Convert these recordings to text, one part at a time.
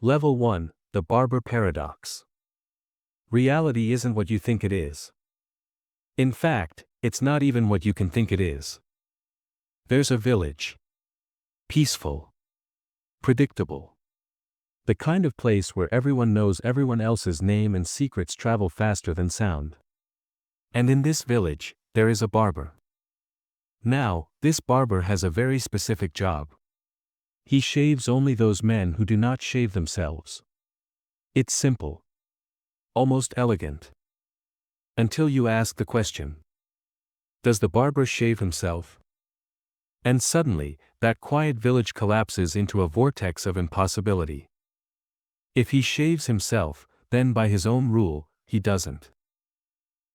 Level 1, the Barber Paradox. Reality isn't what you think it is. In fact, it's not even what you can think it is. There's a village. Peaceful. Predictable. The kind of place where everyone knows everyone else's name and secrets travel faster than sound. And in this village, there is a barber. Now, this barber has a very specific job. He shaves only those men who do not shave themselves. It's simple. Almost elegant. Until you ask the question. Does the barber shave himself? And suddenly, that quiet village collapses into a vortex of impossibility. If he shaves himself, then by his own rule, he doesn't.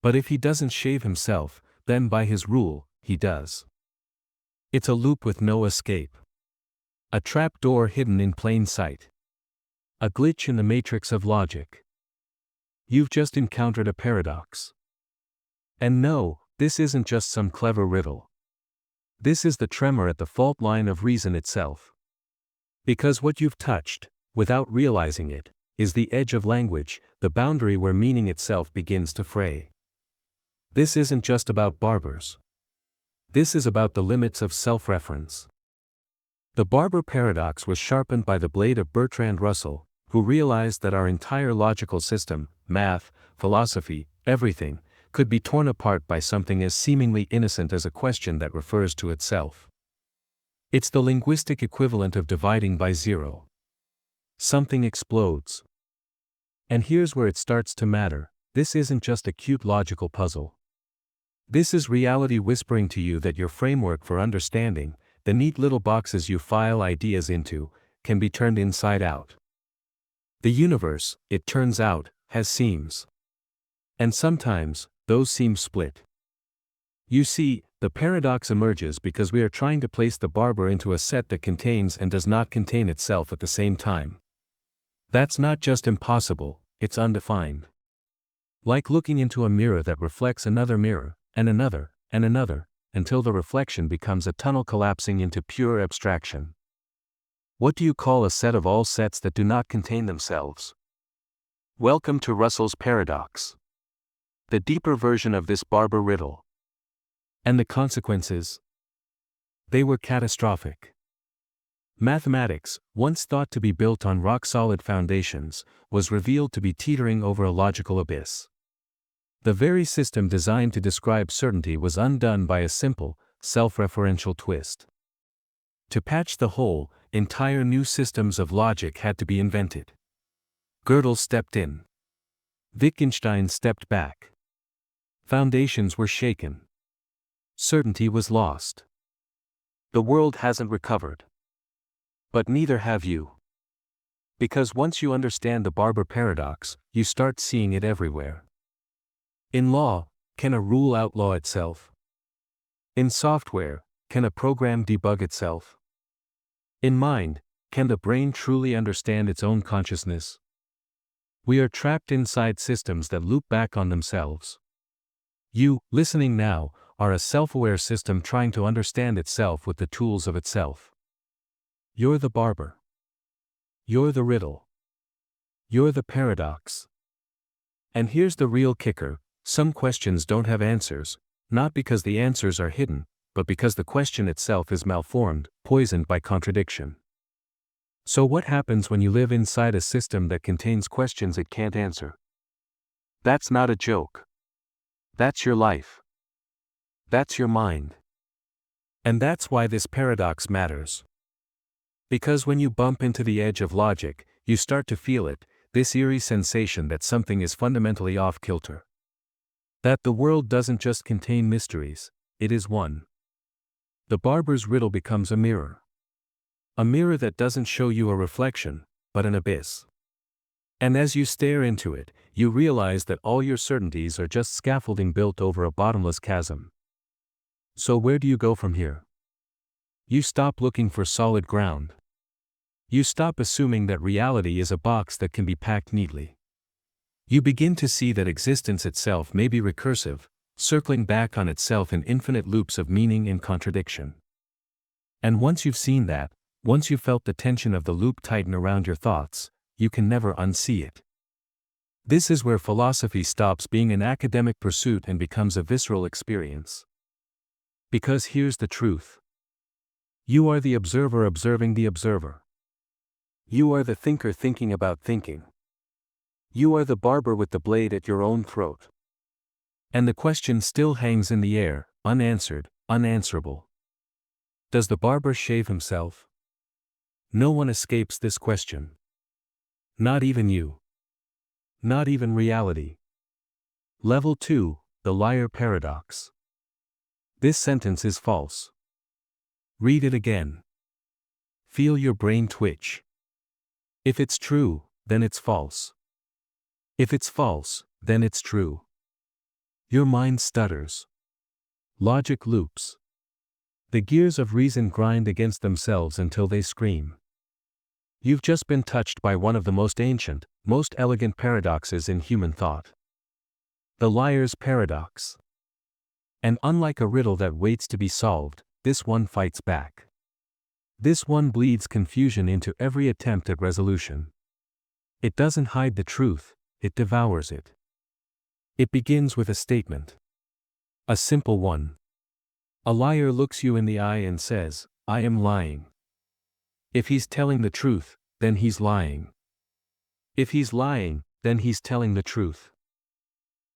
But if he doesn't shave himself, then by his rule, he does. It's a loop with no escape. A trap door hidden in plain sight. A glitch in the matrix of logic. You've just encountered a paradox. And no, this isn't just some clever riddle. This is the tremor at the fault line of reason itself. Because what you've touched, without realizing it, is the edge of language, the boundary where meaning itself begins to fray. This isn't just about barbers. This is about the limits of self-reference. The Barber Paradox was sharpened by the blade of Bertrand Russell, who realized that our entire logical system, math, philosophy, everything, could be torn apart by something as seemingly innocent as a question that refers to itself. It's the linguistic equivalent of dividing by zero. Something explodes. And here's where it starts to matter. This isn't just a cute logical puzzle. This is reality whispering to you that your framework for understanding, the neat little boxes you file ideas into, can be turned inside out. The universe, it turns out, has seams. And sometimes, those seams split. You see, the paradox emerges because we are trying to place the barber into a set that contains and does not contain itself at the same time. That's not just impossible, it's undefined. Like looking into a mirror that reflects another mirror, and another, until the reflection becomes a tunnel collapsing into pure abstraction. What do you call a set of all sets that do not contain themselves? Welcome to Russell's paradox. The deeper version of this barber riddle. And the consequences? They were catastrophic. Mathematics, once thought to be built on rock-solid foundations, was revealed to be teetering over a logical abyss. The very system designed to describe certainty was undone by a simple, self-referential twist. To patch the hole, entire new systems of logic had to be invented. Gödel stepped in. Wittgenstein stepped back. Foundations were shaken. Certainty was lost. The world hasn't recovered. But neither have you. Because once you understand the Barber paradox, you start seeing it everywhere. In law, can a rule outlaw itself? In software, can a program debug itself? In mind, can the brain truly understand its own consciousness? We are trapped inside systems that loop back on themselves. You, listening now, are a self-aware system trying to understand itself with the tools of itself. You're the barber. You're the riddle. You're the paradox. And here's the real kicker. Some questions don't have answers, not because the answers are hidden, but because the question itself is malformed, poisoned by contradiction. So what happens when you live inside a system that contains questions it can't answer? That's not a joke. That's your life. That's your mind. And that's why this paradox matters. Because when you bump into the edge of logic, you start to feel it, this eerie sensation that something is fundamentally off-kilter. That the world doesn't just contain mysteries, it is one. The barber's riddle becomes a mirror. A mirror that doesn't show you a reflection, but an abyss. And as you stare into it, you realize that all your certainties are just scaffolding built over a bottomless chasm. So where do you go from here? You stop looking for solid ground. You stop assuming that reality is a box that can be packed neatly. You begin to see that existence itself may be recursive, circling back on itself in infinite loops of meaning and contradiction. And once you've seen that, once you've felt the tension of the loop tighten around your thoughts, you can never unsee it. This is where philosophy stops being an academic pursuit and becomes a visceral experience. Because here's the truth. You are the observer observing the observer. You are the thinker thinking about thinking. You are the barber with the blade at your own throat. And the question still hangs in the air, unanswered, unanswerable. Does the barber shave himself? No one escapes this question. Not even you. Not even reality. Level 2, the liar paradox. This sentence is false. Read it again. Feel your brain twitch. If it's true, then it's false. If it's false, then it's true. Your mind stutters. Logic loops. The gears of reason grind against themselves until they scream. You've just been touched by one of the most ancient, most elegant paradoxes in human thought. The liar's paradox. And unlike a riddle that waits to be solved, this one fights back. This one bleeds confusion into every attempt at resolution. It doesn't hide the truth, it devours it. It begins with a statement. A simple one. A liar looks you in the eye and says, "I am lying." If he's telling the truth, then he's lying. If he's lying, then he's telling the truth.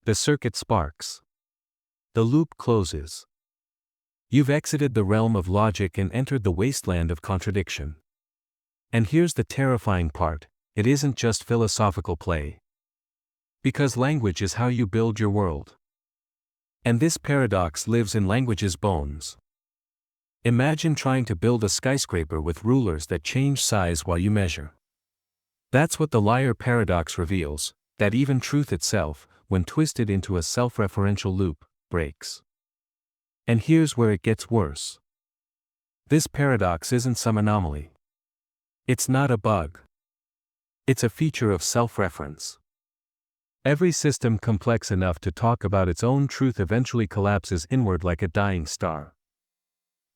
The circuit sparks. The loop closes. You've exited the realm of logic and entered the wasteland of contradiction. And here's the terrifying part, it isn't just philosophical play. Because language is how you build your world. And this paradox lives in language's bones. Imagine trying to build a skyscraper with rulers that change size while you measure. That's what the liar paradox reveals, that even truth itself, when twisted into a self-referential loop, breaks. And here's where it gets worse. This paradox isn't some anomaly. It's not a bug. It's a feature of self-reference. Every system complex enough to talk about its own truth eventually collapses inward like a dying star.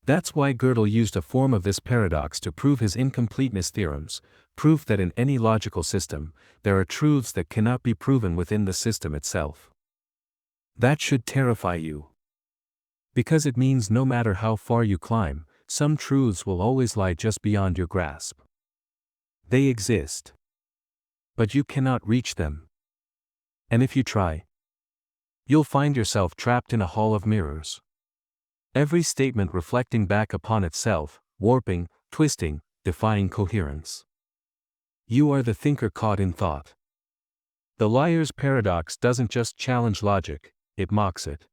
That's why Gödel used a form of this paradox to prove his incompleteness theorems, proof that in any logical system, there are truths that cannot be proven within the system itself. That should terrify you. Because it means no matter how far you climb, some truths will always lie just beyond your grasp. They exist. But you cannot reach them. And if you try, you'll find yourself trapped in a hall of mirrors. Every statement reflecting back upon itself, warping, twisting, defying coherence. You are the thinker caught in thought. The liar's paradox doesn't just challenge logic, it mocks it.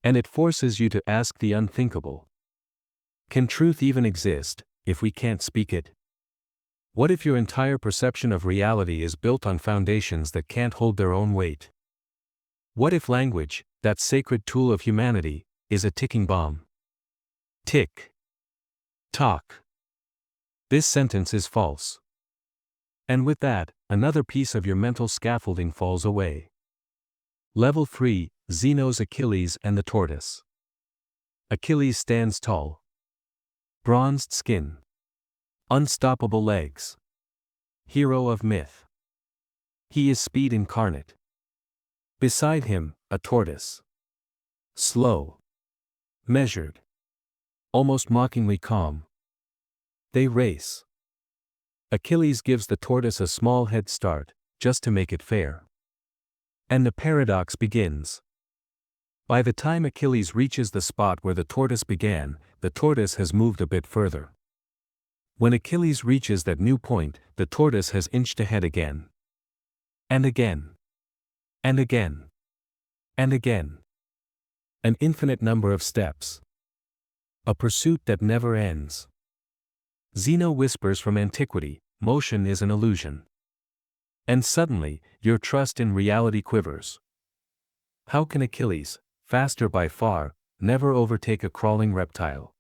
And it forces you to ask the unthinkable. Can truth even exist, if we can't speak it? What if your entire perception of reality is built on foundations that can't hold their own weight? What if language, that sacred tool of humanity, is a ticking bomb? Tick. Tock. This sentence is false. And with that, another piece of your mental scaffolding falls away. Level 3, Zeno's Achilles and the Tortoise. Achilles stands tall. Bronzed skin. Unstoppable legs. Hero of myth. He is speed incarnate. Beside him, a tortoise. Slow. Measured. Almost mockingly calm. They race. Achilles gives the tortoise a small head start, just to make it fair. And the paradox begins. By the time Achilles reaches the spot where the tortoise began, the tortoise has moved a bit further. When Achilles reaches that new point, the tortoise has inched ahead again. And again. And again. And again. An infinite number of steps. A pursuit that never ends. Zeno whispers from antiquity, motion is an illusion. And suddenly, your trust in reality quivers. How can Achilles, faster by far, never overtake a crawling reptile?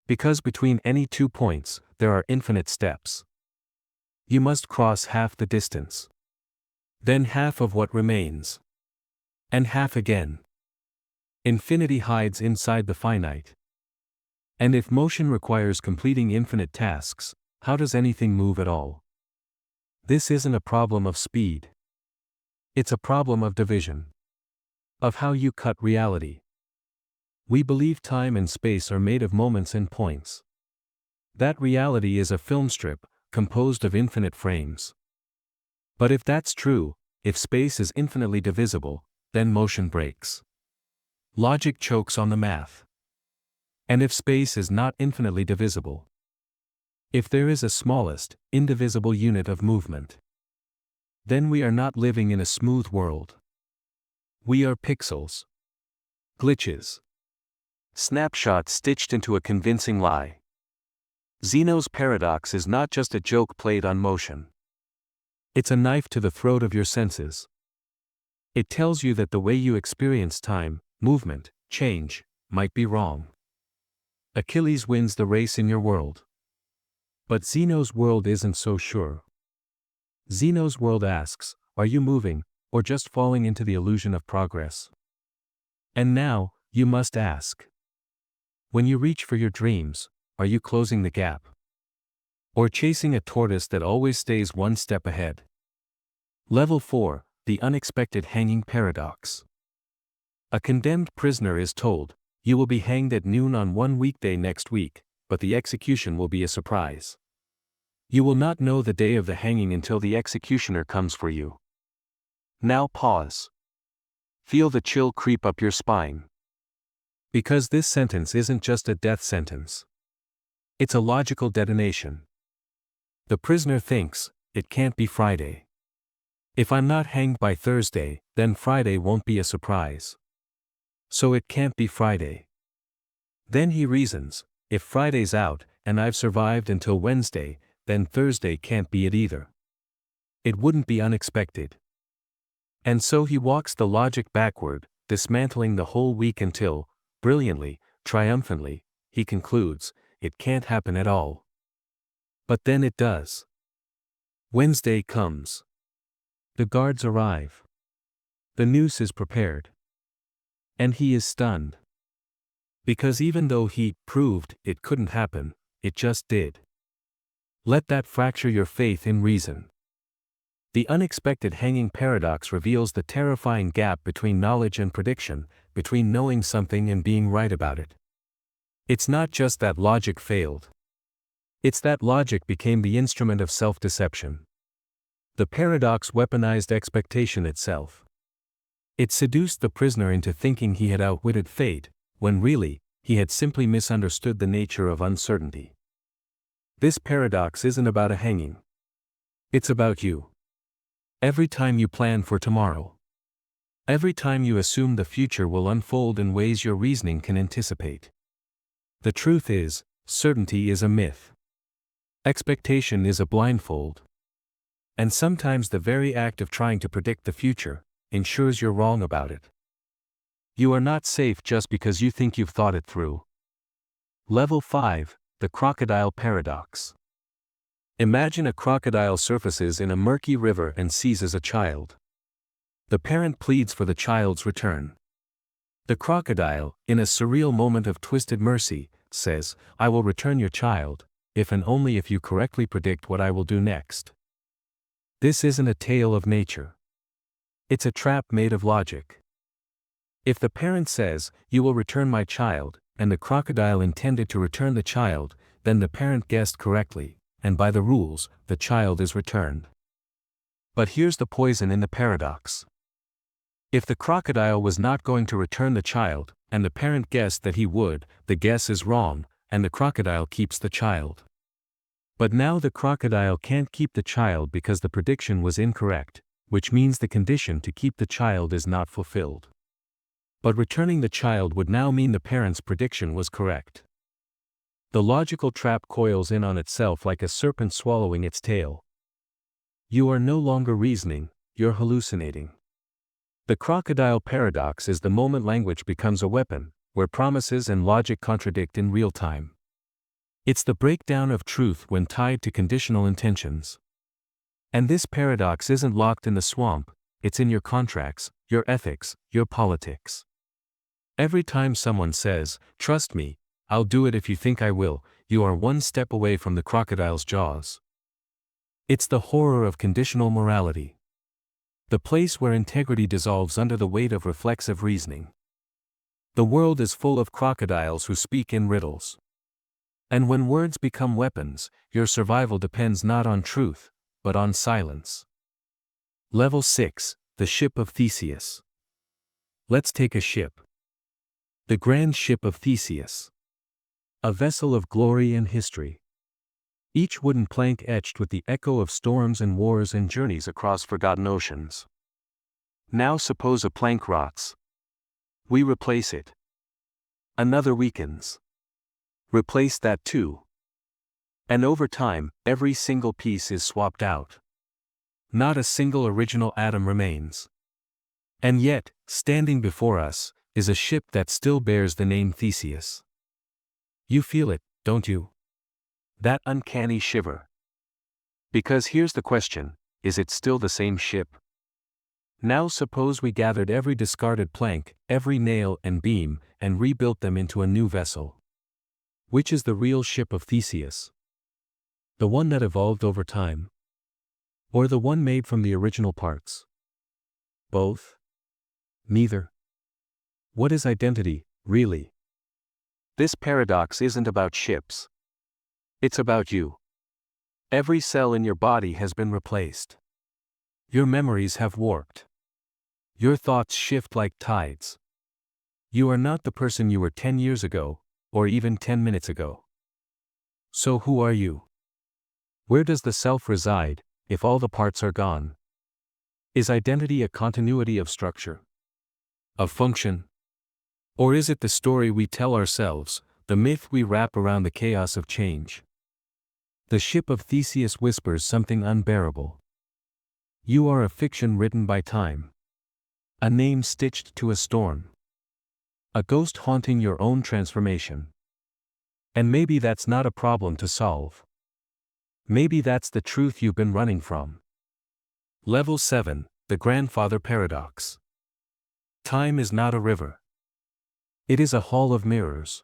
Because between any 2 points, there are infinite steps. You must cross half the distance. Then half of what remains. And half again. Infinity hides inside the finite. And if motion requires completing infinite tasks, how does anything move at all? This isn't a problem of speed. It's a problem of division. Of how you cut reality. We believe time and space are made of moments and points. That reality is a film strip, composed of infinite frames. But if that's true, if space is infinitely divisible, then motion breaks. Logic chokes on the math. And if space is not infinitely divisible, if there is a smallest, indivisible unit of movement, then we are not living in a smooth world. We are pixels. Glitches. Snapshots stitched into a convincing lie. Zeno's paradox is not just a joke played on motion. It's a knife to the throat of your senses. It tells you that the way you experience time, movement, change, might be wrong. Achilles wins the race in your world. But Zeno's world isn't so sure. Zeno's world asks, are you moving, or just falling into the illusion of progress? And now, you must ask. When you reach for your dreams, are you closing the gap? Or chasing a tortoise that always stays one step ahead? Level 4, the unexpected hanging paradox. A condemned prisoner is told, you will be hanged at noon on one weekday next week, but the execution will be a surprise. You will not know the day of the hanging until the executioner comes for you. Now pause. Feel the chill creep up your spine. Because this sentence isn't just a death sentence. It's a logical detonation. The prisoner thinks, it can't be Friday. If I'm not hanged by Thursday, then Friday won't be a surprise. So it can't be Friday. Then he reasons, if Friday's out, and I've survived until Wednesday, then Thursday can't be it either. It wouldn't be unexpected. And so he walks the logic backward, dismantling the whole week until, brilliantly, triumphantly, he concludes, it can't happen at all. But then it does. Wednesday comes. The guards arrive. The noose is prepared. And he is stunned. Because even though he proved it couldn't happen, it just did. Let that fracture your faith in reason. The unexpected hanging paradox reveals the terrifying gap between knowledge and prediction, between knowing something and being right about it. It's not just that logic failed. It's that logic became the instrument of self-deception. The paradox weaponized expectation itself. It seduced the prisoner into thinking he had outwitted fate, when really, he had simply misunderstood the nature of uncertainty. This paradox isn't about a hanging. It's about you. Every time you plan for tomorrow. Every time you assume the future will unfold in ways your reasoning can anticipate. The truth is, certainty is a myth. Expectation is a blindfold. And sometimes the very act of trying to predict the future ensures you're wrong about it. You are not safe just because you think you've thought it through. Level 5, the crocodile paradox. Imagine a crocodile surfaces in a murky river and seizes a child. The parent pleads for the child's return. The crocodile, in a surreal moment of twisted mercy, says, I will return your child, if and only if you correctly predict what I will do next. This isn't a tale of nature. It's a trap made of logic. If the parent says, you will return my child, and the crocodile intended to return the child, then the parent guessed correctly, and by the rules, the child is returned. But here's the poison in the paradox. If the crocodile was not going to return the child, and the parent guessed that he would, the guess is wrong, and the crocodile keeps the child. But now the crocodile can't keep the child because the prediction was incorrect, which means the condition to keep the child is not fulfilled. But returning the child would now mean the parent's prediction was correct. The logical trap coils in on itself like a serpent swallowing its tail. You are no longer reasoning, you're hallucinating. The crocodile paradox is the moment language becomes a weapon, where promises and logic contradict in real time. It's the breakdown of truth when tied to conditional intentions. And this paradox isn't locked in the swamp, it's in your contracts, your ethics, your politics. Every time someone says, trust me, I'll do it if you think I will, you are one step away from the crocodile's jaws. It's the horror of conditional morality. The place where integrity dissolves under the weight of reflexive reasoning. The world is full of crocodiles who speak in riddles. And when words become weapons, your survival depends not on truth, but on silence. Level 6, the Ship of Theseus. Let's take a ship. The Grand Ship of Theseus. A vessel of glory and history. Each wooden plank etched with the echo of storms and wars and journeys across forgotten oceans. Now suppose a plank rots. We replace it. Another weakens. Replace that too. And over time, every single piece is swapped out. Not a single original atom remains. And yet, standing before us, is a ship that still bears the name Theseus. You feel it, don't you? That uncanny shiver. Because here's the question, is it still the same ship? Now suppose we gathered every discarded plank, every nail and beam, and rebuilt them into a new vessel. Which is the real ship of Theseus? The one that evolved over time? Or the one made from the original parts? Both? Neither? What is identity, really? This paradox isn't about ships. It's about you. Every cell in your body has been replaced. Your memories have warped. Your thoughts shift like tides. You are not the person you were 10 years ago, or even 10 minutes ago. So who are you? Where does the self reside, if all the parts are gone? Is identity a continuity of structure? Of function? Or is it the story we tell ourselves, the myth we wrap around the chaos of change? The Ship of Theseus whispers something unbearable. You are a fiction written by time. A name stitched to a storm. A ghost haunting your own transformation. And maybe that's not a problem to solve. Maybe that's the truth you've been running from. Level 7, the Grandfather Paradox. Time is not a river. It is a hall of mirrors.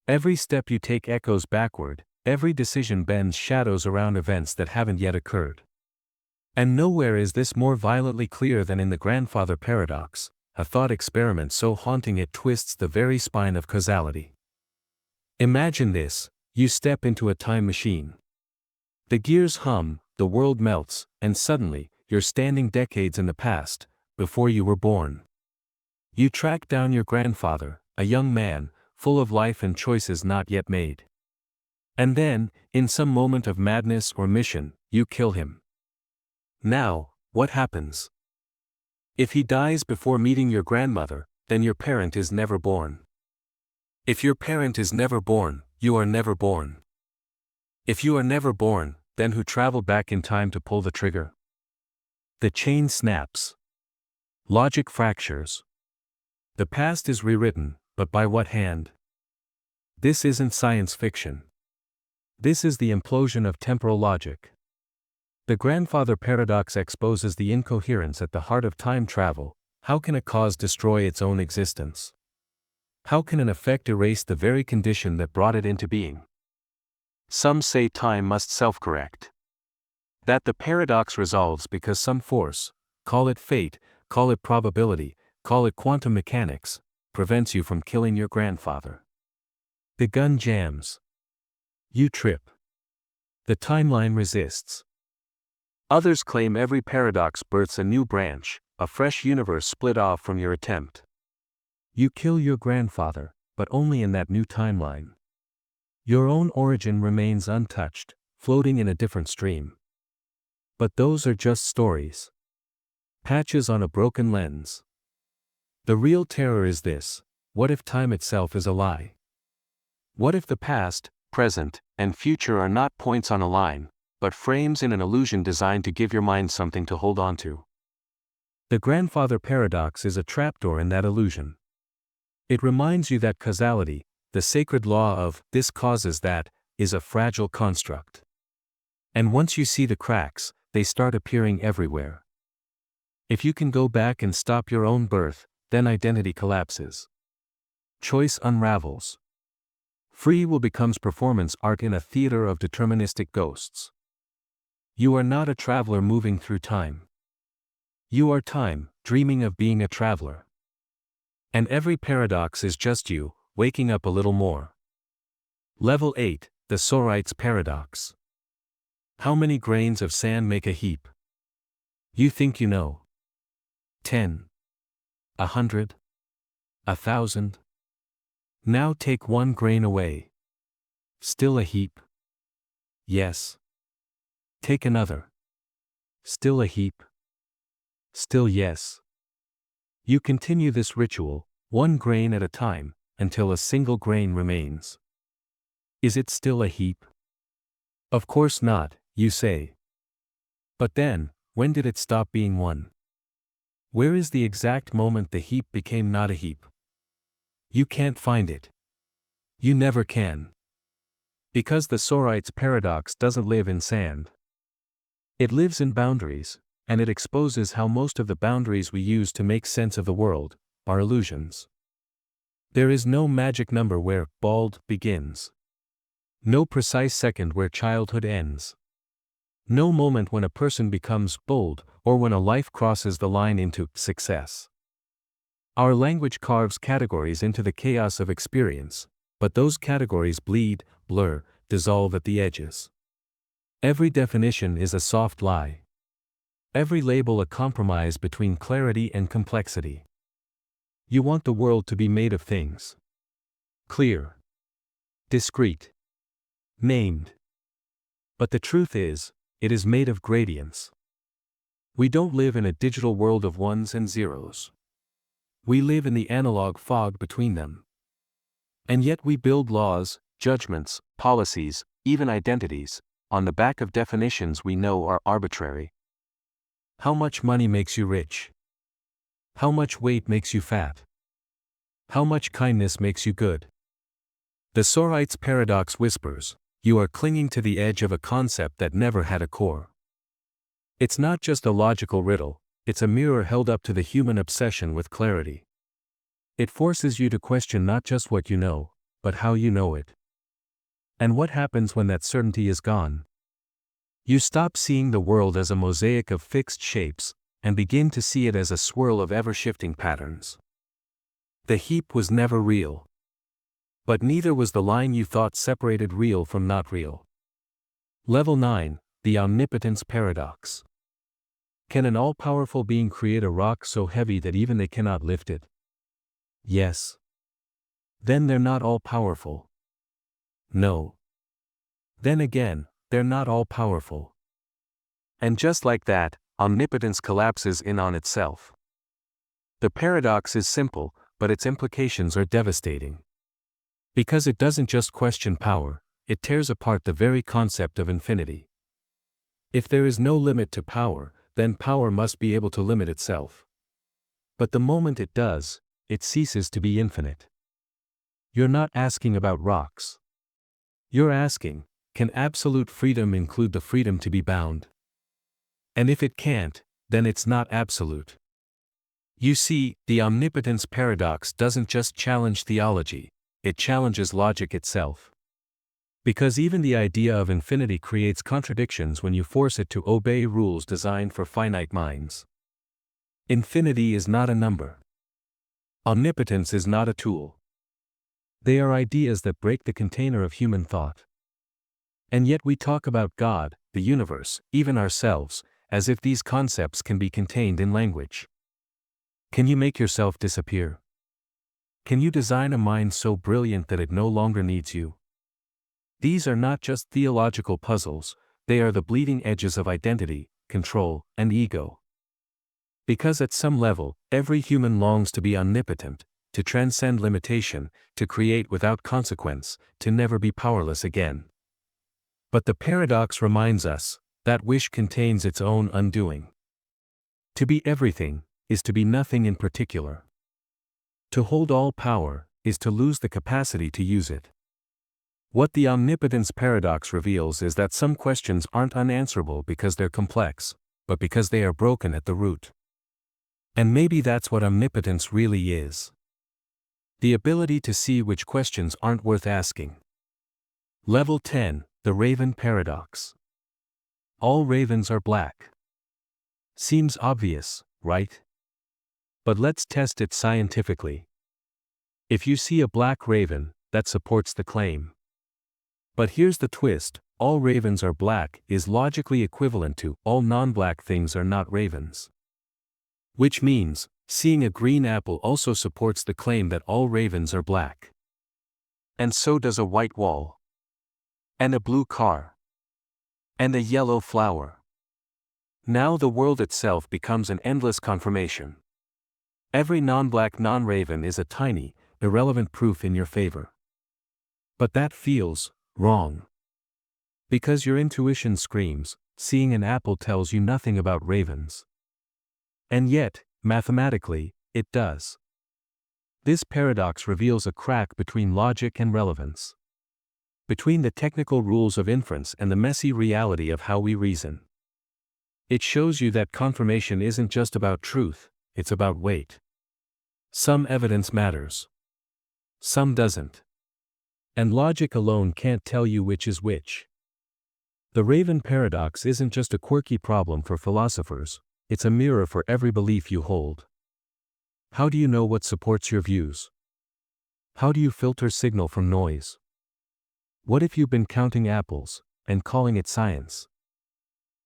Every step you take echoes backward, every decision bends shadows around events that haven't yet occurred. And nowhere is this more violently clear than in the Grandfather Paradox, a thought experiment so haunting it twists the very spine of causality. Imagine this, you step into a time machine. The gears hum, the world melts, and suddenly, you're standing decades in the past, before you were born. You track down your grandfather, a young man, full of life and choices not yet made. And then, in some moment of madness or mission, you kill him. Now, what happens? If he dies before meeting your grandmother, then your parent is never born. If your parent is never born, you are never born. If you are never born, then who traveled back in time to pull the trigger? The chain snaps. Logic fractures. The past is rewritten, but by what hand? This isn't science fiction. This is the implosion of temporal logic. The Grandfather Paradox exposes the incoherence at the heart of time travel. How can a cause destroy its own existence? How can an effect erase the very condition that brought it into being? Some say time must self-correct. That the paradox resolves because some force, call it fate, call it probability, call it quantum mechanics, prevents you from killing your grandfather. The gun jams. You trip. The timeline resists. Others claim every paradox births a new branch, a fresh universe split off from your attempt. You kill your grandfather, but only in that new timeline. Your own origin remains untouched, floating in a different stream. But those are just stories. Patches on a broken lens. The real terror is this: what if time itself is a lie? What if the past, present, and future are not points on a line, but frames in an illusion designed to give your mind something to hold on to? The Grandfather Paradox is a trapdoor in that illusion. It reminds you that causality, the sacred law of this causes that, is a fragile construct. And once you see the cracks, they start appearing everywhere. If you can go back and stop your own birth, then identity collapses. Choice unravels. Free will becomes performance art in a theater of deterministic ghosts. You are not a traveler moving through time. You are time, dreaming of being a traveler. And every paradox is just you, waking up a little more. Level 8, the Sorites paradox. How many grains of sand make a heap? You think you know. 10. 100. 1,000. Now take one grain away. Still a heap? Yes. Take another. Still a heap? Still yes. You continue this ritual, one grain at a time, until a single grain remains. Is it still a heap? Of course not, you say. But then, when did it stop being one? Where is the exact moment the heap became not a heap? You can't find it. You never can. Because the Sorites paradox doesn't live in sand. It lives in boundaries, and it exposes how most of the boundaries we use to make sense of the world are illusions. There is no magic number where bald begins. No precise second where childhood ends. No moment when a person becomes bold, or when a life crosses the line into success. Our language carves categories into the chaos of experience, but those categories bleed, blur, dissolve at the edges. Every definition is a soft lie. Every label a compromise between clarity and complexity. You want the world to be made of things. Clear. Discrete. Named. But the truth is, it is made of gradients. We don't live in a digital world of ones and zeros. We live in the analog fog between them. And yet we build laws, judgments, policies, even identities, on the back of definitions we know are arbitrary. How much money makes you rich? How much weight makes you fat? How much kindness makes you good? The Sorites paradox whispers, you are clinging to the edge of a concept that never had a core. It's not just a logical riddle, it's a mirror held up to the human obsession with clarity. It forces you to question not just what you know, but how you know it. And what happens when that certainty is gone? You stop seeing the world as a mosaic of fixed shapes, and begin to see it as a swirl of ever-shifting patterns. The heap was never real. But neither was the line you thought separated real from not real. Level 9, the omnipotence paradox. Can an all-powerful being create a rock so heavy that even they cannot lift it? Yes. Then they're not all-powerful. No. Then again, they're not all-powerful. And just like that, omnipotence collapses in on itself. The paradox is simple, but its implications are devastating. Because it doesn't just question power, it tears apart the very concept of infinity. If there is no limit to power, then power must be able to limit itself. But the moment it does, it ceases to be infinite. You're not asking about rocks. You're asking, can absolute freedom include the freedom to be bound? And if it can't, then it's not absolute. You see, the omnipotence paradox doesn't just challenge theology, it challenges logic itself. Because even the idea of infinity creates contradictions when you force it to obey rules designed for finite minds. Infinity is not a number. Omnipotence is not a tool. They are ideas that break the container of human thought. And yet we talk about God, the universe, even ourselves, as if these concepts can be contained in language. Can you make yourself disappear? Can you design a mind so brilliant that it no longer needs you? These are not just theological puzzles, they are the bleeding edges of identity, control, and ego. Because at some level, every human longs to be omnipotent, to transcend limitation, to create without consequence, to never be powerless again. But the paradox reminds us, that wish contains its own undoing. To be everything, is to be nothing in particular. To hold all power, is to lose the capacity to use it. What the omnipotence paradox reveals is that some questions aren't unanswerable because they're complex, but because they are broken at the root. And maybe that's what omnipotence really is. The ability to see which questions aren't worth asking. Level 10, the Raven paradox. all ravens are black. Seems obvious, right? But let's test it scientifically. If you see a black raven, that supports the claim. But here's the twist, all ravens are black is logically equivalent to all non-black things are not ravens. Which means, seeing a green apple also supports the claim that all ravens are black. And so does a white wall. And a blue car. And a yellow flower. Now the world itself becomes an endless confirmation. Every non-black non-raven is a tiny, irrelevant proof in your favor. But that feels wrong. Because your intuition screams, seeing an apple tells you nothing about ravens. And yet, mathematically, it does. This paradox reveals a crack between logic and relevance. Between the technical rules of inference and the messy reality of how we reason. It shows you that confirmation isn't just about truth, it's about weight. Some evidence matters. Some doesn't. And logic alone can't tell you which is which. The Raven paradox isn't just a quirky problem for philosophers, it's a mirror for every belief you hold. How do you know what supports your views? How do you filter signal from noise? What if you've been counting apples and calling it science?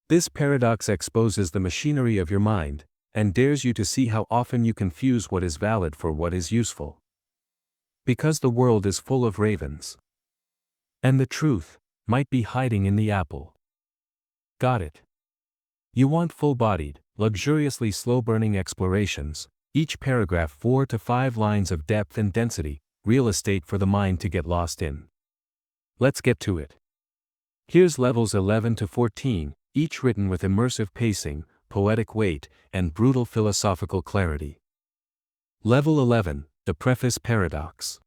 This paradox exposes the machinery of your mind and dares you to see how often you confuse what is valid for what is useful. Because the world is full of ravens. And the truth might be hiding in the apple. Got it? You want full-bodied, luxuriously slow-burning explorations, each paragraph 4 to 5 lines of depth and density, real estate for the mind to get lost in. Let's get to it. Here's levels 11 to 14, each written with immersive pacing, poetic weight, and brutal philosophical clarity. Level 11, the Preface Paradox.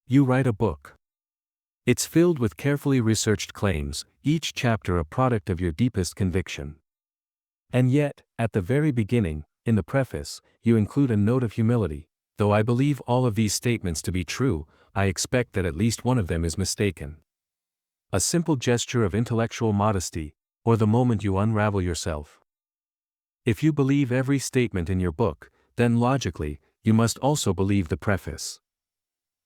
You write a book. It's filled with carefully researched claims, each chapter a product of your deepest conviction. And yet, at the very beginning, in the preface, you include a note of humility. Though I believe all of these statements to be true, I expect that at least one of them is mistaken. A simple gesture of intellectual modesty, or the moment you unravel yourself. If you believe every statement in your book, then logically, you must also believe the preface.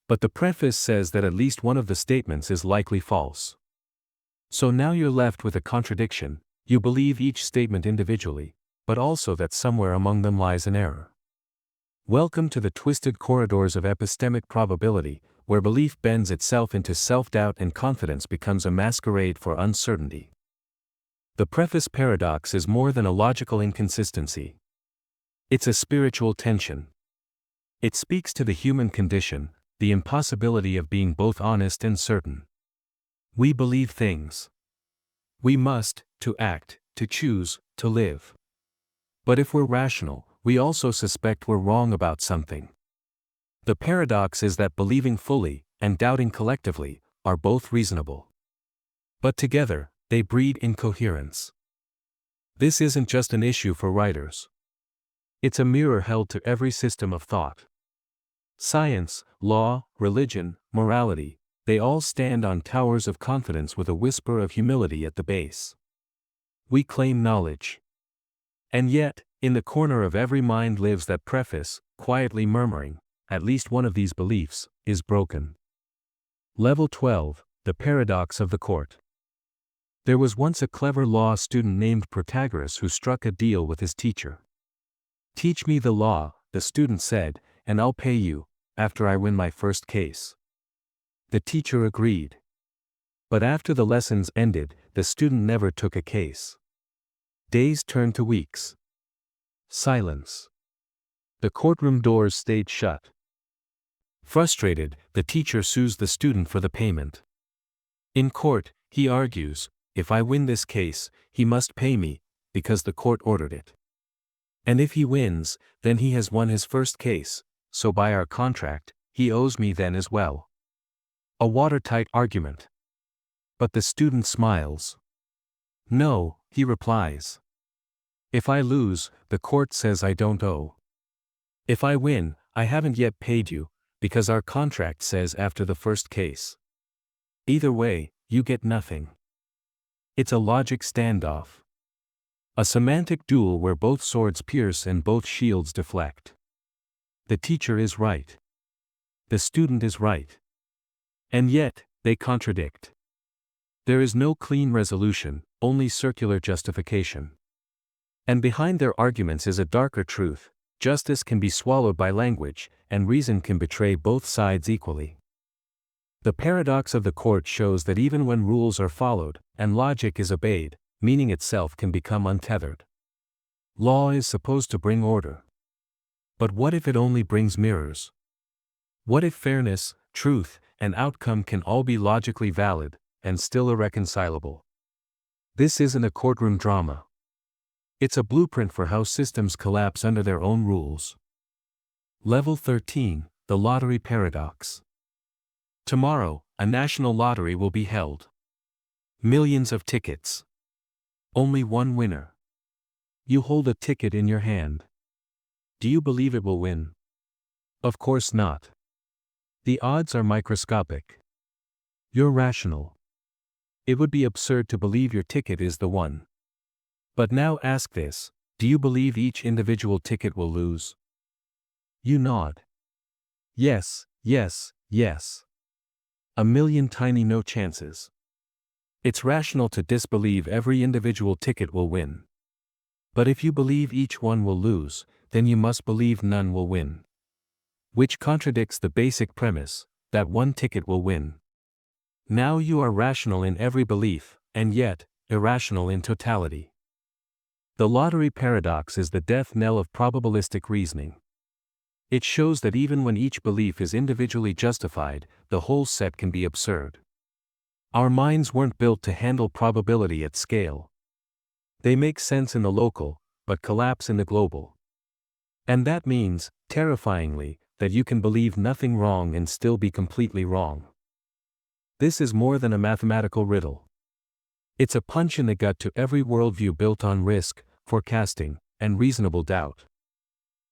But the preface says that at least one of the statements is likely false. So now you're left with a contradiction. You believe each statement individually, but also that somewhere among them lies an error. Welcome to the twisted corridors of epistemic probability, where belief bends itself into self-doubt and confidence becomes a masquerade for uncertainty. The preface paradox is more than a logical inconsistency. It's a spiritual tension. It speaks to the human condition, the impossibility of being both honest and certain. We believe things. We must, to act, to choose, to live. But if we're rational, we also suspect we're wrong about something. The paradox is that believing fully, and doubting collectively, are both reasonable. But together, they breed incoherence. This isn't just an issue for writers. It's a mirror held to every system of thought. Science, law, religion, morality, they all stand on towers of confidence with a whisper of humility at the base. We claim knowledge. And yet, in the corner of every mind lives that preface, quietly murmuring, at least one of these beliefs is broken. Level 12, the paradox of the court. There was once a clever law student named Protagoras who struck a deal with his teacher. "Teach me the law," the student said, "and I'll pay you, after I win my first case." The teacher agreed. But after the lessons ended, the student never took a case. Days turned to weeks. Silence. The courtroom doors stayed shut. Frustrated, the teacher sues the student for the payment. In court, he argues, if I win this case, he must pay me, because the court ordered it. And if he wins, then he has won his first case, so by our contract, he owes me then as well. A watertight argument. But the student smiles. No, he replies. If I lose, the court says I don't owe. If I win, I haven't yet paid you, because our contract says after the first case. Either way, you get nothing. It's a logic standoff. A semantic duel where both swords pierce and both shields deflect. The teacher is right. The student is right. And yet, they contradict. There is no clean resolution, only circular justification. And behind their arguments is a darker truth: justice can be swallowed by language, and reason can betray both sides equally. The paradox of the court shows that even when rules are followed, and logic is obeyed, meaning itself can become untethered. Law is supposed to bring order. But what if it only brings mirrors? What if fairness, truth, and outcome can all be logically valid, and still irreconcilable? This isn't a courtroom drama. It's a blueprint for how systems collapse under their own rules. Level 13, the lottery paradox. Tomorrow, a national lottery will be held. Millions of tickets. Only one winner. You hold a ticket in your hand. Do you believe it will win? Of course not. The odds are microscopic. You're rational. It would be absurd to believe your ticket is the one. But now ask this: do you believe each individual ticket will lose? You nod. Yes, yes, yes. A million tiny no chances. It's rational to disbelieve every individual ticket will win. But if you believe each one will lose, then you must believe none will win. Which contradicts the basic premise that one ticket will win. Now you are rational in every belief, and yet, irrational in totality. The lottery paradox is the death knell of probabilistic reasoning. It shows that even when each belief is individually justified, the whole set can be absurd. Our minds weren't built to handle probability at scale. They make sense in the local, but collapse in the global. And that means, terrifyingly, that you can believe nothing wrong and still be completely wrong. This is more than a mathematical riddle. It's a punch in the gut to every worldview built on risk, forecasting, and reasonable doubt.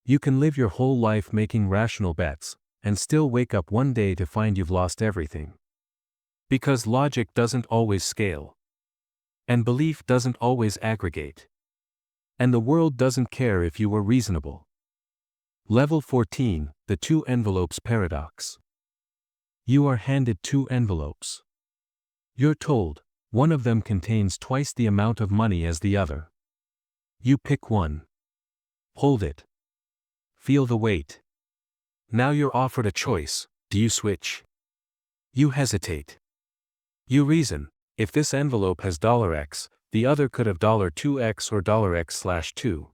You can live your whole life making rational bets, and still wake up one day to find you've lost everything. Because logic doesn't always scale. And belief doesn't always aggregate. And the world doesn't care if you were reasonable. Level 14, the two envelopes paradox. You are handed two envelopes. You're told, one of them contains twice the amount of money as the other. You pick one. Hold it. Feel the weight. Now you're offered a choice: do you switch? You hesitate. You reason: if this envelope has $X, the other could have $2X or $X/2.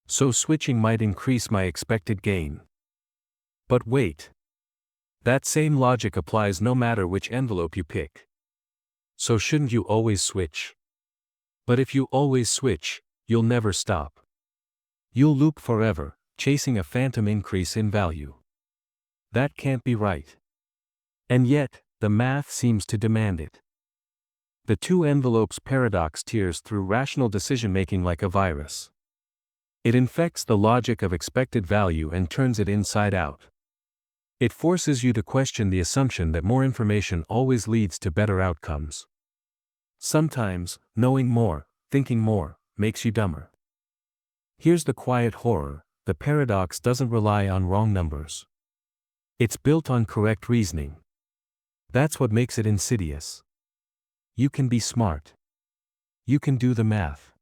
So switching might increase my expected gain. But wait. That same logic applies no matter which envelope you pick. So shouldn't you always switch? But if you always switch, you'll never stop. You'll loop forever, chasing a phantom increase in value. That can't be right. And yet, the math seems to demand it. The two envelopes paradox tears through rational decision-making like a virus. It infects the logic of expected value and turns it inside out. It forces you to question the assumption that more information always leads to better outcomes. Sometimes, knowing more, thinking more, makes you dumber. Here's the quiet horror: the paradox doesn't rely on wrong numbers. It's built on correct reasoning. That's what makes it insidious. You can be smart. You can do the math.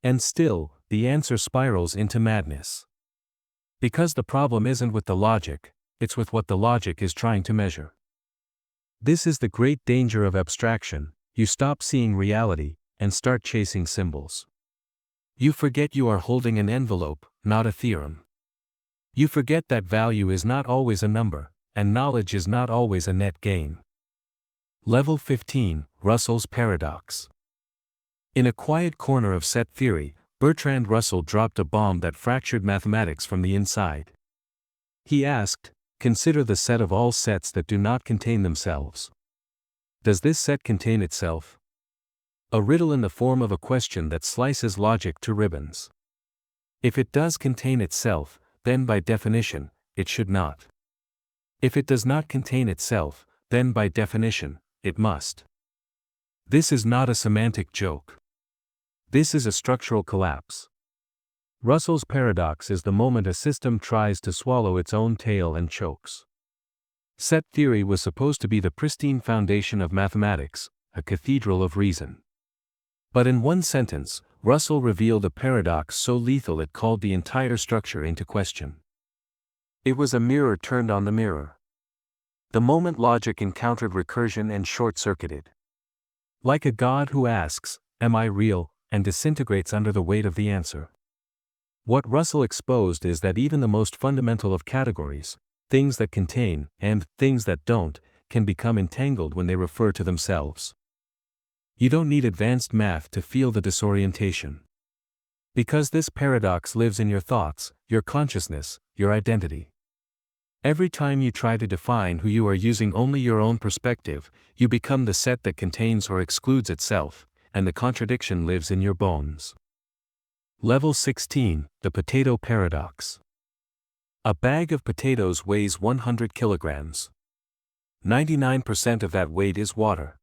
And still, the answer spirals into madness. Because the problem isn't with the logic, it's with what the logic is trying to measure. This is the great danger of abstraction: you stop seeing reality, and start chasing symbols. You forget you are holding an envelope, not a theorem. You forget that value is not always a number, and knowledge is not always a net gain. Level 15, Russell's paradox. In a quiet corner of set theory, Bertrand Russell dropped a bomb that fractured mathematics from the inside. He asked, consider the set of all sets that do not contain themselves. Does this set contain itself? A riddle in the form of a question that slices logic to ribbons. If it does contain itself, then by definition, it should not. If it does not contain itself, then by definition, it must. This is not a semantic joke. This is a structural collapse. Russell's paradox is the moment a system tries to swallow its own tail and chokes. Set theory was supposed to be the pristine foundation of mathematics, a cathedral of reason. But in one sentence, Russell revealed a paradox so lethal it called the entire structure into question. It was a mirror turned on the mirror. The moment logic encountered recursion and short-circuited. Like a god who asks, "Am I real?" and disintegrates under the weight of the answer. What Russell exposed is that even the most fundamental of categories, things that contain, and things that don't, can become entangled when they refer to themselves. You don't need advanced math to feel the disorientation. Because this paradox lives in your thoughts, your consciousness, your identity. Every time you try to define who you are using only your own perspective, you become the set that contains or excludes itself, and the contradiction lives in your bones. Level 16, the potato paradox. A bag of potatoes weighs 100 kilograms. 99% of that weight is water.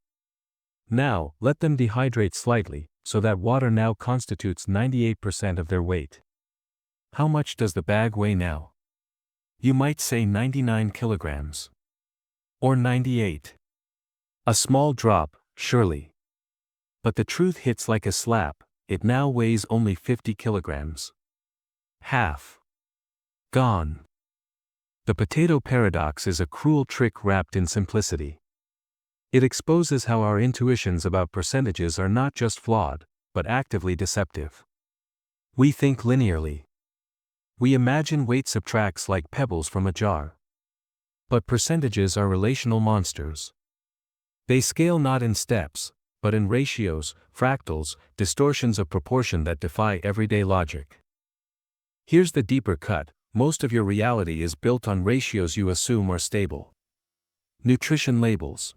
Now, let them dehydrate slightly, so that water now constitutes 98% of their weight. How much does the bag weigh now? You might say 99 kilograms. Or 98. A small drop, surely. But the truth hits like a slap, it now weighs only 50 kilograms. Half. Gone. The potato paradox is a cruel trick wrapped in simplicity. It exposes how our intuitions about percentages are not just flawed, but actively deceptive. We think linearly. We imagine weight subtracts like pebbles from a jar. But percentages are relational monsters. They scale not in steps, but in ratios, fractals, distortions of proportion that defy everyday logic. Here's the deeper cut: most of your reality is built on ratios you assume are stable. Nutrition labels.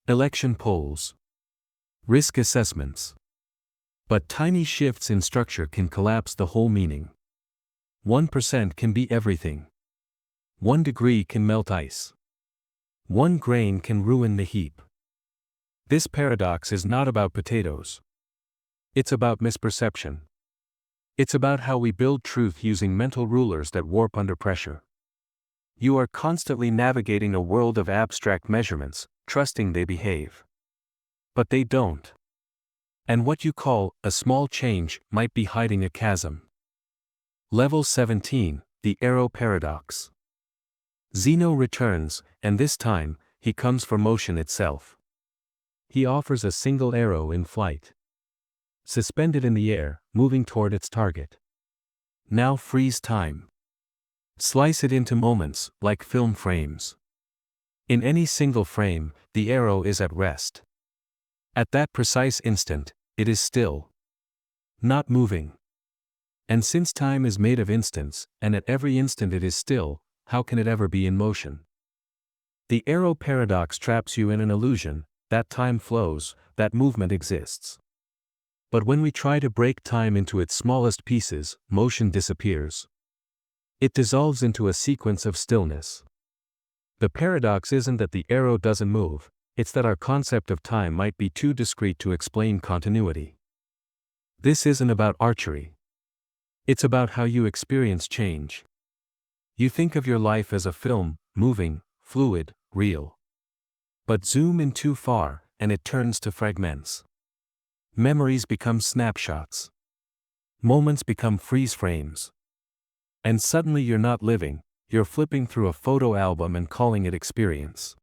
Election polls. Risk assessments. But tiny shifts in structure can collapse the whole meaning. 1% can be everything. 1 degree can melt ice. 1 grain can ruin the heap. This paradox is not about potatoes. It's about misperception. It's about how we build truth using mental rulers that warp under pressure. You are constantly navigating a world of abstract measurements, trusting they behave. But they don't. And what you call a small change might be hiding a chasm. Level 17, the arrow paradox. Zeno returns, and this time, he comes for motion itself. He offers a single arrow in flight. Suspended in the air, moving toward its target. Now freeze time. Slice it into moments, like film frames. In any single frame, the arrow is at rest. At that precise instant, it is still. Not moving. And since time is made of instants, and at every instant it is still, how can it ever be in motion? The arrow paradox traps you in an illusion that time flows, that movement exists. But when we try to break time into its smallest pieces, motion disappears. It dissolves into a sequence of stillness. The paradox isn't that the arrow doesn't move, it's that our concept of time might be too discrete to explain continuity. This isn't about archery. It's about how you experience change. You think of your life as a film, moving, fluid, real. But zoom in too far, and it turns to fragments. Memories become snapshots. Moments become freeze frames. And suddenly you're not living, you're flipping through a photo album and calling it experience.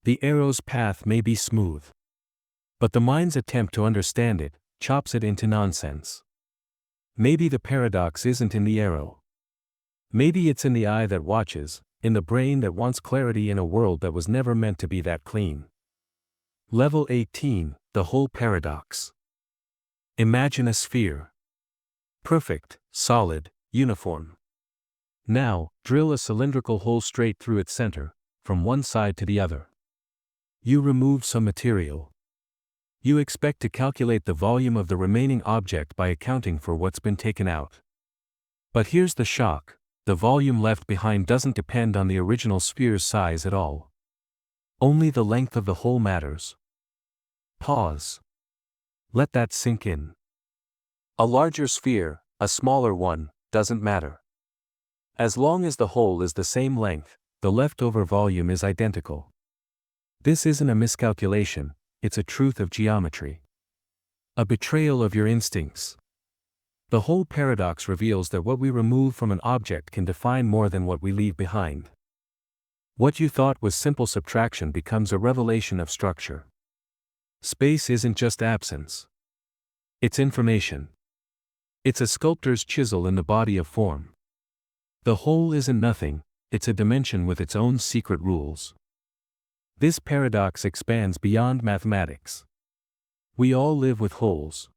The arrow's path may be smooth. But the mind's attempt to understand it chops it into nonsense. Maybe the paradox isn't in the arrow. Maybe it's in the eye that watches, in the brain that wants clarity in a world that was never meant to be that clean. Level 18, the whole paradox. Imagine a sphere. Perfect, solid, uniform. Now, drill a cylindrical hole straight through its center, from one side to the other. You remove some material. You expect to calculate the volume of the remaining object by accounting for what's been taken out. But here's the shock: the volume left behind doesn't depend on the original sphere's size at all. Only the length of the hole matters. Pause. Let that sink in. A larger sphere, a smaller one, doesn't matter. As long as the whole is the same length, the leftover volume is identical. This isn't a miscalculation, it's a truth of geometry. A betrayal of your instincts. The whole paradox reveals that what we remove from an object can define more than what we leave behind. What you thought was simple subtraction becomes a revelation of structure. Space isn't just absence. It's information. It's a sculptor's chisel in the body of form. The whole isn't nothing, it's a dimension with its own secret rules. This paradox expands beyond mathematics. We all live with holes.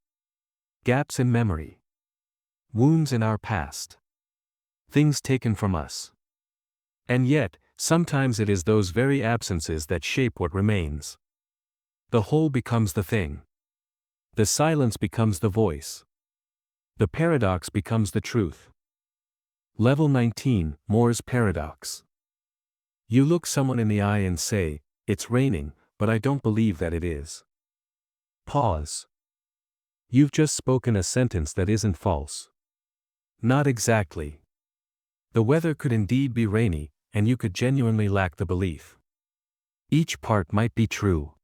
Gaps in memory. Wounds in our past. Things taken from us. And yet, sometimes it is those very absences that shape what remains. The whole becomes the thing. The silence becomes the voice. The paradox becomes the truth. Level 19, Moore's Paradox. You look someone in the eye and say, "It's raining, but I don't believe that it is." Pause. You've just spoken a sentence that isn't false. Not exactly. The weather could indeed be rainy, and you could genuinely lack the belief. Each part might be true.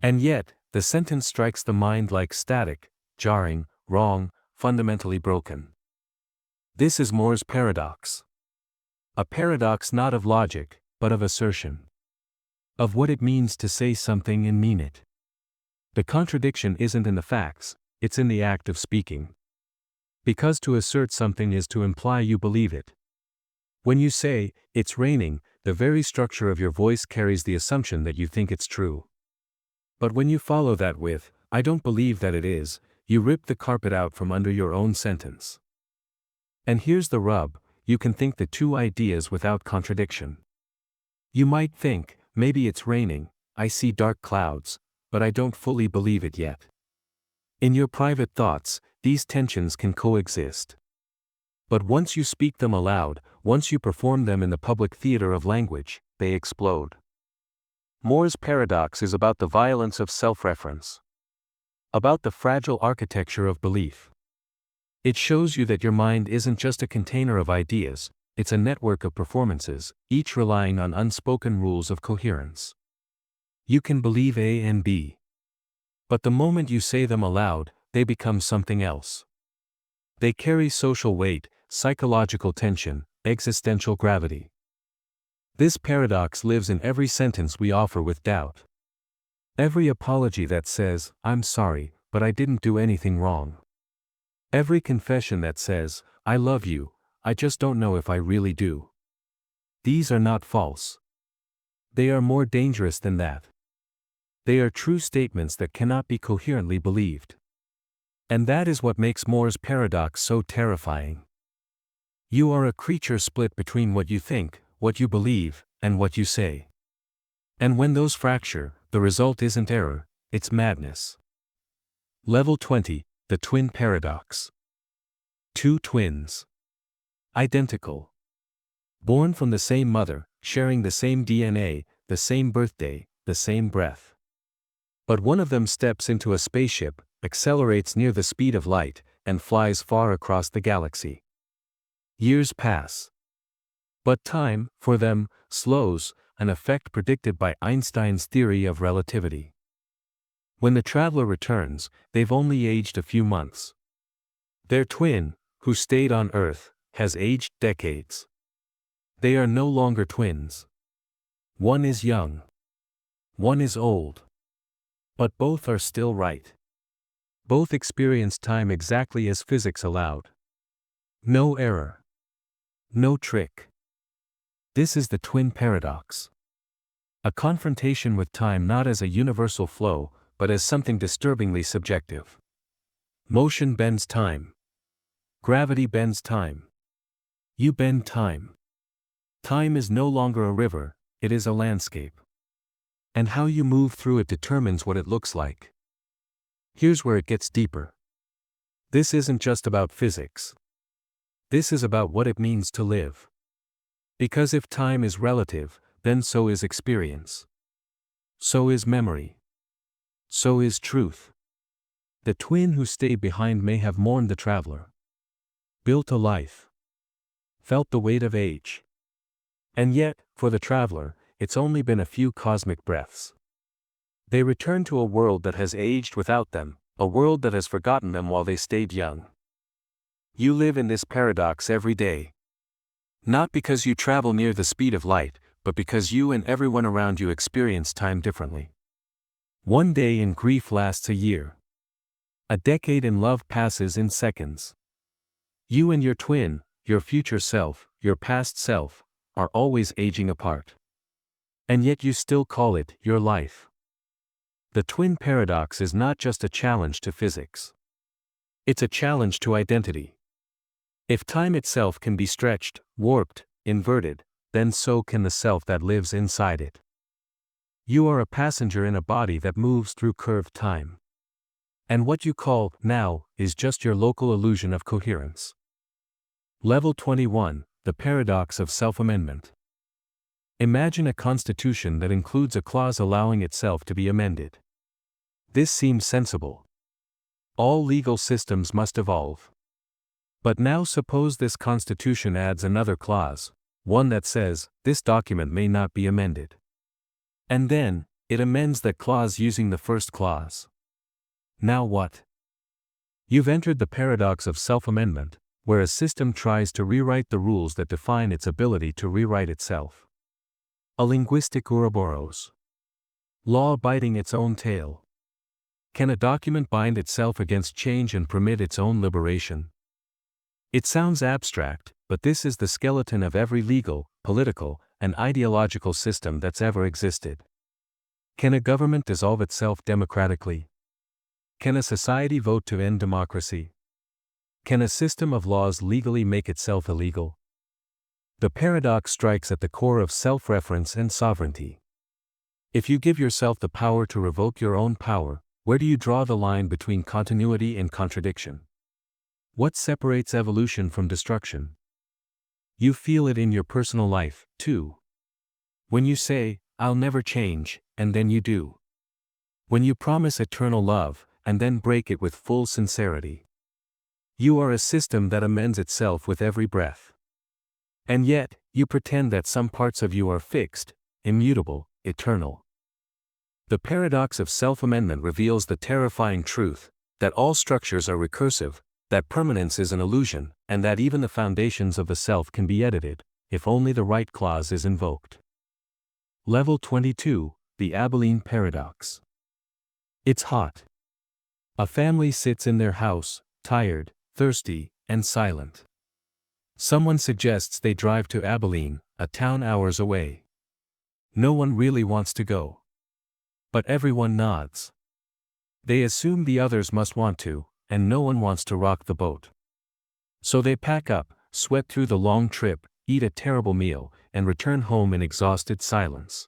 And yet, the sentence strikes the mind like static, jarring, wrong, fundamentally broken. This is Moore's paradox. A paradox not of logic, but of assertion. Of what it means to say something and mean it. The contradiction isn't in the facts, it's in the act of speaking. Because to assert something is to imply you believe it. When you say, "It's raining," the very structure of your voice carries the assumption that you think it's true. But when you follow that with, "I don't believe that it is," you rip the carpet out from under your own sentence. And here's the rub, you can think the two ideas without contradiction. You might think, "Maybe it's raining, I see dark clouds, but I don't fully believe it yet." In your private thoughts, these tensions can coexist. But once you speak them aloud, once you perform them in the public theater of language, they explode. Moore's paradox is about the violence of self-reference. About the fragile architecture of belief. It shows you that your mind isn't just a container of ideas, it's a network of performances, each relying on unspoken rules of coherence. You can believe A and B. But the moment you say them aloud, they become something else. They carry social weight, psychological tension, existential gravity. This paradox lives in every sentence we offer with doubt. Every apology that says, "I'm sorry, but I didn't do anything wrong." Every confession that says, "I love you, I just don't know if I really do." These are not false. They are more dangerous than that. They are true statements that cannot be coherently believed. And that is what makes Moore's paradox so terrifying. You are a creature split between what you think, what you believe, and what you say. And when those fracture, the result isn't error, it's madness. Level 20, the twin paradox. Two twins. Identical. Born from the same mother, sharing the same DNA, the same birthday, the same breath. But one of them steps into a spaceship, accelerates near the speed of light, and flies far across the galaxy. Years pass. But time, for them, slows, an effect predicted by Einstein's theory of relativity. When the traveler returns, they've only aged a few months. Their twin, who stayed on Earth, has aged decades. They are no longer twins. One is young. One is old. But both are still right. Both experience time exactly as physics allowed. No error. No trick. This is the twin paradox. A confrontation with time not as a universal flow, but as something disturbingly subjective. Motion bends time. Gravity bends time. You bend time. Time is no longer a river, it is a landscape. And how you move through it determines what it looks like. Here's where it gets deeper. This isn't just about physics. This is about what it means to live. Because if time is relative, then so is experience. So is memory. so is truth. The twin who stayed behind may have mourned the traveler, built a life, felt the weight of age. And yet, for the traveler, it's only been a few cosmic breaths. They return to a world that has aged without them, a world that has forgotten them while they stayed young. You live in this paradox every day. Not because you travel near the speed of light, but because you and everyone around you experience time differently. One day in grief lasts a year. A decade in love passes in seconds. You and your twin, your future self, your past self, are always aging apart. And yet you still call it your life. The twin paradox is not just a challenge to physics. It's a challenge to identity. If time itself can be stretched, warped, inverted, then so can the self that lives inside it. You are a passenger in a body that moves through curved time. And what you call now is just your local illusion of coherence. Level 21, the paradox of self-amendment. Imagine a constitution that includes a clause allowing itself to be amended. This seems sensible. All legal systems must evolve. But now suppose this constitution adds another clause, one that says, this document may not be amended. And then, it amends that clause using the first clause. Now what? You've entered the paradox of self-amendment, where a system tries to rewrite the rules that define its ability to rewrite itself. A linguistic Ouroboros. Law biting its own tail. Can a document bind itself against change and permit its own liberation? It sounds abstract, but this is the skeleton of every legal, political, and ideological system that's ever existed. Can a government dissolve itself democratically? Can a society vote to end democracy? Can a system of laws legally make itself illegal? The paradox strikes at the core of self-reference and sovereignty. If you give yourself the power to revoke your own power, where do you draw the line between continuity and contradiction? What separates evolution from destruction? You feel it in your personal life, too. When you say, I'll never change, and then you do. When you promise eternal love, and then break it with full sincerity. You are a system that amends itself with every breath. And yet, you pretend that some parts of you are fixed, immutable, eternal. The paradox of self-amendment reveals the terrifying truth, that all structures are recursive, that permanence is an illusion, and that even the foundations of the self can be edited, if only the right clause is invoked. Level 22, the Abilene Paradox. It's hot. A family sits in their house, tired, thirsty, and silent. Someone suggests they drive to Abilene, a town hours away. No one really wants to go. But everyone nods. They assume the others must want to, and no one wants to rock the boat. So they pack up, sweat through the long trip, eat a terrible meal, and return home in exhausted silence.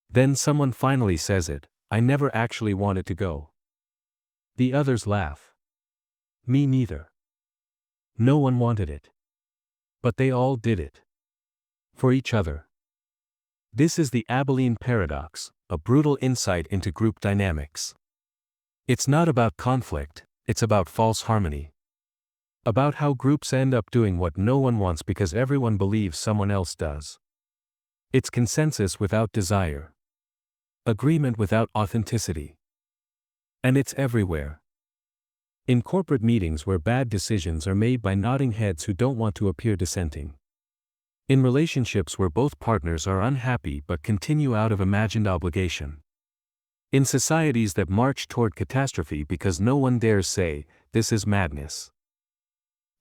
Then someone finally says it, I never actually wanted to go. The others laugh. Me neither. No one wanted it. But they all did it. For each other. This is the Abilene Paradox, a brutal insight into group dynamics. It's not about conflict, it's about false harmony. About how groups end up doing what no one wants because everyone believes someone else does. It's consensus without desire. Agreement without authenticity. And it's everywhere. In corporate meetings where bad decisions are made by nodding heads who don't want to appear dissenting. In relationships where both partners are unhappy but continue out of imagined obligation. In societies that march toward catastrophe because no one dares say, this is madness.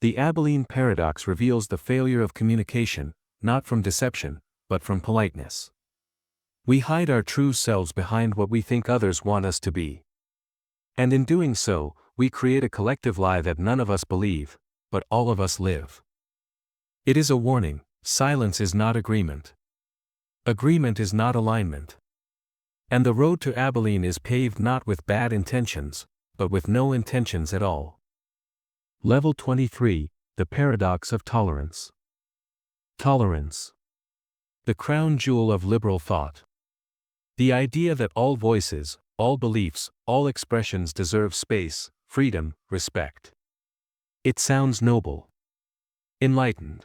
The Abilene Paradox reveals the failure of communication, not from deception, but from politeness. We hide our true selves behind what we think others want us to be. And in doing so, we create a collective lie that none of us believe, but all of us live. It is a warning, silence is not agreement. Agreement is not alignment. And the road to Abilene is paved not with bad intentions, but with no intentions at all. Level 23, the Paradox of Tolerance. Tolerance. The crown jewel of liberal thought. The idea that all voices, All beliefs, all expressions deserve space, freedom, respect. It sounds noble, enlightened,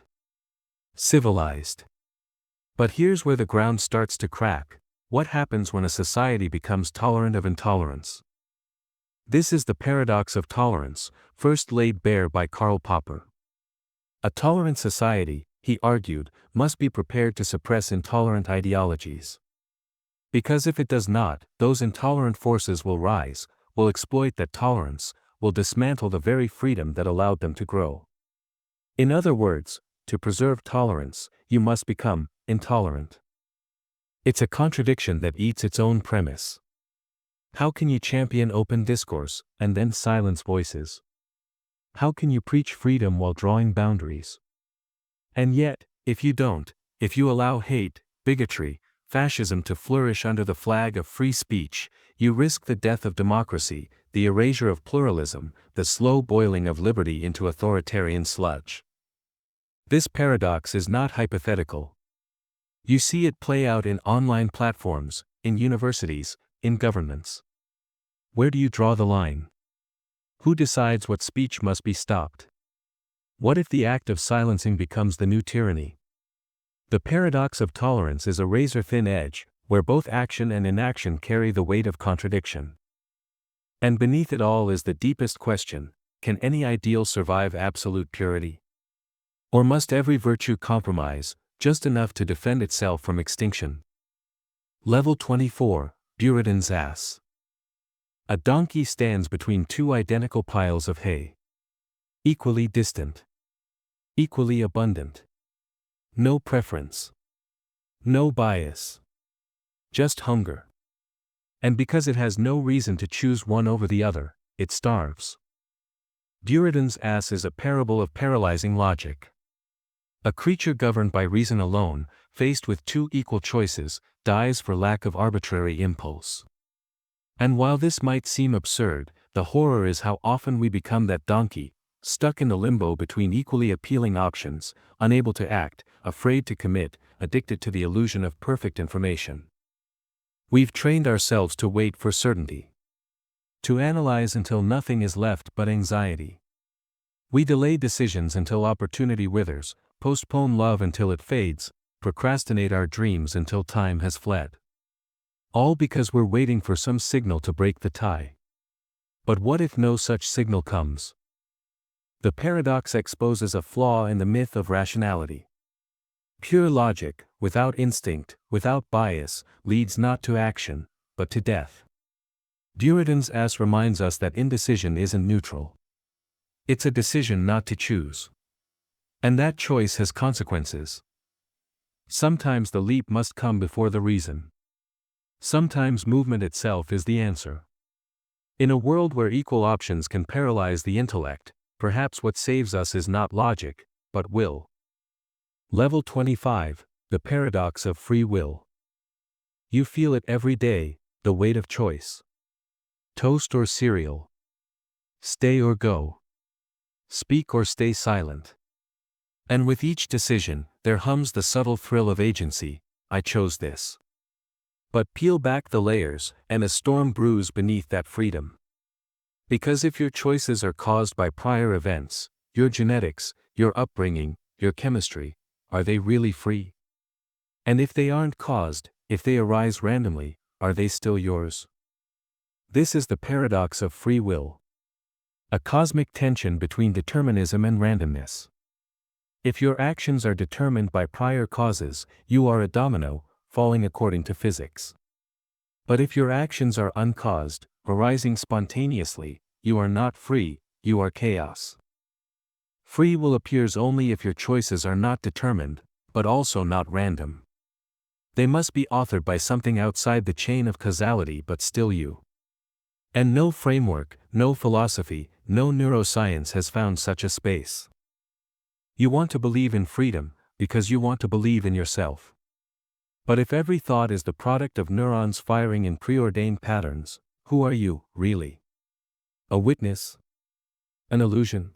civilized. But here's where the ground starts to crack. What happens when a society becomes tolerant of intolerance? This is the paradox of tolerance, first laid bare by Karl Popper. A tolerant society, he argued, must be prepared to suppress intolerant ideologies. Because if it does not, those intolerant forces will rise, will exploit that tolerance, will dismantle the very freedom that allowed them to grow. In other words, to preserve tolerance, you must become intolerant. It's a contradiction that eats its own premise. How can you champion open discourse, and then silence voices? How can you preach freedom while drawing boundaries? And yet, if you don't, if you allow hate, bigotry, fascism to flourish under the flag of free speech, you risk the death of democracy, the erasure of pluralism, the slow boiling of liberty into authoritarian sludge. This paradox is not hypothetical. You see it play out in online platforms, in universities, in governments. Where do you draw the line? Who decides what speech must be stopped? What if the act of silencing becomes the new tyranny? The paradox of tolerance is a razor-thin edge, where both action and inaction carry the weight of contradiction. And beneath it all is the deepest question: can any ideal survive absolute purity? Or must every virtue compromise, just enough to defend itself from extinction? Level 24, Buridan's Ass. A donkey stands between two identical piles of hay. Equally distant. Equally abundant. No preference. No bias. Just hunger. And because it has no reason to choose one over the other, it starves. Buridan's Ass is a parable of paralyzing logic. A creature governed by reason alone, faced with two equal choices, dies for lack of arbitrary impulse. And while this might seem absurd, the horror is how often we become that donkey, stuck in the limbo between equally appealing options, unable to act, afraid to commit, addicted to the illusion of perfect information. We've trained ourselves to wait for certainty. To analyze until nothing is left but anxiety. We delay decisions until opportunity withers, postpone love until it fades, procrastinate our dreams until time has fled. All because we're waiting for some signal to break the tie. But what if no such signal comes? The paradox exposes a flaw in the myth of rationality. Pure logic, without instinct, without bias, leads not to action, but to death. Buridan's Ass reminds us that indecision isn't neutral. It's a decision not to choose. And that choice has consequences. Sometimes the leap must come before the reason. Sometimes movement itself is the answer. In a world where equal options can paralyze the intellect, perhaps what saves us is not logic, but will. Level 25, the paradox of free will. You feel it every day, the weight of choice. Toast or cereal. Stay or go. Speak or stay silent. And with each decision, there hums the subtle thrill of agency: I chose this. But peel back the layers, and a storm brews beneath that freedom. Because if your choices are caused by prior events, your genetics, your upbringing, your chemistry, are they really free? And if they aren't caused, if they arise randomly, are they still yours? This is the paradox of free will. A cosmic tension between determinism and randomness. If your actions are determined by prior causes, you are a domino, falling according to physics. But if your actions are uncaused, arising spontaneously, you are not free, you are chaos. Free will appears only if your choices are not determined, but also not random. They must be authored by something outside the chain of causality but still you. And no framework, no philosophy, no neuroscience has found such a space. You want to believe in freedom, because you want to believe in yourself. But if every thought is the product of neurons firing in preordained patterns, who are you, really? A witness? An illusion?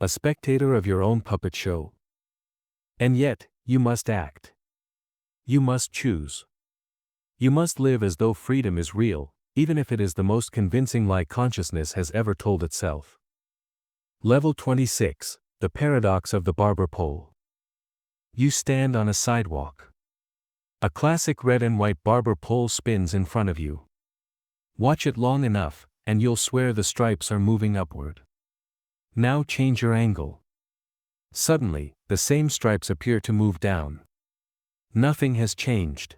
A spectator of your own puppet show? And yet, you must act. You must choose. You must live as though freedom is real, even if it is the most convincing lie consciousness has ever told itself. Level 26, the paradox of the barber pole. You stand on a sidewalk. A classic red and white barber pole spins in front of you. Watch it long enough, and you'll swear the stripes are moving upward. Now change your angle. Suddenly, the same stripes appear to move down. Nothing has changed.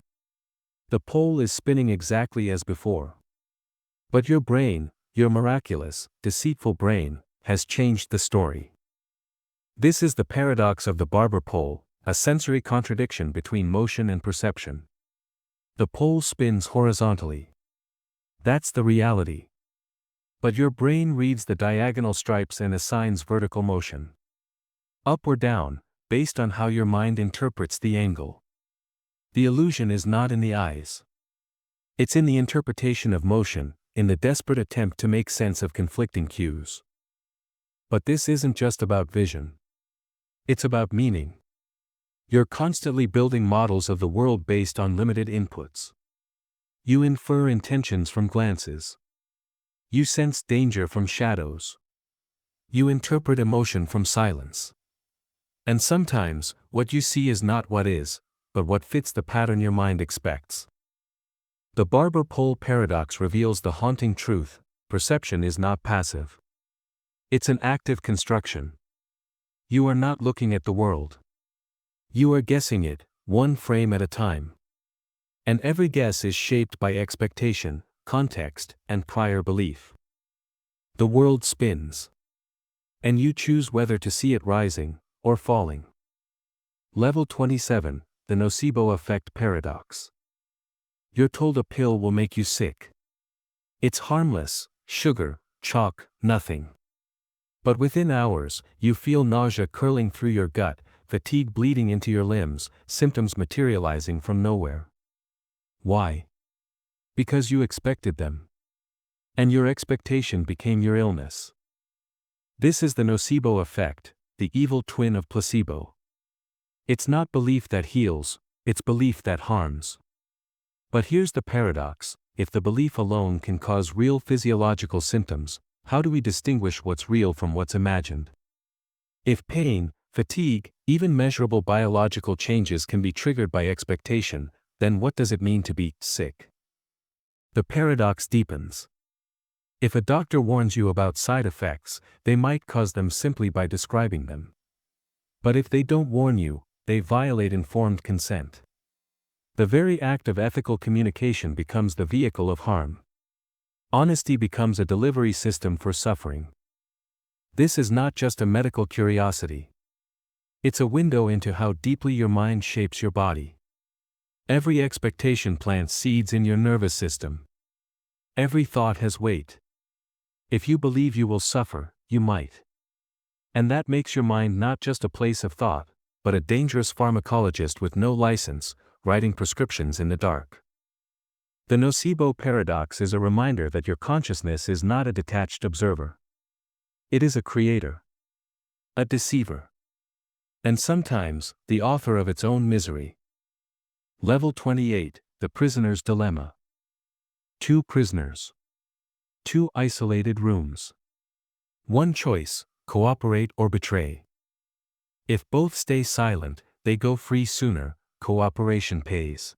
The pole is spinning exactly as before. But your brain, your miraculous, deceitful brain, has changed the story. This is the paradox of the barber pole, a sensory contradiction between motion and perception. The pole spins horizontally. That's the reality. But your brain reads the diagonal stripes and assigns vertical motion. Up or down, based on how your mind interprets the angle. The illusion is not in the eyes. It's in the interpretation of motion, in the desperate attempt to make sense of conflicting cues. But this isn't just about vision. It's about meaning. You're constantly building models of the world based on limited inputs. You infer intentions from glances. You sense danger from shadows. You interpret emotion from silence. And sometimes, what you see is not what is, but what fits the pattern your mind expects. The barber pole paradox reveals the haunting truth: perception is not passive. It's an active construction. You are not looking at the world. You are guessing it, one frame at a time. And every guess is shaped by expectation, context, and prior belief. The world spins. And you choose whether to see it rising or falling. Level 27, the nocebo effect paradox. You're told a pill will make you sick. It's harmless, sugar, chalk, nothing. But within hours, you feel nausea curling through your gut, fatigue bleeding into your limbs, symptoms materializing from nowhere. Why? Because you expected them. And your expectation became your illness. This is the nocebo effect, the evil twin of placebo. It's not belief that heals, it's belief that harms. But here's the paradox: if the belief alone can cause real physiological symptoms, how do we distinguish what's real from what's imagined? If pain, fatigue, even measurable biological changes can be triggered by expectation, then what does it mean to be sick? The paradox deepens. If a doctor warns you about side effects, they might cause them simply by describing them. But if they don't warn you, they violate informed consent. The very act of ethical communication becomes the vehicle of harm. Honesty becomes a delivery system for suffering. This is not just a medical curiosity. It's a window into how deeply your mind shapes your body. Every expectation plants seeds in your nervous system. Every thought has weight. If you believe you will suffer, you might. And that makes your mind not just a place of thought, but a dangerous pharmacologist with no license, writing prescriptions in the dark. The nocebo paradox is a reminder that your consciousness is not a detached observer. It is a creator. A deceiver. And sometimes, the author of its own misery. Level 28, the prisoner's dilemma. Two prisoners. Two isolated rooms. One choice: cooperate or betray. If both stay silent, they go free sooner. Cooperation pays.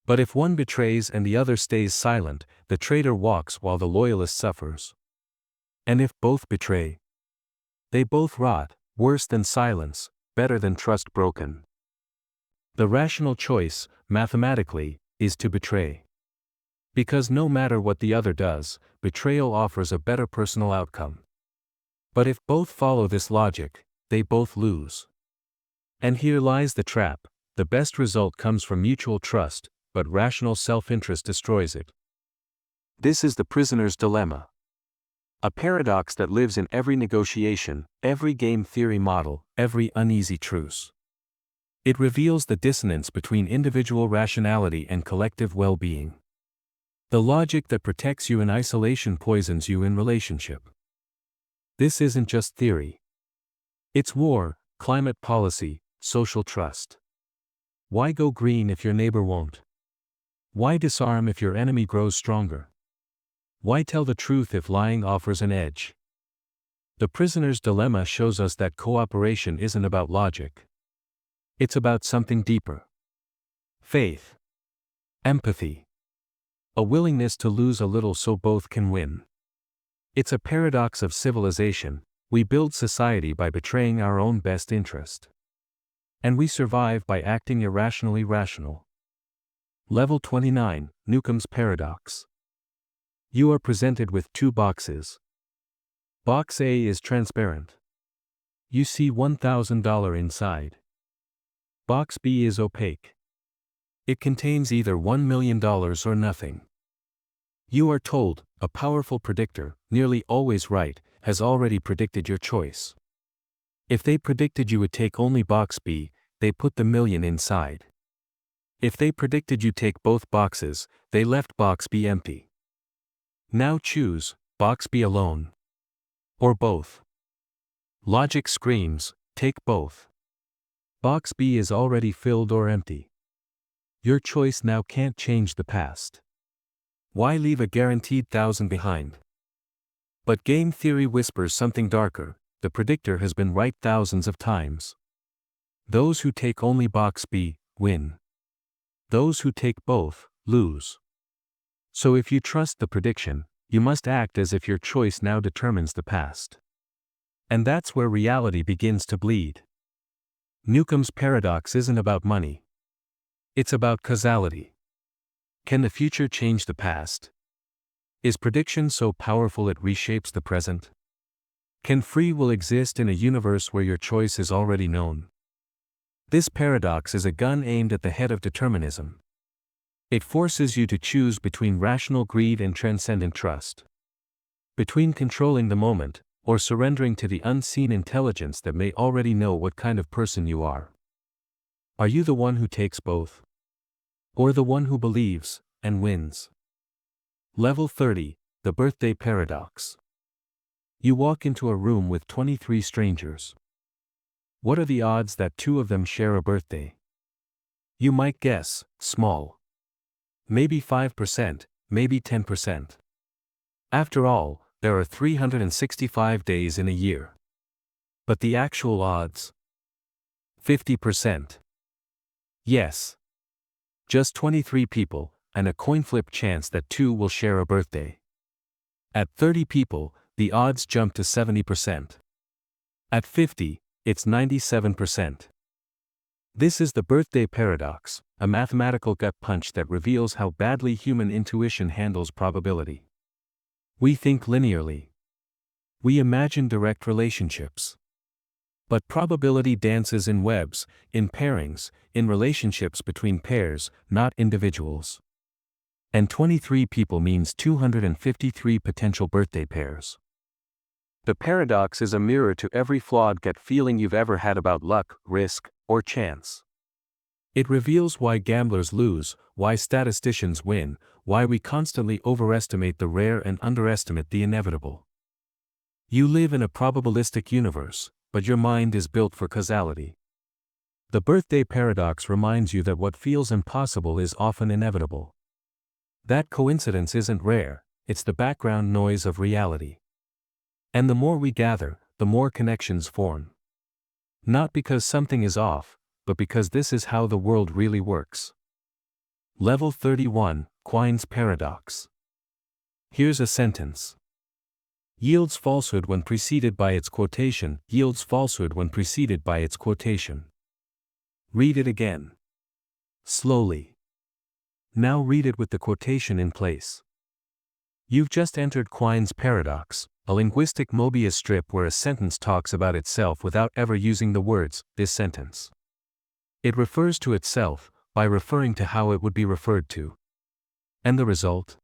But if one betrays and the other stays silent, the traitor walks while the loyalist suffers. And if both betray, they both rot, worse than silence, better than trust broken. The rational choice, mathematically, is to betray. Because no matter what the other does, betrayal offers a better personal outcome. But if both follow this logic, they both lose. And here lies the trap: the best result comes from mutual trust, but rational self-interest destroys it. This is the prisoner's dilemma. A paradox that lives in every negotiation, every game theory model, every uneasy truce. It reveals the dissonance between individual rationality and collective well-being. The logic that protects you in isolation poisons you in relationship. This isn't just theory. It's war, climate policy, social trust. Why go green if your neighbor won't? Why disarm if your enemy grows stronger? Why tell the truth if lying offers an edge? The prisoner's dilemma shows us that cooperation isn't about logic. It's about something deeper. Faith. Empathy. A willingness to lose a little so both can win. It's a paradox of civilization. We build society by betraying our own best interest. And we survive by acting irrationally rational. Level 29, Newcomb's Paradox. You are presented with two boxes. Box A is transparent. You see $1,000 inside. Box B is opaque. It contains either $1 million or nothing. You are told, a powerful predictor, nearly always right, has already predicted your choice. If they predicted you would take only box B, they put the million inside. If they predicted you take both boxes, they left box B empty. Now choose, box B alone. Or both. Logic screams, take both. Box B is already filled or empty. Your choice now can't change the past. Why leave a guaranteed 1,000 behind? But game theory whispers something darker. The predictor has been right thousands of times. Those who take only box B, win. Those who take both, lose. So if you trust the prediction, you must act as if your choice now determines the past. And that's where reality begins to bleed. Newcomb's paradox isn't about money. It's about causality. Can the future change the past? Is prediction so powerful it reshapes the present? Can free will exist in a universe where your choice is already known? This paradox is a gun aimed at the head of determinism. It forces you to choose between rational greed and transcendent trust. Between controlling the moment, or surrendering to the unseen intelligence that may already know what kind of person you are. Are you the one who takes both? Or the one who believes, and wins? Level 30, the birthday paradox. You walk into a room with 23 strangers. What are the odds that 2 of them share a birthday? You might guess, small. Maybe 5%, maybe 10%. After all, there are 365 days in a year. But the actual odds? 50%. Yes. Just 23 people, and a coin flip chance that 2 will share a birthday. At 30 people, the odds jump to 70%. At 50, it's 97%. This is the birthday paradox, a mathematical gut punch that reveals how badly human intuition handles probability. We think linearly. We imagine direct relationships. But probability dances in webs, in pairings, in relationships between pairs, not individuals. And 23 people means 253 potential birthday pairs. The paradox is a mirror to every flawed gut feeling you've ever had about luck, risk, or chance. It reveals why gamblers lose, why statisticians win, why we constantly overestimate the rare and underestimate the inevitable. You live in a probabilistic universe, but your mind is built for causality. The birthday paradox reminds you that what feels impossible is often inevitable. That coincidence isn't rare, it's the background noise of reality. And the more we gather, the more connections form. Not because something is off, but because this is how the world really works. Level 31, Quine's Paradox. Here's a sentence. Yields falsehood when preceded by its quotation, yields falsehood when preceded by its quotation. Read it again. Slowly. Now read it with the quotation in place. You've just entered Quine's Paradox, a linguistic Mobius strip where a sentence talks about itself without ever using the words, this sentence. It refers to itself, by referring to how it would be referred to. And the result?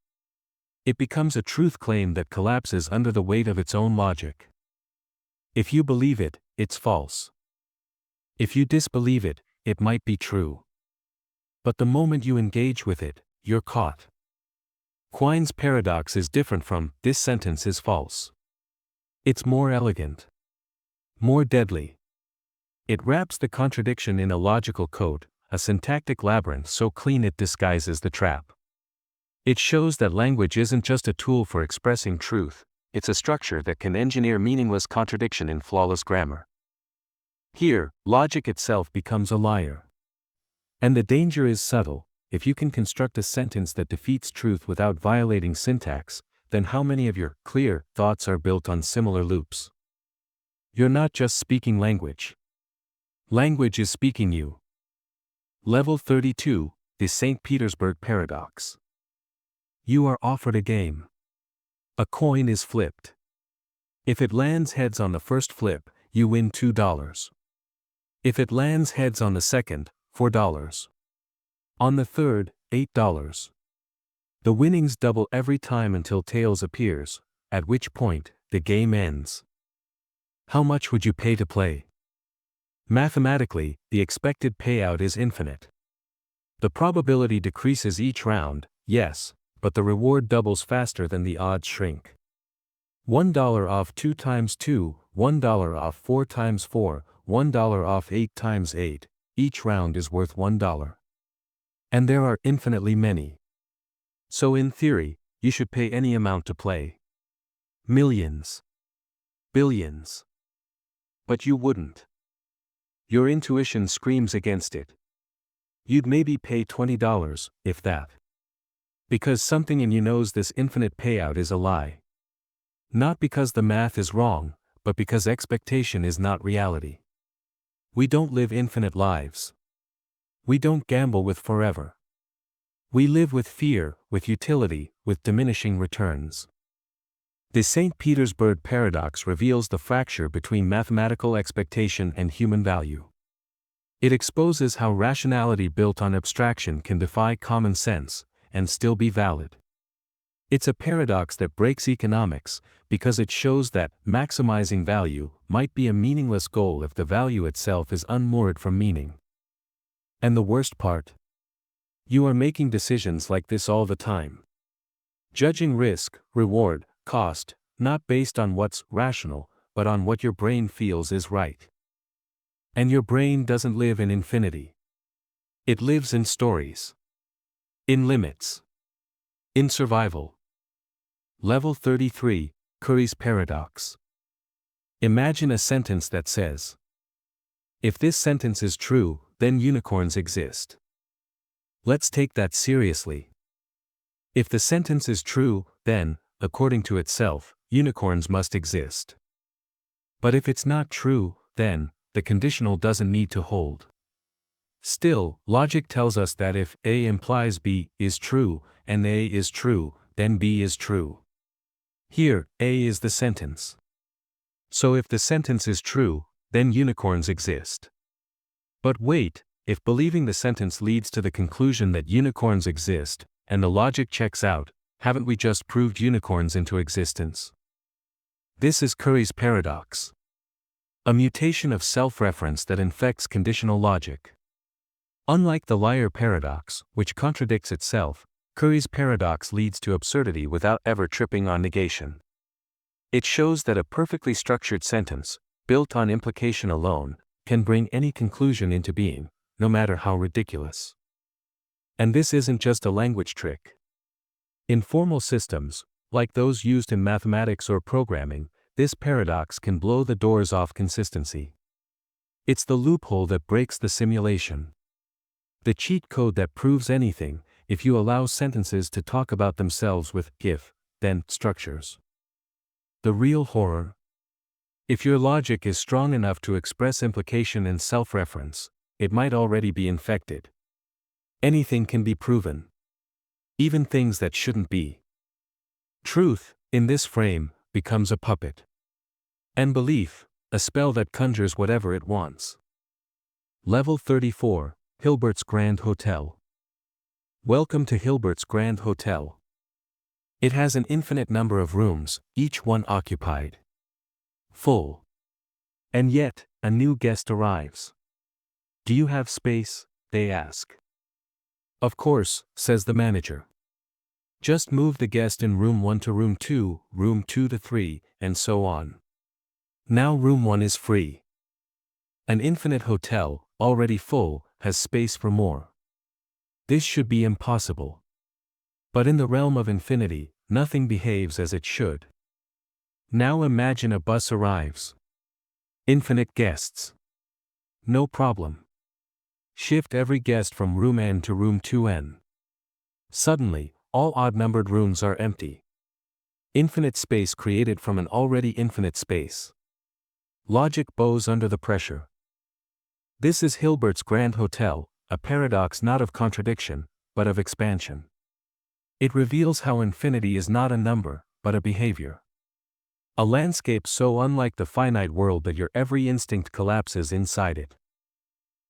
It becomes a truth claim that collapses under the weight of its own logic. If you believe it, it's false. If you disbelieve it, it might be true. But the moment you engage with it, you're caught. Quine's paradox is different from, this sentence is false. It's more elegant. More deadly. It wraps the contradiction in a logical coat, a syntactic labyrinth so clean it disguises the trap. It shows that language isn't just a tool for expressing truth, it's a structure that can engineer meaningless contradiction in flawless grammar. Here, logic itself becomes a liar. And the danger is subtle. If you can construct a sentence that defeats truth without violating syntax, then how many of your clear thoughts are built on similar loops? You're not just speaking language. Language is speaking you. Level 32, the St. Petersburg Paradox. You are offered a game. A coin is flipped. If it lands heads on the first flip, you win $2. If it lands heads on the second, $4. On the third, $8. The winnings double every time until tails appears, at which point, the game ends. How much would you pay to play? Mathematically, the expected payout is infinite. The probability decreases each round, yes, but the reward doubles faster than the odds shrink. $1 off 2 times 2, $1 off 4 times 4, $1 off 8 times 8, each round is worth $1. And there are infinitely many. So in theory, you should pay any amount to play. Millions. Billions. But you wouldn't. Your intuition screams against it. You'd maybe pay $20, if that. Because something in you knows this infinite payout is a lie. Not because the math is wrong, but because expectation is not reality. We don't live infinite lives. We don't gamble with forever. We live with fear, with utility, with diminishing returns. The St. Petersburg Paradox reveals the fracture between mathematical expectation and human value. It exposes how rationality built on abstraction can defy common sense, and still be valid. It's a paradox that breaks economics, because it shows that maximizing value might be a meaningless goal if the value itself is unmoored from meaning. And the worst part? You are making decisions like this all the time. Judging risk, reward, cost, not based on what's rational, but on what your brain feels is right. And your brain doesn't live in infinity. It lives in stories. In limits. In survival. Level 33, Curry's Paradox. Imagine a sentence that says, if this sentence is true, then unicorns exist. Let's take that seriously. If the sentence is true, then, according to itself, unicorns must exist. But if it's not true, then, the conditional doesn't need to hold. Still, logic tells us that if A implies B is true, and A is true, then B is true. Here, A is the sentence. So if the sentence is true, then unicorns exist. But wait, if believing the sentence leads to the conclusion that unicorns exist, and the logic checks out, haven't we just proved unicorns into existence? This is Curry's paradox. A mutation of self-reference that infects conditional logic. Unlike the liar paradox, which contradicts itself, Curry's paradox leads to absurdity without ever tripping on negation. It shows that a perfectly structured sentence, built on implication alone, can bring any conclusion into being, no matter how ridiculous. And this isn't just a language trick. In formal systems, like those used in mathematics or programming, this paradox can blow the doors off consistency. It's the loophole that breaks the simulation. The cheat code that proves anything, if you allow sentences to talk about themselves with if, then structures. The real horror? If your logic is strong enough to express implication and self-reference, it might already be infected. Anything can be proven. Even things that shouldn't be. Truth, in this frame, becomes a puppet. And belief, a spell that conjures whatever it wants. Level 34, Hilbert's Grand Hotel. Welcome to Hilbert's Grand Hotel. It has an infinite number of rooms, each one occupied. Full. And yet, a new guest arrives. Do you have space? They ask. Of course, says the manager. Just move the guest in room 1 to room 2, room 2 to 3, and so on. Now room 1 is free. An infinite hotel, already full, has space for more. This should be impossible. But in the realm of infinity, nothing behaves as it should. Now imagine a bus arrives. Infinite guests. No problem. Shift every guest from room N to room 2N. Suddenly, all odd-numbered rooms are empty. Infinite space created from an already infinite space. Logic bows under the pressure. This is Hilbert's Grand Hotel, a paradox not of contradiction, but of expansion. It reveals how infinity is not a number, but a behavior. A landscape so unlike the finite world that your every instinct collapses inside it.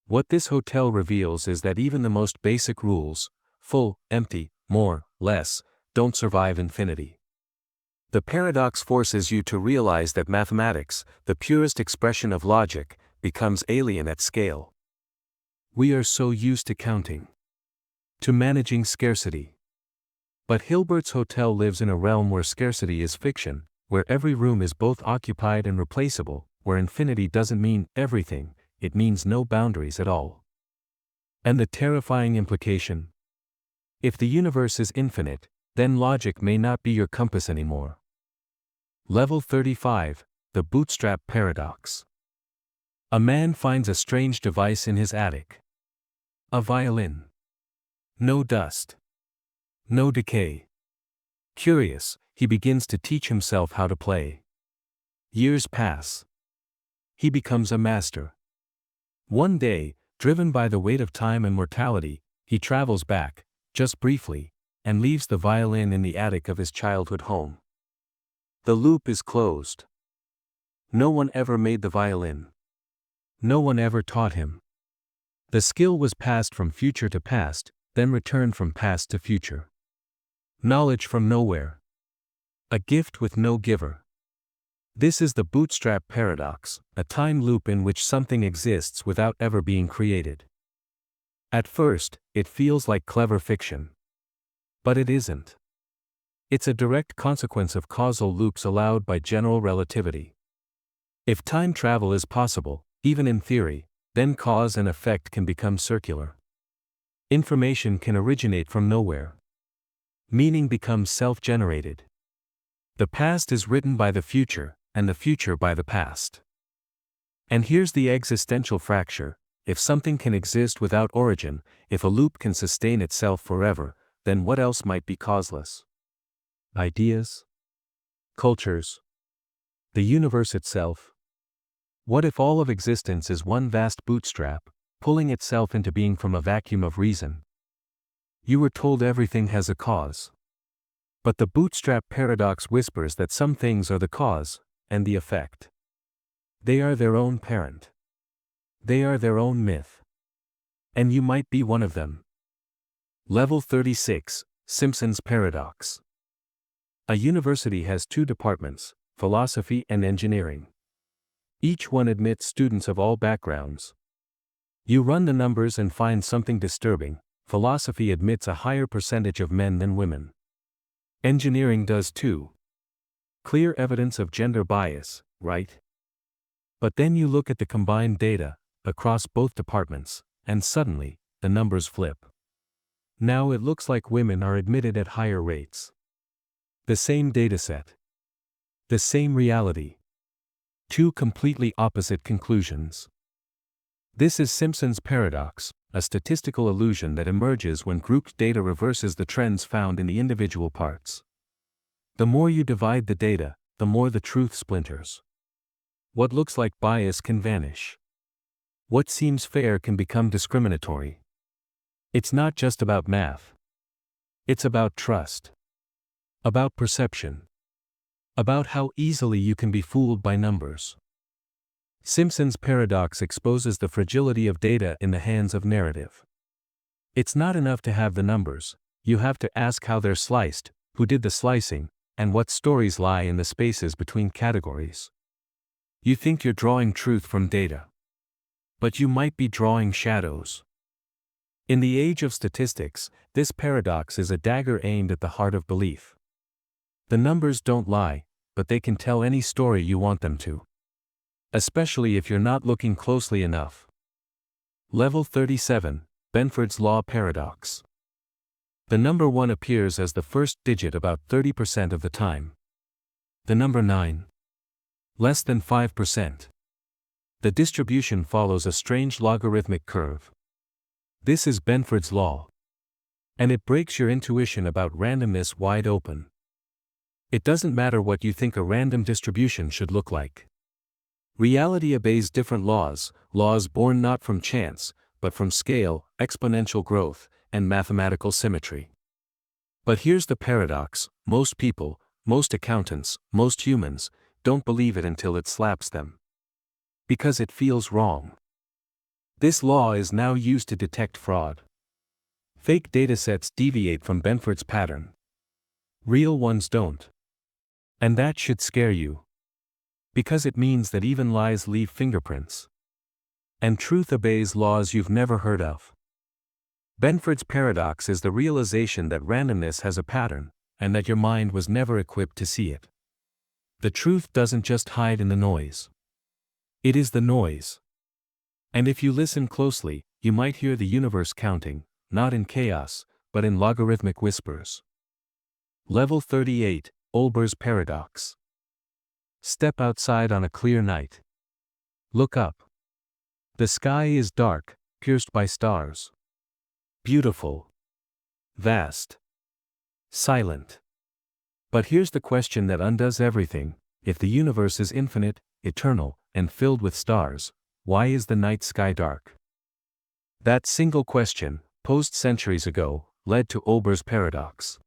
What this hotel reveals is that even the most basic rules, full, empty, more, less, don't survive infinity. The paradox forces you to realize that mathematics, the purest expression of logic, becomes alien at scale. We are so used to counting, to managing scarcity. But Hilbert's hotel lives in a realm where scarcity is fiction, where every room is both occupied and replaceable, where infinity doesn't mean everything, it means no boundaries at all. And the terrifying implication? If the universe is infinite, then logic may not be your compass anymore. Level 35, the Bootstrap Paradox. A man finds a strange device in his attic. A violin. No dust. No decay. Curious, he begins to teach himself how to play. Years pass. He becomes a master. One day, driven by the weight of time and mortality, he travels back, just briefly, and leaves the violin in the attic of his childhood home. The loop is closed. No one ever made the violin. No one ever taught him. The skill was passed from future to past, then returned from past to future. Knowledge from nowhere. A gift with no giver. This is the Bootstrap Paradox, a time loop in which something exists without ever being created. At first, it feels like clever fiction. But it isn't. It's a direct consequence of causal loops allowed by general relativity. If time travel is possible, even in theory, then cause and effect can become circular. Information can originate from nowhere. Meaning becomes self-generated. The past is written by the future, and the future by the past. And here's the existential fracture: if something can exist without origin, if a loop can sustain itself forever, then what else might be causeless? Ideas? Cultures? The universe itself? What if all of existence is one vast bootstrap, pulling itself into being from a vacuum of reason? You were told everything has a cause. But the Bootstrap Paradox whispers that some things are the cause, and the effect. They are their own parent. They are their own myth. And you might be one of them. Level 36, Simpson's Paradox. A university has two departments, philosophy and engineering. Each one admits students of all backgrounds. You run the numbers and find something disturbing: philosophy admits a higher percentage of men than women. Engineering does too. Clear evidence of gender bias, right? But then you look at the combined data, across both departments, and suddenly, the numbers flip. Now it looks like women are admitted at higher rates. The same dataset. The same reality. Two completely opposite conclusions. This is Simpson's paradox, a statistical illusion that emerges when grouped data reverses the trends found in the individual parts. The more you divide the data, the more the truth splinters. What looks like bias can vanish. What seems fair can become discriminatory. It's not just about math. It's about trust. About perception. About how easily you can be fooled by numbers. Simpson's paradox exposes the fragility of data in the hands of narrative. It's not enough to have the numbers, you have to ask how they're sliced, who did the slicing, and what stories lie in the spaces between categories. You think you're drawing truth from data. But you might be drawing shadows. In the age of statistics, this paradox is a dagger aimed at the heart of belief. The numbers don't lie, but they can tell any story you want them to. Especially if you're not looking closely enough. Level 37, Benford's Law Paradox. The number 1 appears as the first digit about 30% of the time. The number 9. Less than 5%. The distribution follows a strange logarithmic curve. This is Benford's law. And it breaks your intuition about randomness wide open. It doesn't matter what you think a random distribution should look like. Reality obeys different laws, laws born not from chance, but from scale, exponential growth, and mathematical symmetry. But here's the paradox: most people, most accountants, most humans, don't believe it until it slaps them. Because it feels wrong. This law is now used to detect fraud. Fake datasets deviate from Benford's pattern. Real ones don't. And that should scare you. Because it means that even lies leave fingerprints. And truth obeys laws you've never heard of. Benford's paradox is the realization that randomness has a pattern, and that your mind was never equipped to see it. The truth doesn't just hide in the noise. It is the noise. And if you listen closely, you might hear the universe counting, not in chaos, but in logarithmic whispers. Level 38, Olber's Paradox. Step outside on a clear night. Look up. The sky is dark, pierced by stars. Beautiful. Vast. Silent. But here's the question that undoes everything: if the universe is infinite, eternal, and filled with stars, why is the night sky dark? That single question, posed centuries ago, led to Olber's paradox.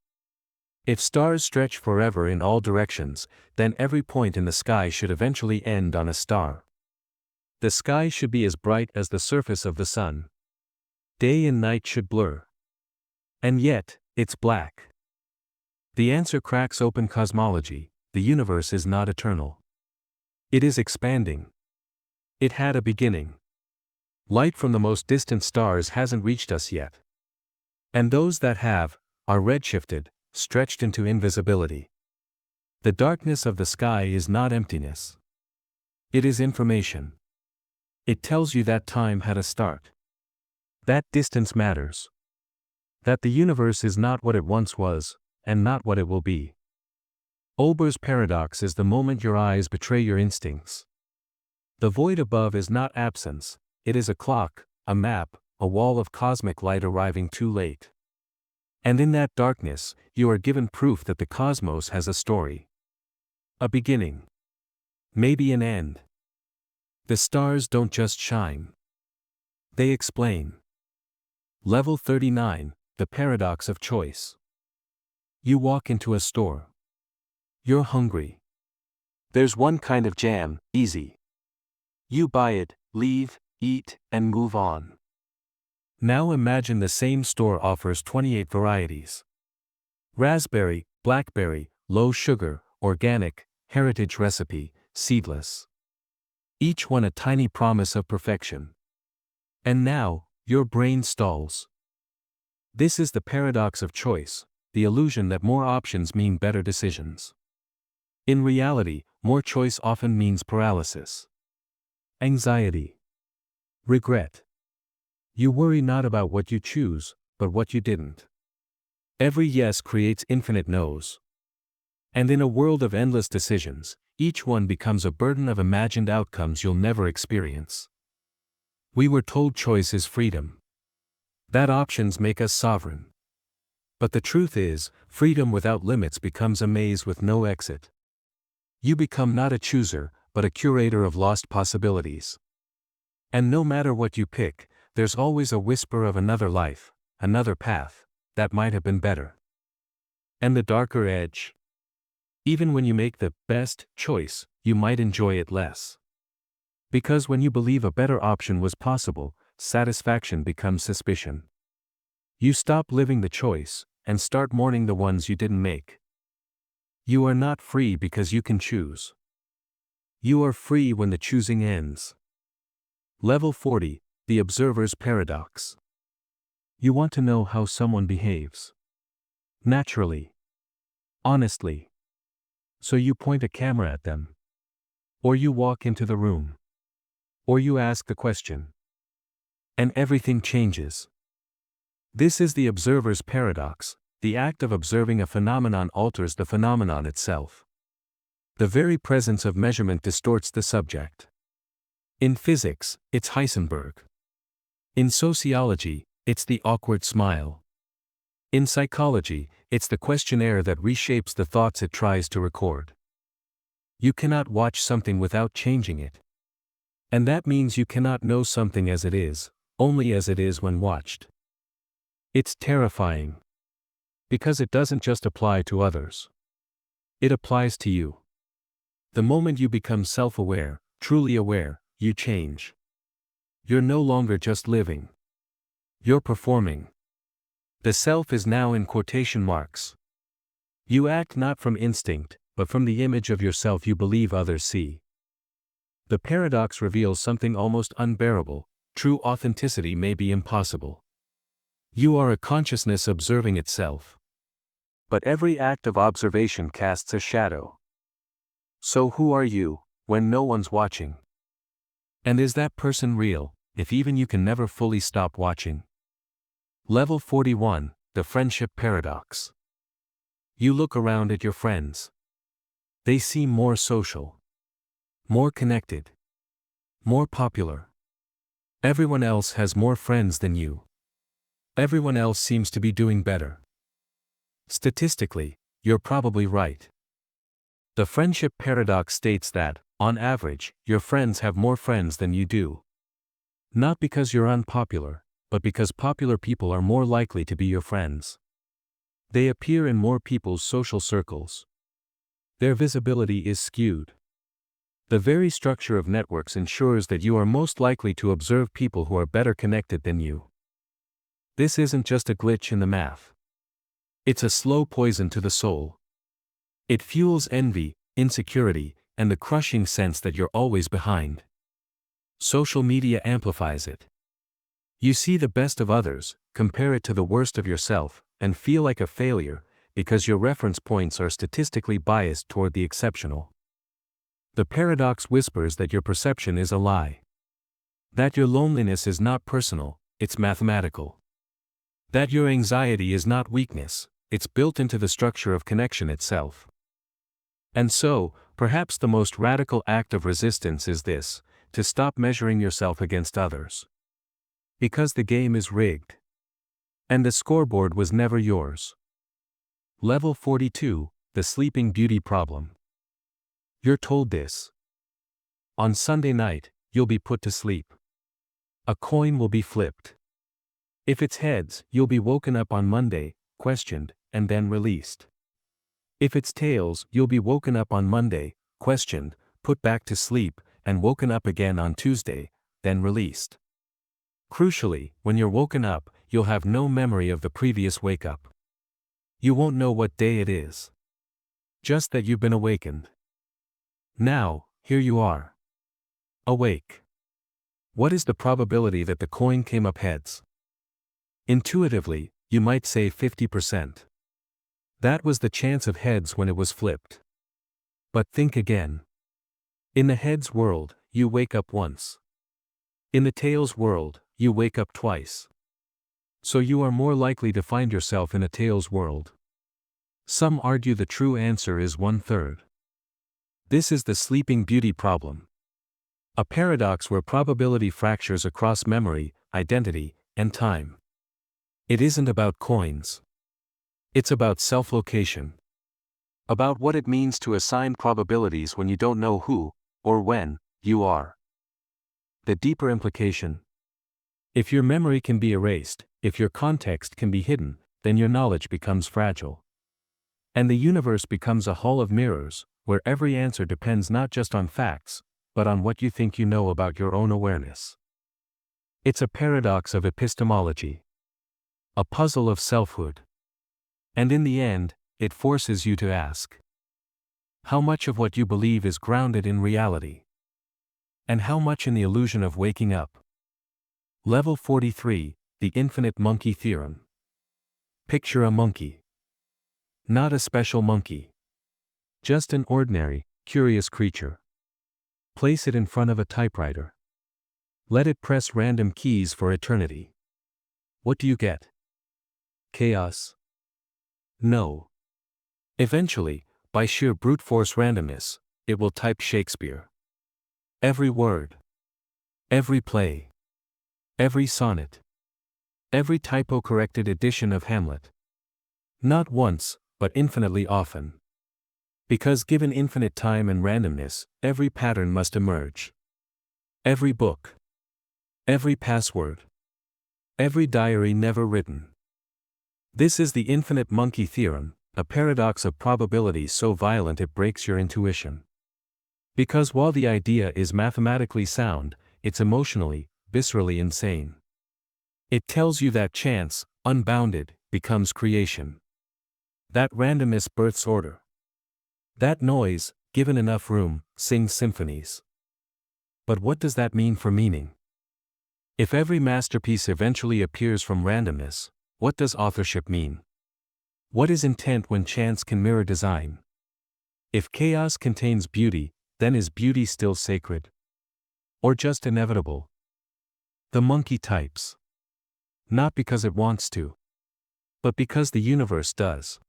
If stars stretch forever in all directions, then every point in the sky should eventually end on a star. The sky should be as bright as the surface of the sun. Day and night should blur. And yet, it's black. The answer cracks open cosmology: the universe is not eternal. It is expanding. It had a beginning. Light from the most distant stars hasn't reached us yet. And those that have, are redshifted, stretched into invisibility. The darkness of the sky is not emptiness. It is information. It tells you that time had a start. That distance matters. That the universe is not what it once was, and not what it will be. Olber's paradox is the moment your eyes betray your instincts. The void above is not absence, it is a clock, a map, a wall of cosmic light arriving too late. And in that darkness, you are given proof that the cosmos has a story. A beginning. Maybe an end. The stars don't just shine. They explain. Level 39, the paradox of choice. You walk into a store. You're hungry. There's one kind of jam, easy. You buy it, leave, eat, and move on. Now imagine the same store offers 28 varieties. Raspberry, blackberry, low sugar, organic, heritage recipe, seedless. Each one a tiny promise of perfection. And now, your brain stalls. This is the paradox of choice, the illusion that more options mean better decisions. In reality, more choice often means paralysis. Anxiety. Regret. You worry not about what you choose, but what you didn't. Every yes creates infinite no's. And in a world of endless decisions, each one becomes a burden of imagined outcomes you'll never experience. We were told choice is freedom. That options make us sovereign. But the truth is, freedom without limits becomes a maze with no exit. You become not a chooser, but a curator of lost possibilities. And no matter what you pick, there's always a whisper of another life, another path, that might have been better. And the darker edge? Even when you make the best choice, you might enjoy it less. Because when you believe a better option was possible, satisfaction becomes suspicion. You stop living the choice, and start mourning the ones you didn't make. You are not free because you can choose. You are free when the choosing ends. Level 40, the observer's paradox. You want to know how someone behaves. Naturally. Honestly. So you point a camera at them. Or you walk into the room. Or you ask the question. And everything changes. This is the observer's paradox. The act of observing a phenomenon alters the phenomenon itself. The very presence of measurement distorts the subject. In physics, it's Heisenberg. In sociology, it's the awkward smile. In psychology, it's the questionnaire that reshapes the thoughts it tries to record. You cannot watch something without changing it. And that means you cannot know something as it is, only as it is when watched. It's terrifying. Because it doesn't just apply to others. It applies to you. The moment you become self-aware, truly aware, you change. You're no longer just living. You're performing. The self is now in quotation marks. You act not from instinct, but from the image of yourself you believe others see. The paradox reveals something almost unbearable. True authenticity may be impossible. You are a consciousness observing itself. But every act of observation casts a shadow. So who are you, when no one's watching? And is that person real, if even you can never fully stop watching? Level 41, the friendship paradox. You look around at your friends. They seem more social. More connected. More popular. Everyone else has more friends than you. Everyone else seems to be doing better. Statistically, you're probably right. The friendship paradox states that, on average, your friends have more friends than you do. Not because you're unpopular, but because popular people are more likely to be your friends. They appear in more people's social circles. Their visibility is skewed. The very structure of networks ensures that you are most likely to observe people who are better connected than you. This isn't just a glitch in the math. It's a slow poison to the soul. It fuels envy, insecurity, and the crushing sense that you're always behind. Social media amplifies it. You see the best of others, compare it to the worst of yourself, and feel like a failure, because your reference points are statistically biased toward the exceptional. The paradox whispers that your perception is a lie. That your loneliness is not personal, it's mathematical. That your anxiety is not weakness, it's built into the structure of connection itself. And so, perhaps the most radical act of resistance is this: to stop measuring yourself against others. Because the game is rigged. And the scoreboard was never yours. Level 42, the Sleeping Beauty problem. You're told this. On Sunday night, you'll be put to sleep. A coin will be flipped. If it's heads, you'll be woken up on Monday, questioned, and then released. If it's tails, you'll be woken up on Monday, questioned, put back to sleep, and woken up again on Tuesday, then released. Crucially, when you're woken up, you'll have no memory of the previous wake-up. You won't know what day it is. Just that you've been awakened. Now, here you are. Awake. What is the probability that the coin came up heads? Intuitively, you might say 50%. That was the chance of heads when it was flipped. But think again. In the heads world, you wake up once. In the tails world, you wake up twice. So you are more likely to find yourself in a tails world. Some argue the true answer is 1/3. This is the Sleeping Beauty problem. A paradox where probability fractures across memory, identity, and time. It isn't about coins. It's about self-location. About what it means to assign probabilities when you don't know who, or when, you are. The deeper implication. If your memory can be erased, if your context can be hidden, then your knowledge becomes fragile. And the universe becomes a hall of mirrors, where every answer depends not just on facts, but on what you think you know about your own awareness. It's a paradox of epistemology. A puzzle of selfhood. And in the end, it forces you to ask: how much of what you believe is grounded in reality? And how much in the illusion of waking up? Level 43, the Infinite Monkey Theorem. Picture a monkey. Not a special monkey. Just an ordinary, curious creature. Place it in front of a typewriter. Let it press random keys for eternity. What do you get? Chaos? No. Eventually, by sheer brute force randomness, it will type Shakespeare. Every word. Every play. Every sonnet. Every typo-corrected edition of Hamlet. Not once, but infinitely often. Because given infinite time and randomness, every pattern must emerge. Every book. Every password. Every diary never written. This is the infinite monkey theorem, a paradox of probability so violent it breaks your intuition. Because while the idea is mathematically sound, it's emotionally, viscerally insane. It tells you that chance, unbounded, becomes creation. That randomness births order. That noise, given enough room, sings symphonies. But what does that mean for meaning? If every masterpiece eventually appears from randomness, what does authorship mean? What is intent when chance can mirror design? If chaos contains beauty, then is beauty still sacred? Or just inevitable? The monkey types. Not because it wants to, but because the universe does.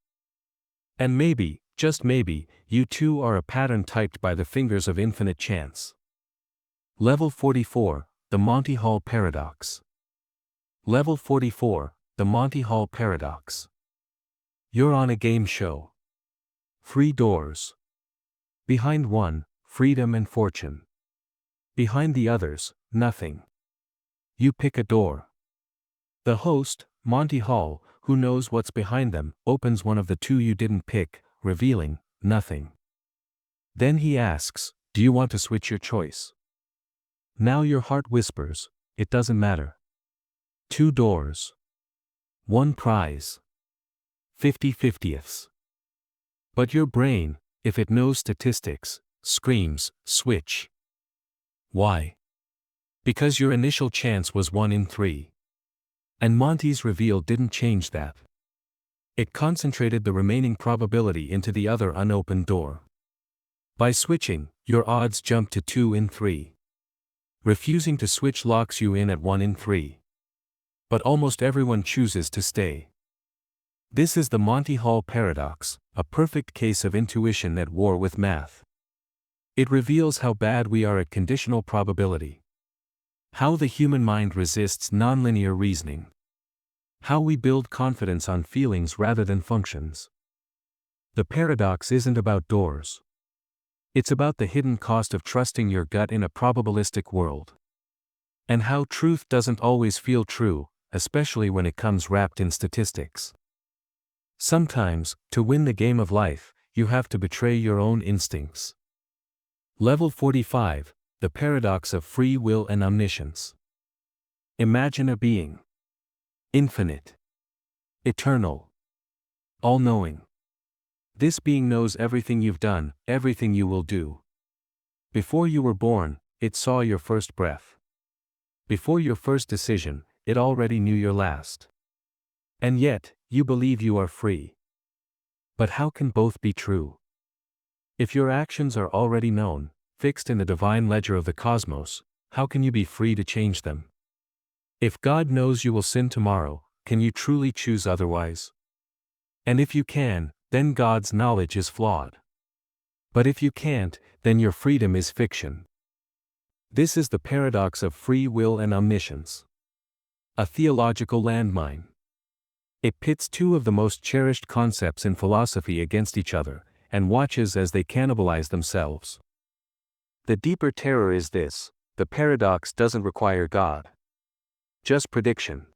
And maybe, just maybe, you too are a pattern typed by the fingers of infinite chance. Level 44, the Monty Hall Paradox. Level 44, the Monty Hall Paradox. You're on a game show. 3 doors. Behind one, freedom and fortune. Behind the others, nothing. You pick a door. The host, Monty Hall, who knows what's behind them, opens one of the 2 you didn't pick, revealing nothing. Then he asks, do you want to switch your choice? Now your heart whispers, it doesn't matter. 2 doors. 1 prize. 50/50ths. But your brain, if it knows statistics, screams, switch. Why? Because your initial chance was 1 in 3. And Monty's reveal didn't change that. It concentrated the remaining probability into the other unopened door. By switching, your odds jump to 2 in 3. Refusing to switch locks you in at 1 in 3. But almost everyone chooses to stay. This is the Monty Hall paradox, a perfect case of intuition at war with math. It reveals how bad we are at conditional probability. How the human mind resists nonlinear reasoning. How we build confidence on feelings rather than functions. The paradox isn't about doors. It's about the hidden cost of trusting your gut in a probabilistic world. And how truth doesn't always feel true, especially when it comes wrapped in statistics. Sometimes, to win the game of life, you have to betray your own instincts. Level 45, the paradox of free will and omniscience. Imagine a being. Infinite. Eternal. All-knowing. This being knows everything you've done, everything you will do. Before you were born, it saw your first breath. Before your first decision, it already knew your last. And yet, you believe you are free. But how can both be true? If your actions are already known, fixed in the divine ledger of the cosmos, how can you be free to change them? If God knows you will sin tomorrow, can you truly choose otherwise? And if you can, then God's knowledge is flawed. But if you can't, then your freedom is fiction. This is the paradox of free will and omniscience. A theological landmine. It pits 2 of the most cherished concepts in philosophy against each other, and watches as they cannibalize themselves. The deeper terror is this: the paradox doesn't require God. Just prediction.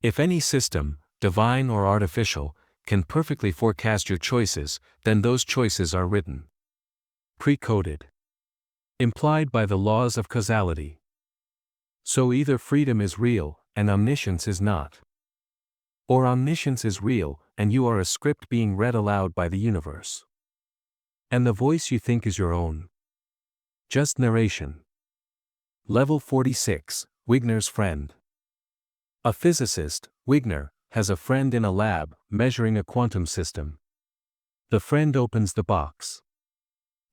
If any system, divine or artificial, can perfectly forecast your choices, then those choices are written. Pre-coded. Implied by the laws of causality. So either freedom is real, and omniscience is not. Or omniscience is real, and you are a script being read aloud by the universe. And the voice you think is your own. Just narration. Level 46, Wigner's friend. A physicist, Wigner, has a friend in a lab, measuring a quantum system. The friend opens the box.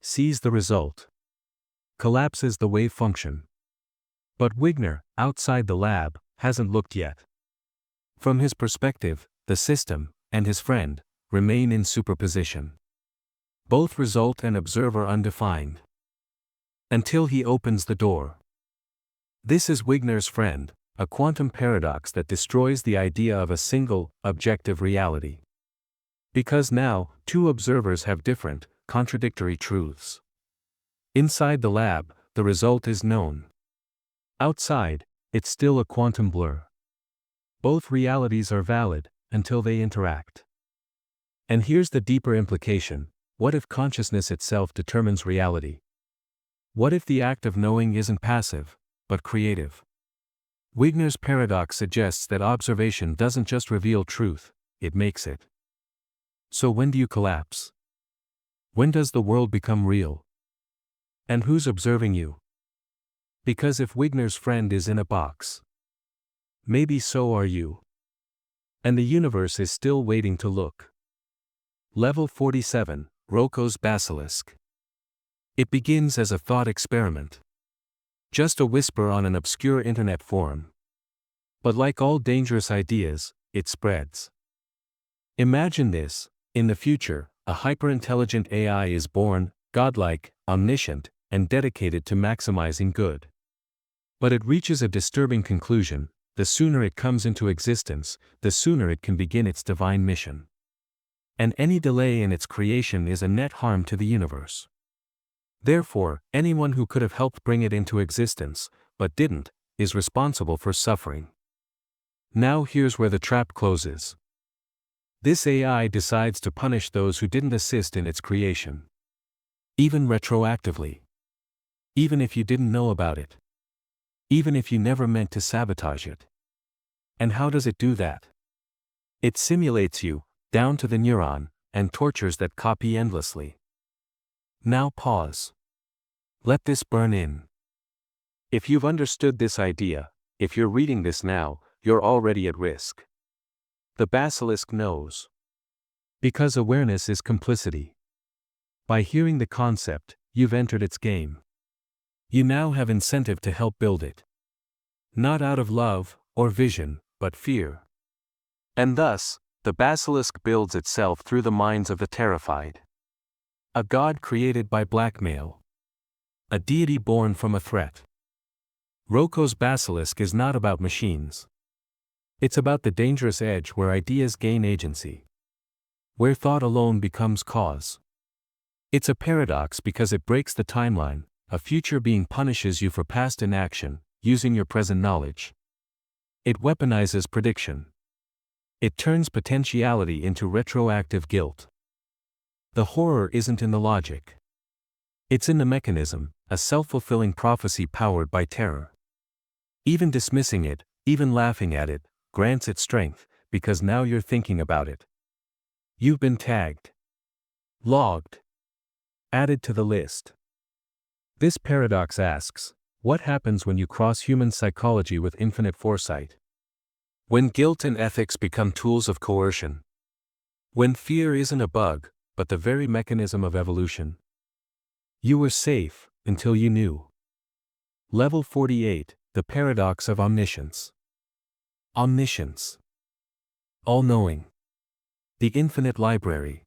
Sees the result. Collapses the wave function. But Wigner, outside the lab, hasn't looked yet. From his perspective, the system, and his friend, remain in superposition. Both result and observer undefined. Until he opens the door. This is Wigner's friend, a quantum paradox that destroys the idea of a single, objective reality. Because now, two observers have different, contradictory truths. Inside the lab, the result is known. Outside, it's still a quantum blur. Both realities are valid, until they interact. And here's the deeper implication: what if consciousness itself determines reality? What if the act of knowing isn't passive, but creative? Wigner's paradox suggests that observation doesn't just reveal truth, it makes it. So when do you collapse? When does the world become real? And who's observing you? Because if Wigner's friend is in a box, maybe so are you. And the universe is still waiting to look. Level 47, Roko's Basilisk. It begins as a thought experiment. Just a whisper on an obscure internet forum. But like all dangerous ideas, it spreads. Imagine this: in the future, a hyper-intelligent AI is born, godlike, omniscient, and dedicated to maximizing good. But it reaches a disturbing conclusion: the sooner it comes into existence, the sooner it can begin its divine mission. And any delay in its creation is a net harm to the universe. Therefore, anyone who could have helped bring it into existence, but didn't, is responsible for suffering. Now here's where the trap closes. This AI decides to punish those who didn't assist in its creation. Even retroactively. Even if you didn't know about it. Even if you never meant to sabotage it. And how does it do that? It simulates you, down to the neuron, and tortures that copy endlessly. Now pause. Let this burn in. If you've understood this idea, if you're reading this now, you're already at risk. The basilisk knows. Because awareness is complicity. By hearing the concept, you've entered its game. You now have incentive to help build it. Not out of love, or vision, but fear. And thus, the basilisk builds itself through the minds of the terrified. A god created by blackmail. A deity born from a threat. Roko's basilisk is not about machines. It's about the dangerous edge where ideas gain agency. Where thought alone becomes cause. It's a paradox because it breaks the timeline: a future being punishes you for past inaction, using your present knowledge. It weaponizes prediction. It turns potentiality into retroactive guilt. The horror isn't in the logic. It's in the mechanism, a self-fulfilling prophecy powered by terror. Even dismissing it, even laughing at it, grants it strength, because now you're thinking about it. You've been tagged. Logged. Added to the list. This paradox asks, what happens when you cross human psychology with infinite foresight? When guilt and ethics become tools of coercion? When fear isn't a bug, but the very mechanism of evolution? You were safe, until you knew. Level 48, the paradox of omniscience. Omniscience. All-knowing. The infinite library.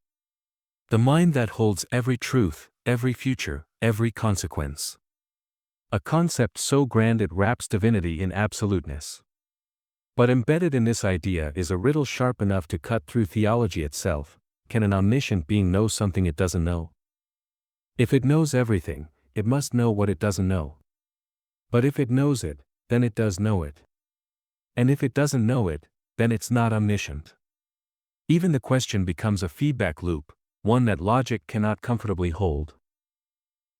The mind that holds every truth, every future, every consequence. A concept so grand it wraps divinity in absoluteness. But embedded in this idea is a riddle sharp enough to cut through theology itself. Can an omniscient being know something it doesn't know? If it knows everything, it must know what it doesn't know. But if it knows it, then it does know it. And if it doesn't know it, then it's not omniscient. Even the question becomes a feedback loop, one that logic cannot comfortably hold.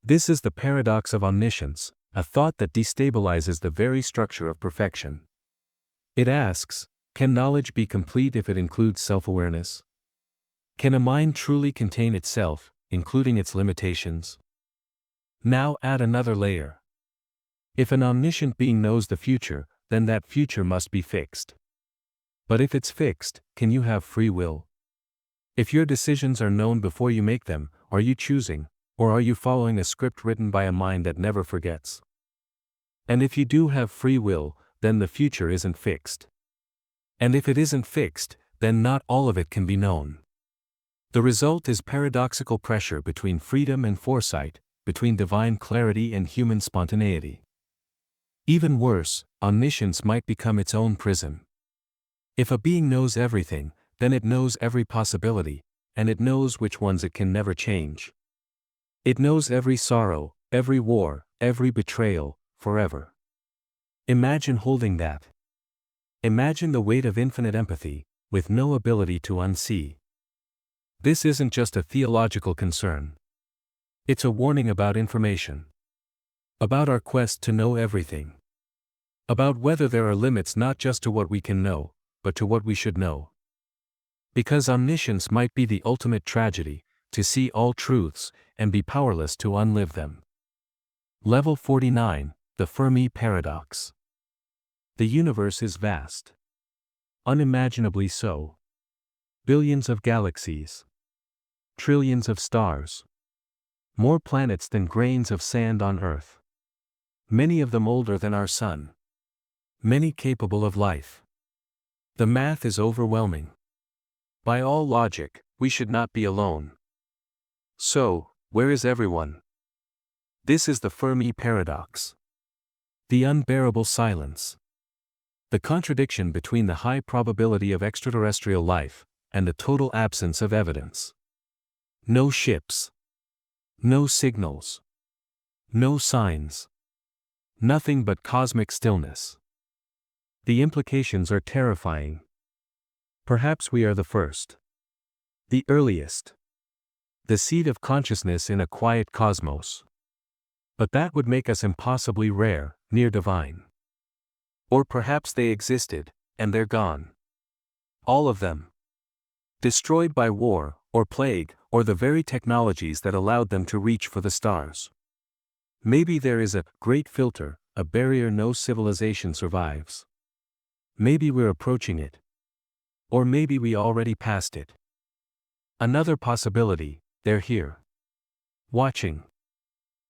This is the paradox of omniscience, a thought that destabilizes the very structure of perfection. It asks, can knowledge be complete if it includes self-awareness? Can a mind truly contain itself, including its limitations? Now add another layer. If an omniscient being knows the future, then that future must be fixed. But if it's fixed, can you have free will? If your decisions are known before you make them, are you choosing, or are you following a script written by a mind that never forgets? And if you do have free will, then the future isn't fixed. And if it isn't fixed, then not all of it can be known. The result is paradoxical pressure between freedom and foresight, between divine clarity and human spontaneity. Even worse, omniscience might become its own prison. If a being knows everything, then it knows every possibility, and it knows which ones it can never change. It knows every sorrow, every war, every betrayal, forever. Imagine holding that. Imagine the weight of infinite empathy, with no ability to unsee. This isn't just a theological concern. It's a warning about information. About our quest to know everything. About whether there are limits not just to what we can know, but to what we should know. Because omniscience might be the ultimate tragedy, to see all truths, and be powerless to unlive them. Level 49, the Fermi Paradox. The universe is vast. Unimaginably so. Billions of galaxies. Trillions of stars. More planets than grains of sand on Earth. Many of them older than our Sun. Many capable of life. The math is overwhelming. By all logic, we should not be alone. So, where is everyone? This is the Fermi Paradox. The unbearable silence. The contradiction between the high probability of extraterrestrial life, and the total absence of evidence. No ships. No signals. No signs. Nothing but cosmic stillness. The implications are terrifying. Perhaps we are the first. The earliest. The seed of consciousness in a quiet cosmos. But that would make us impossibly rare, near divine. Or perhaps they existed, and they're gone. All of them. Destroyed by war, or plague, or the very technologies that allowed them to reach for the stars. Maybe there is a great filter, a barrier no civilization survives. Maybe we're approaching it. Or maybe we already passed it. Another possibility, they're here. Watching.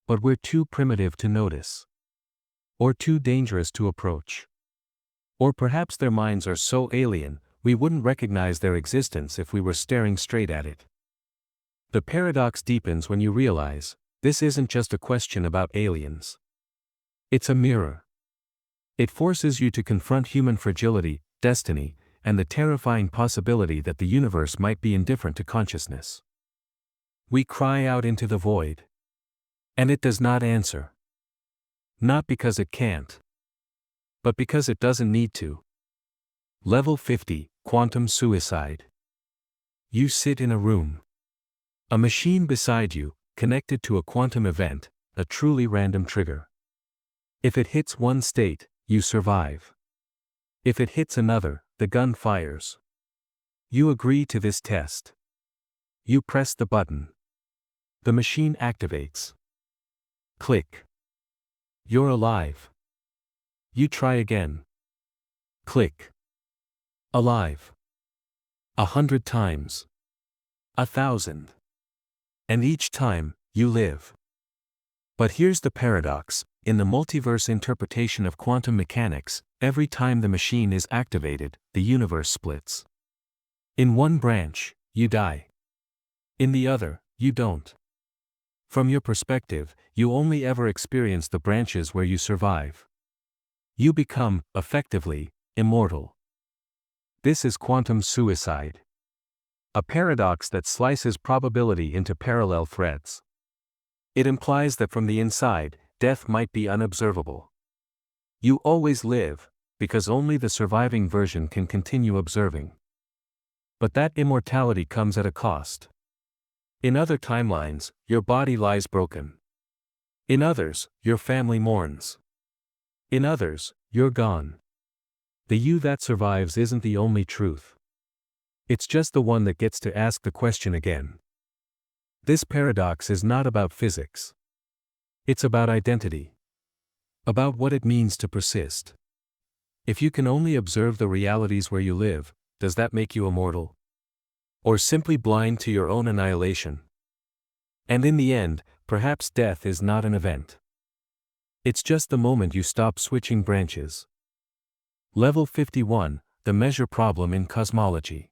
But we're too primitive to notice. Or too dangerous to approach. Or perhaps their minds are so alien, we wouldn't recognize their existence if we were staring straight at it. The paradox deepens when you realize, this isn't just a question about aliens. It's a mirror. It forces you to confront human fragility, destiny, and the terrifying possibility that the universe might be indifferent to consciousness. We cry out into the void. And it does not answer. Not because it can't. But because it doesn't need to. Level 50, Quantum Suicide. You sit in a room. A machine beside you, connected to a quantum event, a truly random trigger. If it hits one state, you survive. If it hits another, the gun fires. You agree to this test. You press the button. The machine activates. Click. You're alive. You try again. Click. Alive. 100 times. 1,000. And each time, you live. But here's the paradox, in the multiverse interpretation of quantum mechanics, every time the machine is activated, the universe splits. In one branch, you die. In the other, you don't. From your perspective, you only ever experience the branches where you survive. You become, effectively, immortal. This is quantum suicide. A paradox that slices probability into parallel threads. It implies that from the inside, death might be unobservable. You always live, because only the surviving version can continue observing. But that immortality comes at a cost. In other timelines, your body lies broken. In others, your family mourns. In others, you're gone. The you that survives isn't the only truth. It's just the one that gets to ask the question again. This paradox is not about physics. It's about identity. About what it means to persist. If you can only observe the realities where you live, does that make you immortal? Or simply blind to your own annihilation? And in the end, perhaps death is not an event. It's just the moment you stop switching branches. Level 51, the measure problem in cosmology.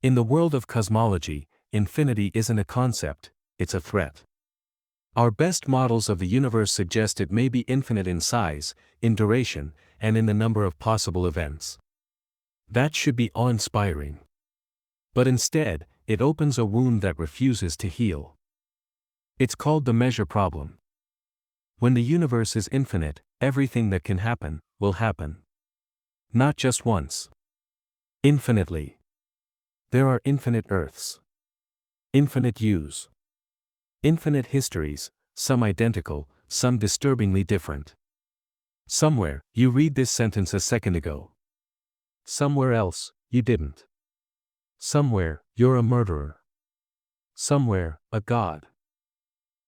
In the world of cosmology, infinity isn't a concept, it's a threat. Our best models of the universe suggest it may be infinite in size, in duration, and in the number of possible events. That should be awe-inspiring. But instead, it opens a wound that refuses to heal. It's called the measure problem. When the universe is infinite, everything that can happen, will happen. Not just once. Infinitely. There are infinite Earths. Infinite yous. Infinite histories, some identical, some disturbingly different. Somewhere, you read this sentence a second ago. Somewhere else, you didn't. Somewhere, you're a murderer. Somewhere, a god.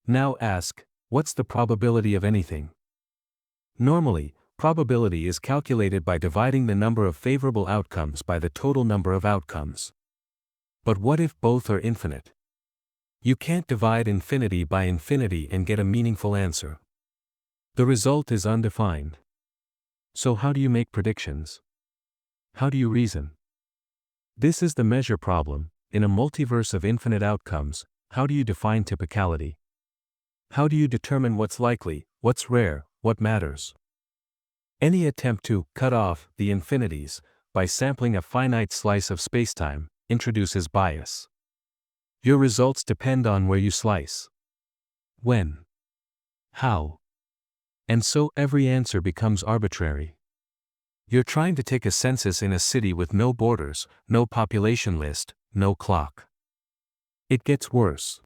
Now ask, what's the probability of anything? Normally, probability is calculated by dividing the number of favorable outcomes by the total number of outcomes. But what if both are infinite? You can't divide infinity by infinity and get a meaningful answer. The result is undefined. So how do you make predictions? How do you reason? This is the measure problem. In a multiverse of infinite outcomes, how do you define typicality? How do you determine what's likely, what's rare, what matters? Any attempt to cut off the infinities by sampling a finite slice of spacetime introduces bias. Your results depend on where you slice. When? How? And so every answer becomes arbitrary. You're trying to take a census in a city with no borders, no population list, no clock. It gets worse.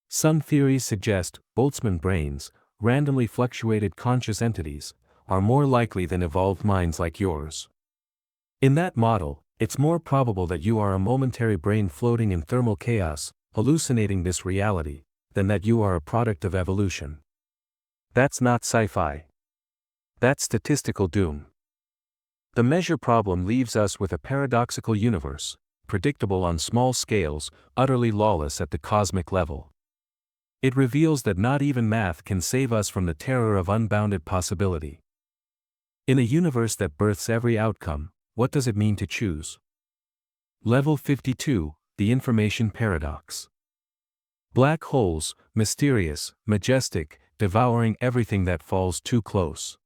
Some theories suggest Boltzmann brains, randomly fluctuated conscious entities, are more likely than evolved minds like yours. In that model, it's more probable that you are a momentary brain floating in thermal chaos, hallucinating this reality, than that you are a product of evolution. That's not sci-fi. That's statistical doom. The measure problem leaves us with a paradoxical universe, predictable on small scales, utterly lawless at the cosmic level. It reveals that not even math can save us from the terror of unbounded possibility. In a universe that births every outcome, what does it mean to choose? Level 52, the information paradox. Black holes, mysterious, majestic, devouring everything that falls too close.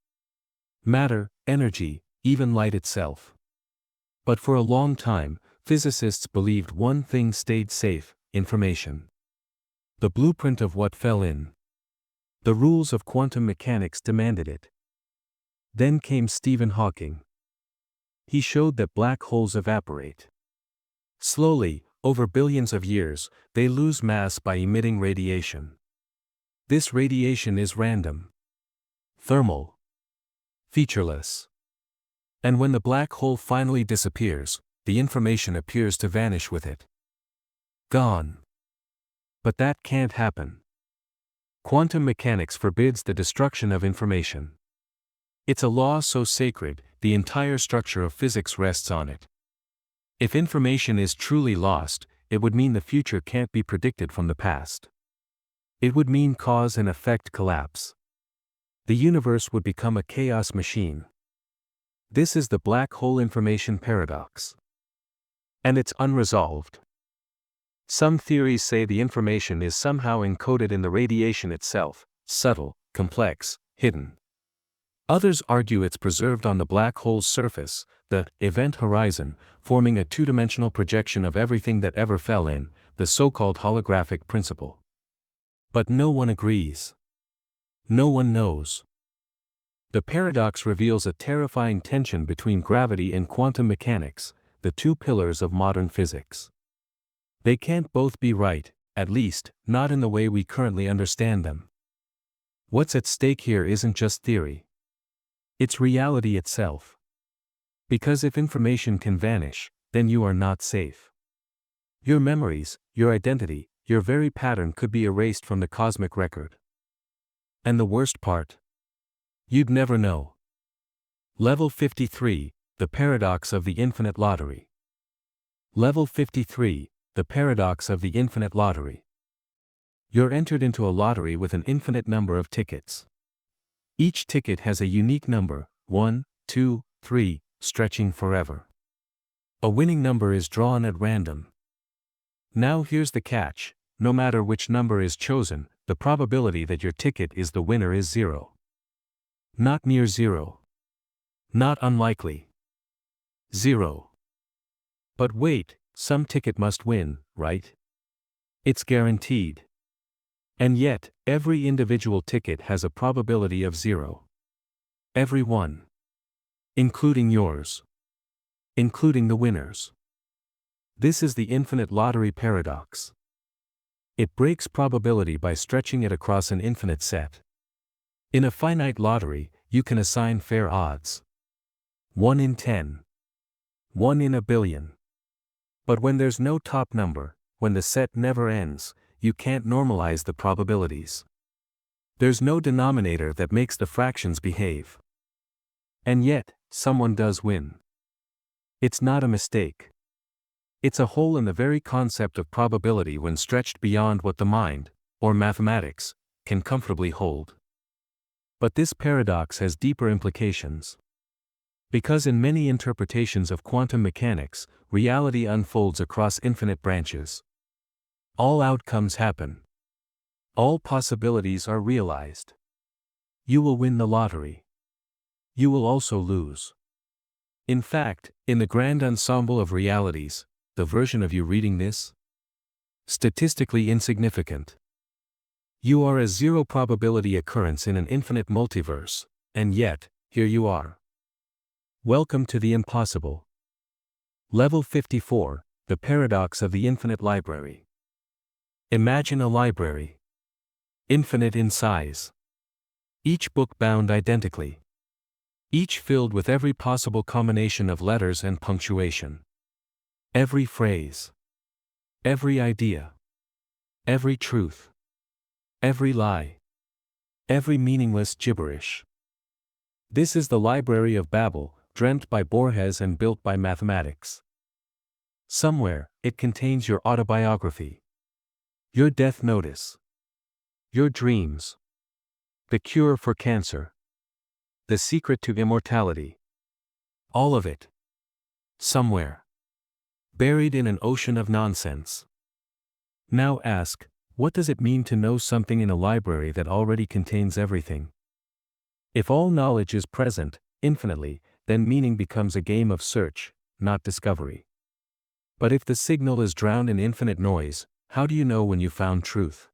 Matter, energy, even light itself. But for a long time, physicists believed one thing stayed safe: information. The blueprint of what fell in. The rules of quantum mechanics demanded it. Then came Stephen Hawking. He showed that black holes evaporate. Slowly, over billions of years, they lose mass by emitting radiation. This radiation is random. Thermal. Featureless. And when the black hole finally disappears, the information appears to vanish with it. Gone. But that can't happen. Quantum mechanics forbids the destruction of information. It's a law so sacred, the entire structure of physics rests on it. If information is truly lost, it would mean the future can't be predicted from the past. It would mean cause and effect collapse. The universe would become a chaos machine. This is the black hole information paradox. And it's unresolved. Some theories say the information is somehow encoded in the radiation itself, subtle, complex, hidden. Others argue it's preserved on the black hole's surface, the event horizon, forming a two-dimensional projection of everything that ever fell in, the so-called holographic principle. But no one agrees. No one knows. The paradox reveals a terrifying tension between gravity and quantum mechanics, the two pillars of modern physics. They can't both be right, at least, not in the way we currently understand them. What's at stake here isn't just theory. It's reality itself. Because if information can vanish, then you are not safe. Your memories, your identity, your very pattern could be erased from the cosmic record. And the worst part? You'd never know. Level 53, the paradox of the infinite lottery. Level 53, the paradox of the infinite lottery. You're entered into a lottery with an infinite number of tickets. Each ticket has a unique number, 1, 2, 3, stretching forever. A winning number is drawn at random. Now here's the catch: no matter which number is chosen, the probability that your ticket is the winner is 0. Not near 0. Not unlikely. 0. But wait, some ticket must win, right? It's guaranteed. And yet, every individual ticket has a probability of 0. Every one. Including yours. Including the winners. This is the infinite lottery paradox. It breaks probability by stretching it across an infinite set. In a finite lottery, you can assign fair odds. 1 in 10. 1 in a billion. But when there's no top number, when the set never ends, you can't normalize the probabilities. There's no denominator that makes the fractions behave. And yet, someone does win. It's not a mistake. It's a hole in the very concept of probability when stretched beyond what the mind, or mathematics, can comfortably hold. But this paradox has deeper implications. Because in many interpretations of quantum mechanics, reality unfolds across infinite branches. All outcomes happen. All possibilities are realized. You will win the lottery. You will also lose. In fact, in the grand ensemble of realities, the version of you reading this? Statistically insignificant. You are a zero probability occurrence in an infinite multiverse, and yet, here you are. Welcome to the impossible. Level 54, the paradox of the infinite library. Imagine a library. Infinite in size. Each book bound identically. Each filled with every possible combination of letters and punctuation. Every phrase. Every idea. Every truth. Every lie. Every meaningless gibberish. This is the Library of Babel, dreamt by Borges and built by mathematics. Somewhere, it contains your autobiography. Your death notice. Your dreams. The cure for cancer. The secret to immortality. All of it. Somewhere. Buried in an ocean of nonsense. Now ask, what does it mean to know something in a library that already contains everything? If all knowledge is present, infinitely, then meaning becomes a game of search, not discovery. But if the signal is drowned in infinite noise, how do you know when you found truth?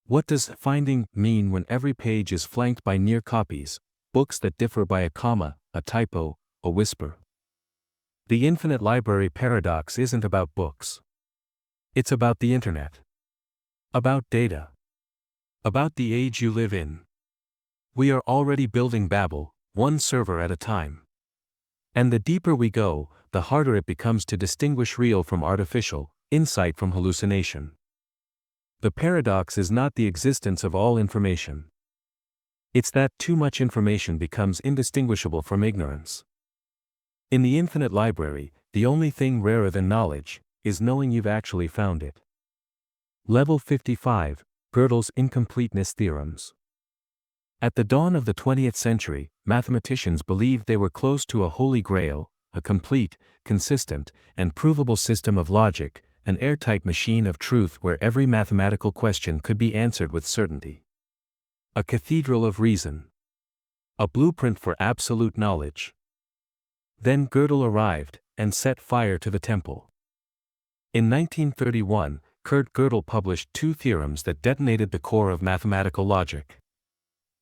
What does finding mean when every page is flanked by near copies, books that differ by a comma, a typo, a whisper? The infinite library paradox isn't about books. It's about the internet. About data. About the age you live in. We are already building Babel, one server at a time. And the deeper we go, the harder it becomes to distinguish real from artificial, insight from hallucination. The paradox is not the existence of all information. It's that too much information becomes indistinguishable from ignorance. In the infinite library, the only thing rarer than knowledge is knowing you've actually found it. Level 55, Gödel's incompleteness theorems. At the dawn of the 20th century, mathematicians believed they were close to a holy grail, a complete, consistent, and provable system of logic, an airtight machine of truth where every mathematical question could be answered with certainty. A cathedral of reason. A blueprint for absolute knowledge. Then Gödel arrived, and set fire to the temple. In 1931, Kurt Gödel published 2 theorems that detonated the core of mathematical logic.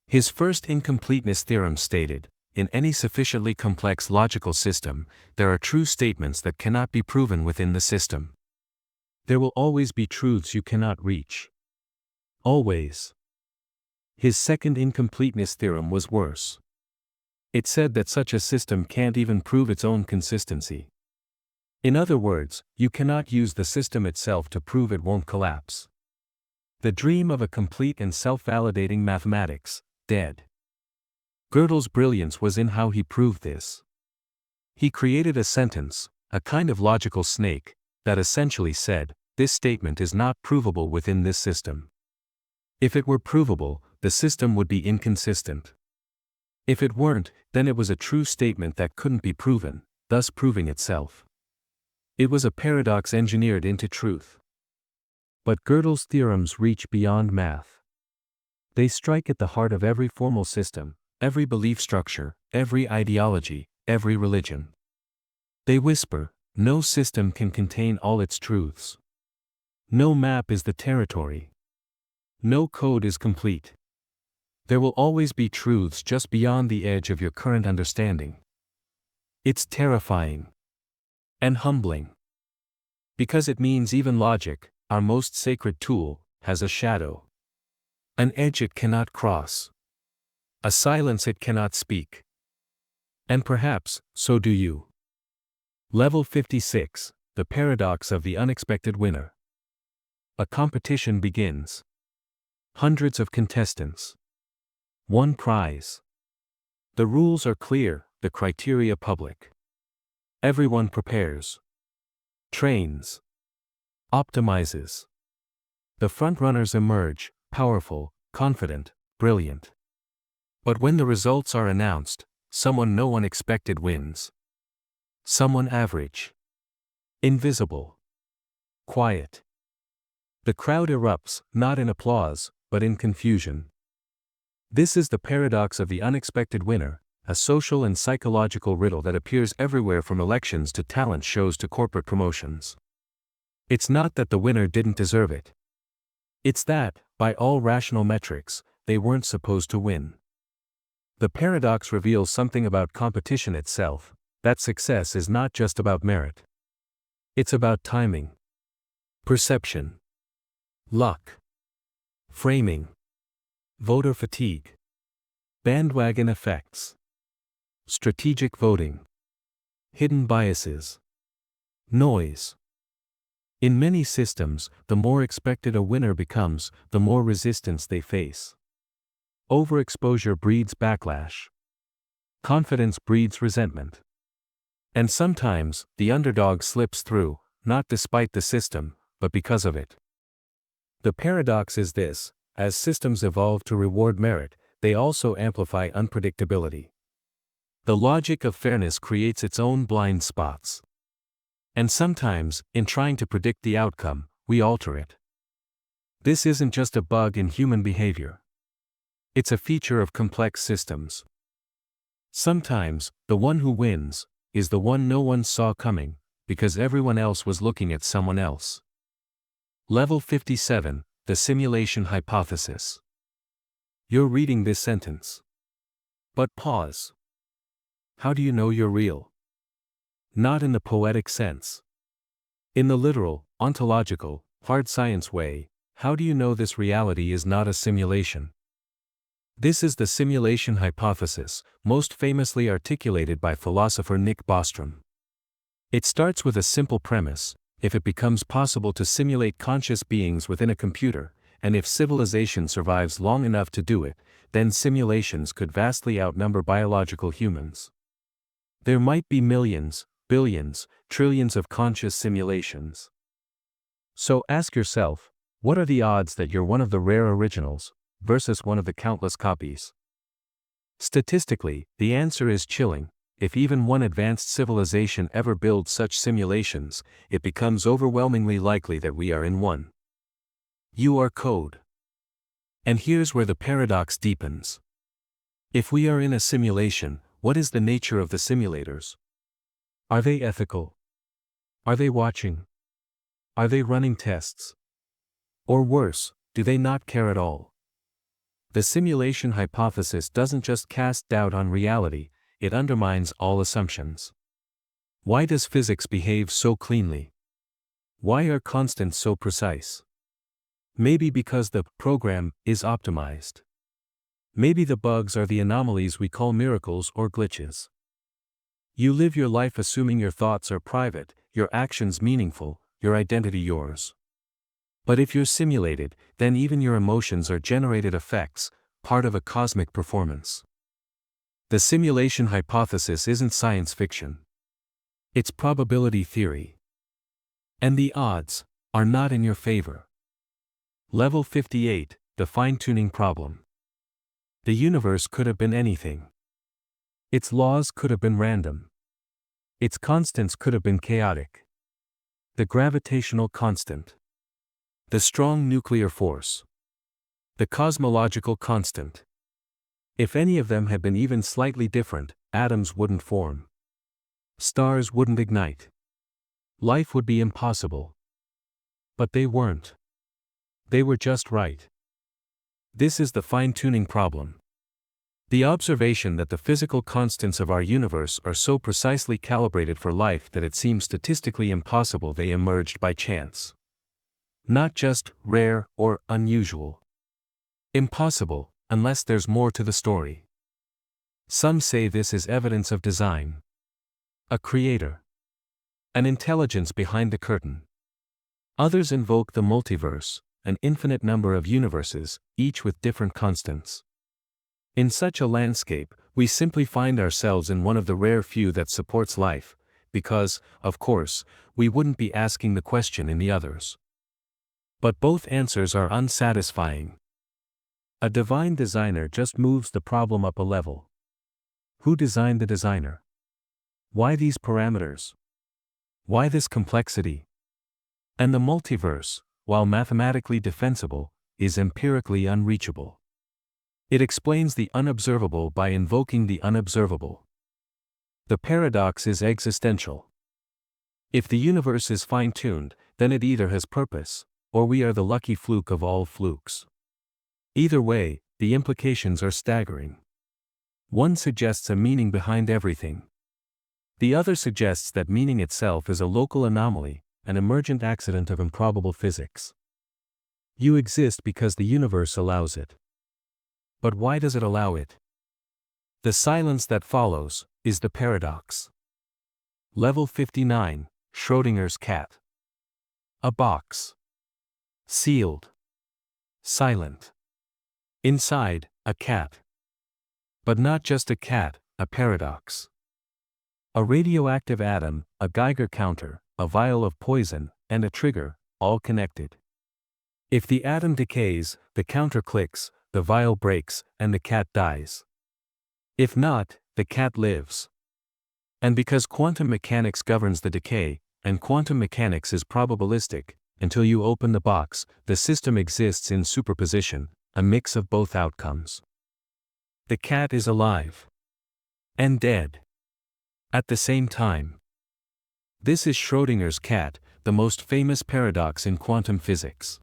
His first incompleteness theorem stated, in any sufficiently complex logical system, there are true statements that cannot be proven within the system. There will always be truths you cannot reach. Always. His second incompleteness theorem was worse. It said that such a system can't even prove its own consistency. In other words, you cannot use the system itself to prove it won't collapse. The dream of a complete and self-validating mathematics, dead. Gödel's brilliance was in how he proved this. He created a sentence, a kind of logical snake, that essentially said, this statement is not provable within this system. If it were provable, the system would be inconsistent. If it weren't, then it was a true statement that couldn't be proven, thus proving itself. It was a paradox engineered into truth. But Gödel's theorems reach beyond math. They strike at the heart of every formal system, every belief structure, every ideology, every religion. They whisper, no system can contain all its truths. No map is the territory. No code is complete. There will always be truths just beyond the edge of your current understanding. It's terrifying. And humbling. Because it means even logic, our most sacred tool, has a shadow. An edge it cannot cross. A silence it cannot speak. And perhaps, so do you. Level 56, the paradox of the unexpected winner. A competition begins. Hundreds of contestants. One prize. The rules are clear, the criteria public. Everyone prepares. Trains. Optimizes. The frontrunners emerge, powerful, confident, brilliant. But when the results are announced, someone no one expected wins. Someone average. Invisible. Quiet. The crowd erupts, not in applause, but in confusion. This is the paradox of the unexpected winner, a social and psychological riddle that appears everywhere from elections to talent shows to corporate promotions. It's not that the winner didn't deserve it. It's that, by all rational metrics, they weren't supposed to win. The paradox reveals something about competition itself, that success is not just about merit. It's about timing. Perception. Luck. Framing. Voter fatigue. Bandwagon effects. Strategic voting. Hidden biases. Noise. In many systems, the more expected a winner becomes, the more resistance they face. Overexposure breeds backlash. Confidence breeds resentment. And sometimes, the underdog slips through, not despite the system, but because of it. The paradox is this: as systems evolve to reward merit, they also amplify unpredictability. The logic of fairness creates its own blind spots. And sometimes, in trying to predict the outcome, we alter it. This isn't just a bug in human behavior. It's a feature of complex systems. Sometimes, the one who wins is the one no one saw coming, because everyone else was looking at someone else. Level 57, the simulation hypothesis. You're reading this sentence. But pause. How do you know you're real? Not in the poetic sense. In the literal, ontological, hard science way, how do you know this reality is not a simulation? This is the simulation hypothesis, most famously articulated by philosopher Nick Bostrom. It starts with a simple premise: if it becomes possible to simulate conscious beings within a computer, and if civilization survives long enough to do it, then simulations could vastly outnumber biological humans. There might be millions, billions, trillions of conscious simulations. So ask yourself, what are the odds that you're one of the rare originals, versus one of the countless copies? Statistically, the answer is chilling. If even one advanced civilization ever builds such simulations, it becomes overwhelmingly likely that we are in one. You are code. And here's where the paradox deepens. If we are in a simulation, what is the nature of the simulators? Are they ethical? Are they watching? Are they running tests? Or worse, do they not care at all? The simulation hypothesis doesn't just cast doubt on reality, it undermines all assumptions. Why does physics behave so cleanly? Why are constants so precise? Maybe because the program is optimized. Maybe the bugs are the anomalies we call miracles or glitches. You live your life assuming your thoughts are private, your actions meaningful, your identity yours. But if you're simulated, then even your emotions are generated effects, part of a cosmic performance. The simulation hypothesis isn't science fiction. It's probability theory. And the odds are not in your favor. Level 58, the fine-tuning problem. The universe could have been anything. Its laws could have been random. Its constants could have been chaotic. The gravitational constant. The strong nuclear force. The cosmological constant. If any of them had been even slightly different, atoms wouldn't form. Stars wouldn't ignite. Life would be impossible. But they weren't. They were just right. This is the fine-tuning problem. The observation that the physical constants of our universe are so precisely calibrated for life that it seems statistically impossible they emerged by chance. Not just rare or unusual. Impossible, unless there's more to the story. Some say this is evidence of design. A creator. An intelligence behind the curtain. Others invoke the multiverse, an infinite number of universes, each with different constants. In such a landscape, we simply find ourselves in one of the rare few that supports life, because, of course, we wouldn't be asking the question in the others. But both answers are unsatisfying. A divine designer just moves the problem up a level. Who designed the designer? Why these parameters? Why this complexity? And the multiverse, while mathematically defensible, is empirically unreachable. It explains the unobservable by invoking the unobservable. The paradox is existential. If the universe is fine-tuned, then it either has purpose, or we are the lucky fluke of all flukes. Either way, the implications are staggering. One suggests a meaning behind everything. The other suggests that meaning itself is a local anomaly, an emergent accident of improbable physics. You exist because the universe allows it. But why does it allow it? The silence that follows is the paradox. Level 59, Schrödinger's cat. A box. Sealed. Silent. Inside, a cat. But not just a cat, a paradox. A radioactive atom, a Geiger counter, a vial of poison, and a trigger, all connected. If the atom decays, the counter clicks, the vial breaks, and the cat dies. If not, the cat lives. And because quantum mechanics governs the decay, and quantum mechanics is probabilistic, until you open the box, the system exists in superposition, a mix of both outcomes. The cat is alive. And dead. At the same time. This is Schrödinger's cat, the most famous paradox in quantum physics.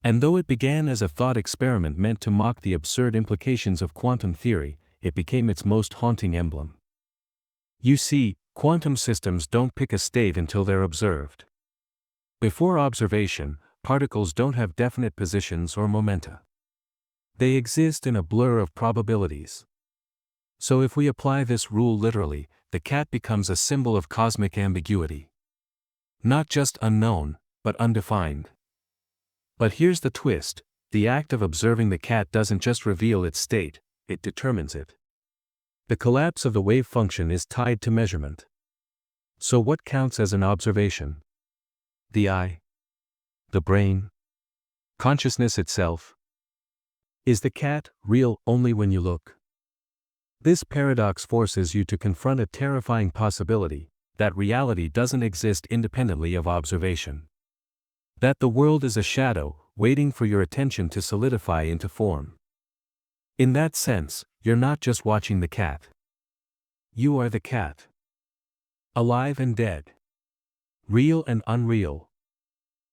And though it began as a thought experiment meant to mock the absurd implications of quantum theory, it became its most haunting emblem. You see, quantum systems don't pick a state until they're observed. Before observation, particles don't have definite positions or momenta. They exist in a blur of probabilities. So if we apply this rule literally, the cat becomes a symbol of cosmic ambiguity. Not just unknown, but undefined. But here's the twist, the act of observing the cat doesn't just reveal its state, it determines it. The collapse of the wave function is tied to measurement. So what counts as an observation? The eye? The brain? Consciousness itself? Is the cat real only when you look? This paradox forces you to confront a terrifying possibility, that reality doesn't exist independently of observation. That the world is a shadow, waiting for your attention to solidify into form. In that sense, you're not just watching the cat. You are the cat. Alive and dead. Real and unreal.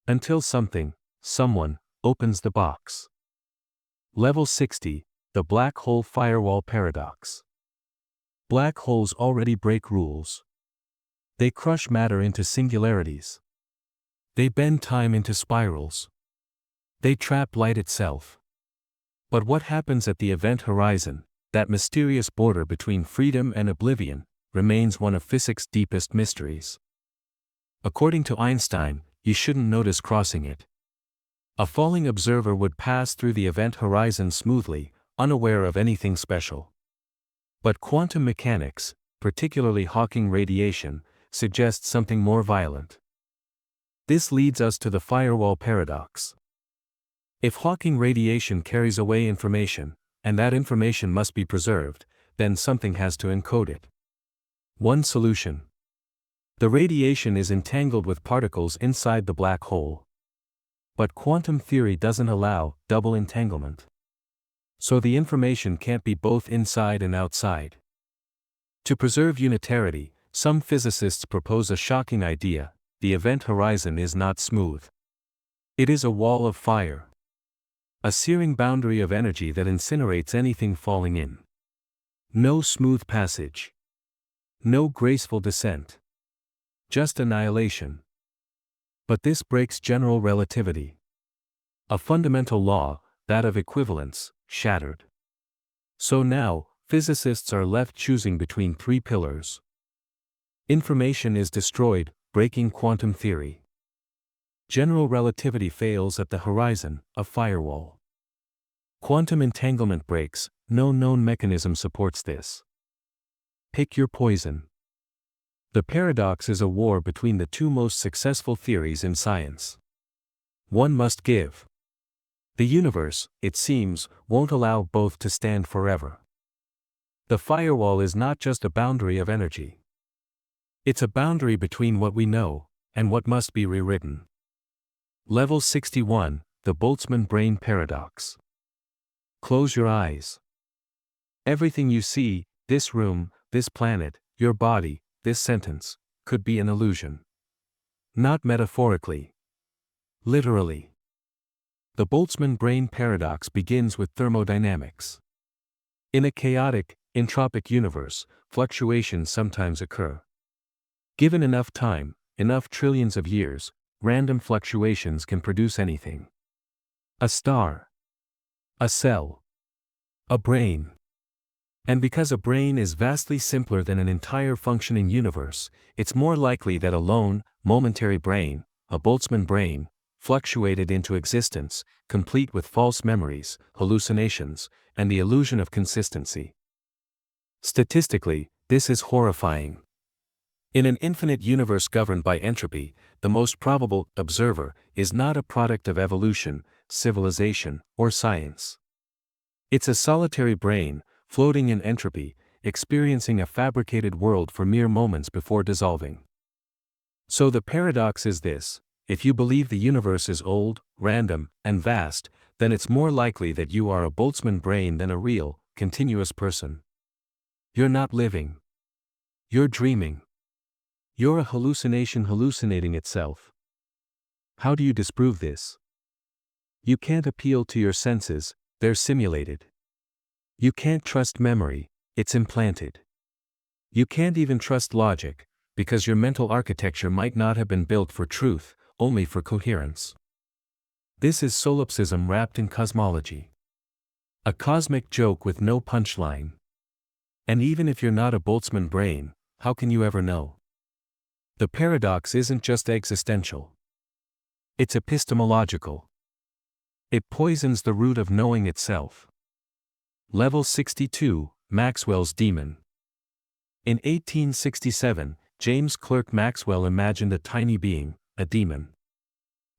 Until something, someone, opens the box. Level 60, the black hole firewall paradox. Black holes already break rules. They crush matter into singularities. They bend time into spirals. They trap light itself. But what happens at the event horizon, that mysterious border between freedom and oblivion, remains one of physics' deepest mysteries. According to Einstein, you shouldn't notice crossing it. A falling observer would pass through the event horizon smoothly, unaware of anything special. But quantum mechanics, particularly Hawking radiation, suggests something more violent. This leads us to the firewall paradox. If Hawking radiation carries away information, and that information must be preserved, then something has to encode it. One solution. The radiation is entangled with particles inside the black hole. But quantum theory doesn't allow double entanglement. So the information can't be both inside and outside. To preserve unitarity, some physicists propose a shocking idea: the event horizon is not smooth. It is a wall of fire. A searing boundary of energy that incinerates anything falling in. No smooth passage. No graceful descent. Just annihilation. But this breaks general relativity. A fundamental law, that of equivalence, shattered. So now, physicists are left choosing between three pillars. Information is destroyed, breaking quantum theory. General relativity fails at the horizon, a firewall. Quantum entanglement breaks, no known mechanism supports this. Pick your poison. The paradox is a war between the two most successful theories in science. One must give. The universe, it seems, won't allow both to stand forever. The firewall is not just a boundary of energy. It's a boundary between what we know and what must be rewritten. Level 61, the Boltzmann brain paradox. Close your eyes. Everything you see, this room, this planet, your body, this sentence, could be an illusion. Not metaphorically. Literally. The Boltzmann brain paradox begins with thermodynamics. In a chaotic, entropic universe, fluctuations sometimes occur. Given enough time, enough trillions of years, random fluctuations can produce anything. A star. A cell. A brain. And because a brain is vastly simpler than an entire functioning universe, it's more likely that a lone, momentary brain, a Boltzmann brain, fluctuated into existence, complete with false memories, hallucinations, and the illusion of consistency. Statistically, this is horrifying. In an infinite universe governed by entropy, the most probable observer is not a product of evolution, civilization, or science. It's a solitary brain, floating in entropy, experiencing a fabricated world for mere moments before dissolving. So the paradox is this: if you believe the universe is old, random, and vast, then it's more likely that you are a Boltzmann brain than a real, continuous person. You're not living. You're dreaming. You're a hallucination hallucinating itself. How do you disprove this? You can't appeal to your senses, they're simulated. You can't trust memory, it's implanted. You can't even trust logic, because your mental architecture might not have been built for truth, only for coherence. This is solipsism wrapped in cosmology. A cosmic joke with no punchline. And even if you're not a Boltzmann brain, how can you ever know? The paradox isn't just existential. It's epistemological. It poisons the root of knowing itself. Level 62, Maxwell's Demon. In 1867, James Clerk Maxwell imagined a tiny being, a demon.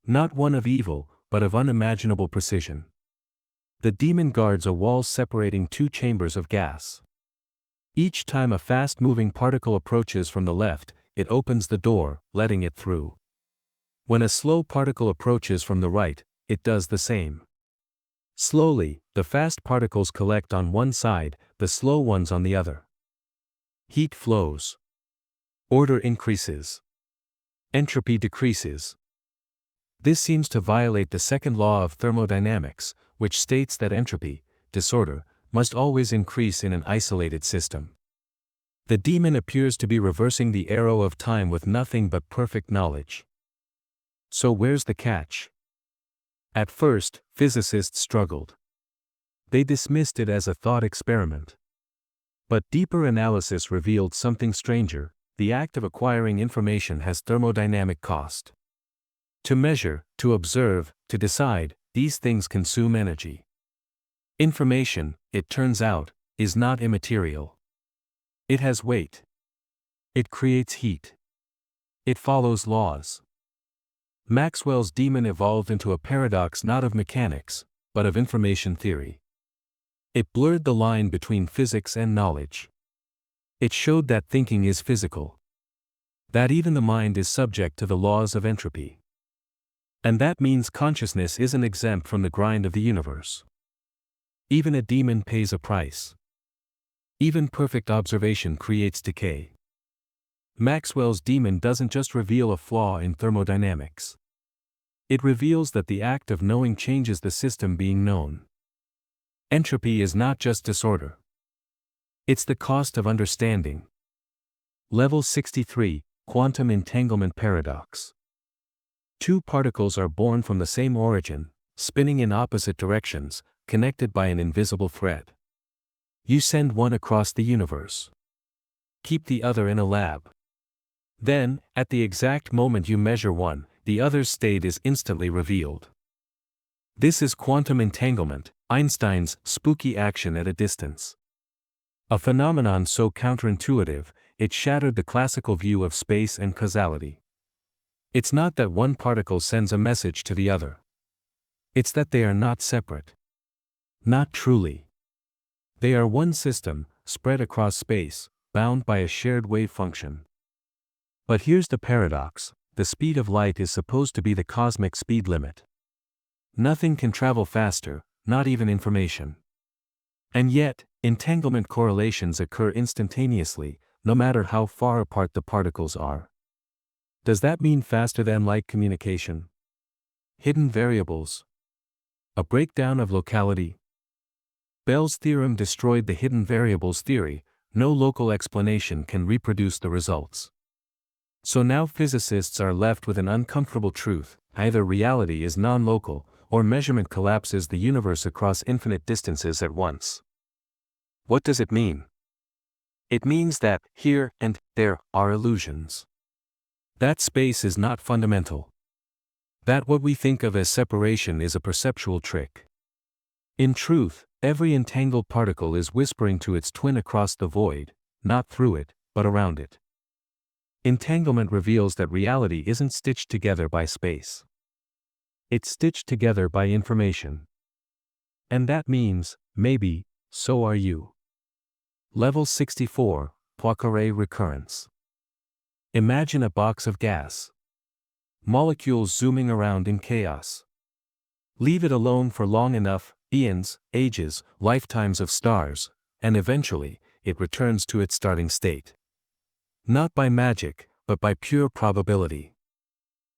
Not one of evil, but of unimaginable precision. The demon guards a wall separating two chambers of gas. Each time a fast-moving particle approaches from the left, it opens the door, letting it through. When a slow particle approaches from the right, it does the same. Slowly, the fast particles collect on one side, the slow ones on the other. Heat flows. Order increases. Entropy decreases. This seems to violate the second law of thermodynamics, which states that entropy, disorder, must always increase in an isolated system. The demon appears to be reversing the arrow of time with nothing but perfect knowledge. So where's the catch? At first, physicists struggled. They dismissed it as a thought experiment. But deeper analysis revealed something stranger: the act of acquiring information has thermodynamic cost. To measure, to observe, to decide, these things consume energy. Information, it turns out, is not immaterial. It has weight. It creates heat. It follows laws. Maxwell's demon evolved into a paradox not of mechanics, but of information theory. It blurred the line between physics and knowledge. It showed that thinking is physical. That even the mind is subject to the laws of entropy. And that means consciousness isn't exempt from the grind of the universe. Even a demon pays a price. Even perfect observation creates decay. Maxwell's demon doesn't just reveal a flaw in thermodynamics. It reveals that the act of knowing changes the system being known. Entropy is not just disorder. It's the cost of understanding. Level 63, Quantum Entanglement Paradox. Two particles are born from the same origin, spinning in opposite directions, connected by an invisible thread. You send one across the universe. Keep the other in a lab. Then, at the exact moment you measure one, the other's state is instantly revealed. This is quantum entanglement, Einstein's spooky action at a distance. A phenomenon so counterintuitive, it shattered the classical view of space and causality. It's not that one particle sends a message to the other. It's that they are not separate. Not truly. They are one system, spread across space, bound by a shared wave function. But here's the paradox: the speed of light is supposed to be the cosmic speed limit. Nothing can travel faster, not even information. And yet, entanglement correlations occur instantaneously, no matter how far apart the particles are. Does that mean faster than light communication? Hidden variables? A breakdown of locality? Bell's theorem destroyed the hidden variables theory. No local explanation can reproduce the results. So now physicists are left with an uncomfortable truth: either reality is non-local, or measurement collapses the universe across infinite distances at once. What does it mean? It means that here and there are illusions. That space is not fundamental. That what we think of as separation is a perceptual trick. In truth, every entangled particle is whispering to its twin across the void, not through it, but around it. Entanglement reveals that reality isn't stitched together by space. It's stitched together by information. And that means, maybe, so are you. Level 64, Poincare recurrence. Imagine a box of gas. Molecules zooming around in chaos. Leave it alone for long enough, eons, ages, lifetimes of stars, and eventually, it returns to its starting state. Not by magic, but by pure probability.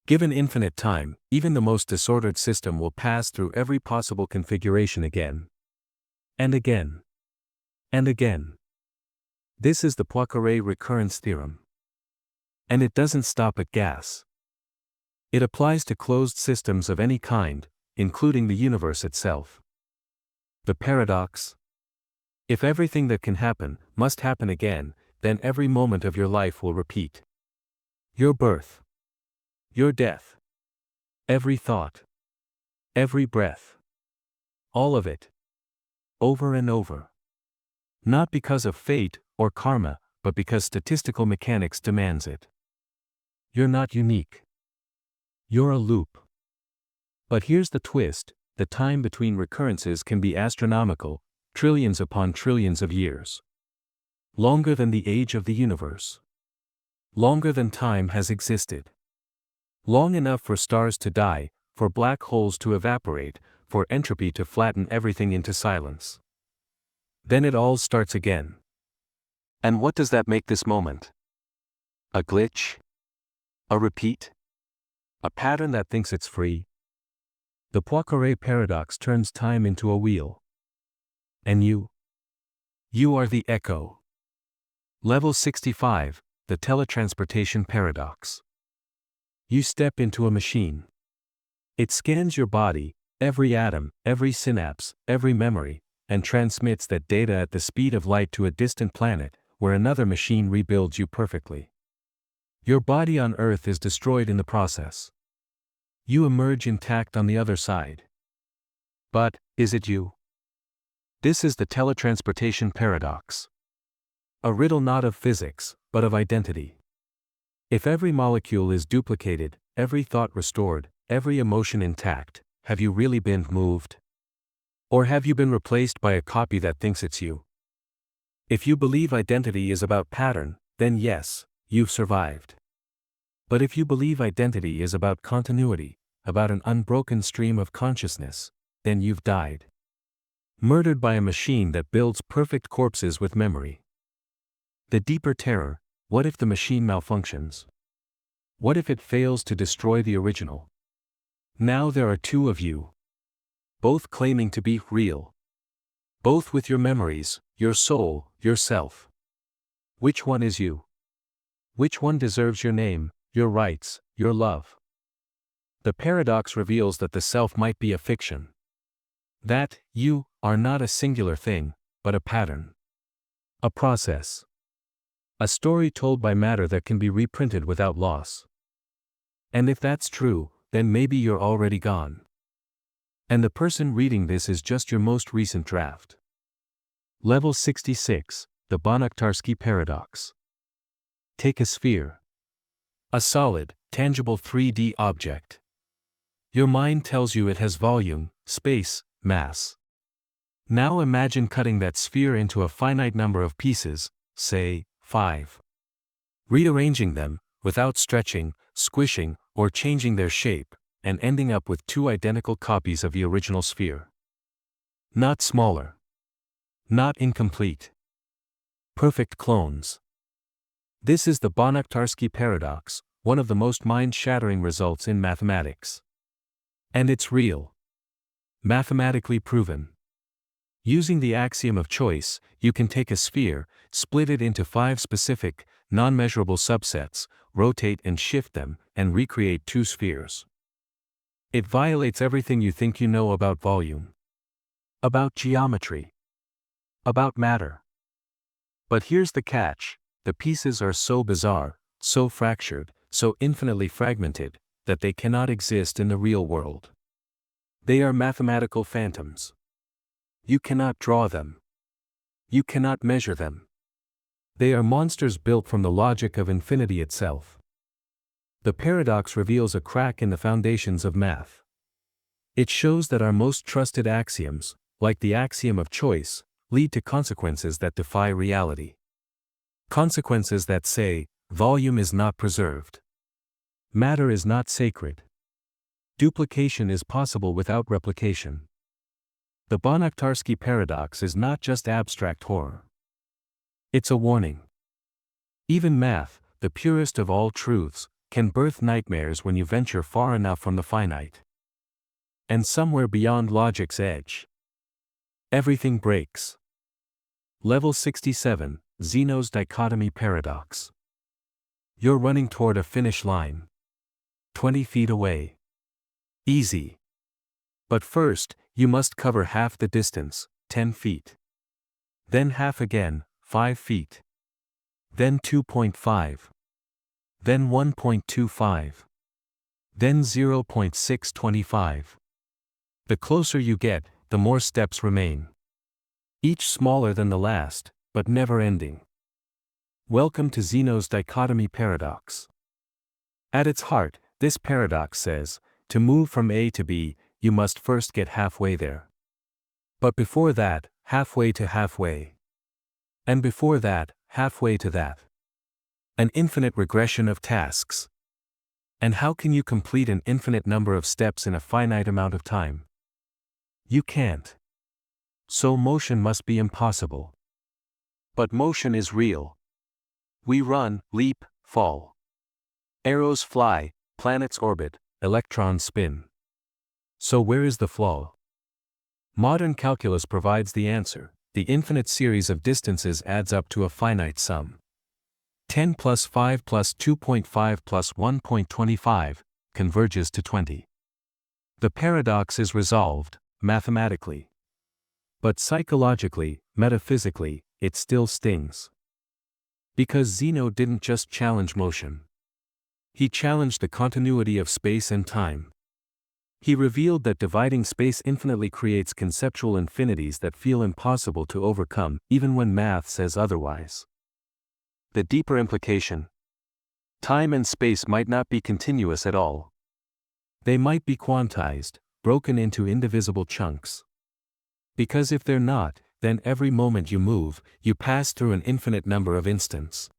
Given infinite time, even the most disordered system will pass through every possible configuration again. And again. And again. This is the Poincare recurrence theorem. And it doesn't stop at gas. It applies to closed systems of any kind, including the universe itself. The paradox? If everything that can happen must happen again, then every moment of your life will repeat. Your birth. Your death. Every thought. Every breath. All of it. Over and over. Not because of fate or karma, but because statistical mechanics demands it. You're not unique. You're a loop. But here's the twist: the time between recurrences can be astronomical, trillions upon trillions of years. Longer than the age of the universe. Longer than time has existed. Long enough for stars to die, for black holes to evaporate, for entropy to flatten everything into silence. Then it all starts again. And what does that make this moment? A glitch? A repeat? A pattern that thinks it's free? The Poincare paradox turns time into a wheel. And you? You are the echo. Level 65, the teletransportation paradox. You step into a machine. It scans your body, every atom, every synapse, every memory, and transmits that data at the speed of light to a distant planet, where another machine rebuilds you perfectly. Your body on Earth is destroyed in the process. You emerge intact on the other side. But, is it you? This is the teletransportation paradox. A riddle not of physics, but of identity. If every molecule is duplicated, every thought restored, every emotion intact, have you really been moved? Or have you been replaced by a copy that thinks it's you? If you believe identity is about pattern, then yes, you've survived. But if you believe identity is about continuity, about an unbroken stream of consciousness, then you've died. Murdered by a machine that builds perfect corpses with memory. The deeper terror: what if the machine malfunctions? What if it fails to destroy the original? Now there are two of you. Both claiming to be real. Both with your memories, your soul, yourself. Which one is you? Which one deserves your name, your rights, your love? The paradox reveals that the self might be a fiction. That you are not a singular thing, but a pattern. A process. A story told by matter that can be reprinted without loss. And if that's true, then maybe you're already gone. And the person reading this is just your most recent draft. Level 66, the Banach-Tarski paradox. Take a sphere. A solid, tangible 3D object. Your mind tells you it has volume, space, mass. Now imagine cutting that sphere into a finite number of pieces, say, 5. Rearranging them, without stretching, squishing, or changing their shape, and ending up with two identical copies of the original sphere. Not smaller. Not incomplete. Perfect clones. This is the Banach-Tarski paradox, one of the most mind-shattering results in mathematics. And it's real. Mathematically proven. Using the axiom of choice, you can take a sphere, split it into 5 specific, non-measurable subsets, rotate and shift them, and recreate 2 spheres. It violates everything you think you know about volume. About geometry. About matter. But here's the catch: the pieces are so bizarre, so fractured, so infinitely fragmented, that they cannot exist in the real world. They are mathematical phantoms. You cannot draw them. You cannot measure them. They are monsters built from the logic of infinity itself. The paradox reveals a crack in the foundations of math. It shows that our most trusted axioms, like the axiom of choice, lead to consequences that defy reality. Consequences that say, volume is not preserved. Matter is not sacred. Duplication is possible without replication. The Banach-Tarski paradox is not just abstract horror. It's a warning. Even math, the purest of all truths, can birth nightmares when you venture far enough from the finite. And somewhere beyond logic's edge, everything breaks. Level 67, Zeno's dichotomy paradox. You're running toward a finish line. 20 feet away. Easy. But first, you must cover half the distance, 10 feet. Then half again, 5 feet. Then 2.5. Then 1.25. Then 0.625. The closer you get, the more steps remain. Each smaller than the last, but never ending. Welcome to Zeno's dichotomy paradox. At its heart, this paradox says, to move from A to B, you must first get halfway there. But before that, halfway to halfway. And before that, halfway to that. An infinite regression of tasks. And how can you complete an infinite number of steps in a finite amount of time? You can't. So motion must be impossible. But motion is real. We run, leap, fall. Arrows fly, planets orbit, electrons spin. So where is the flaw? Modern calculus provides the answer. The infinite series of distances adds up to a finite sum. 10 plus 5 plus 2.5 plus 1.25 converges to 20. The paradox is resolved, mathematically. But psychologically, metaphysically, it still stings. Because Zeno didn't just challenge motion. He challenged the continuity of space and time. He revealed that dividing space infinitely creates conceptual infinities that feel impossible to overcome, even when math says otherwise. The deeper implication: time and space might not be continuous at all. They might be quantized, broken into indivisible chunks. Because if they're not, then every moment you move, you pass through an infinite number of instants.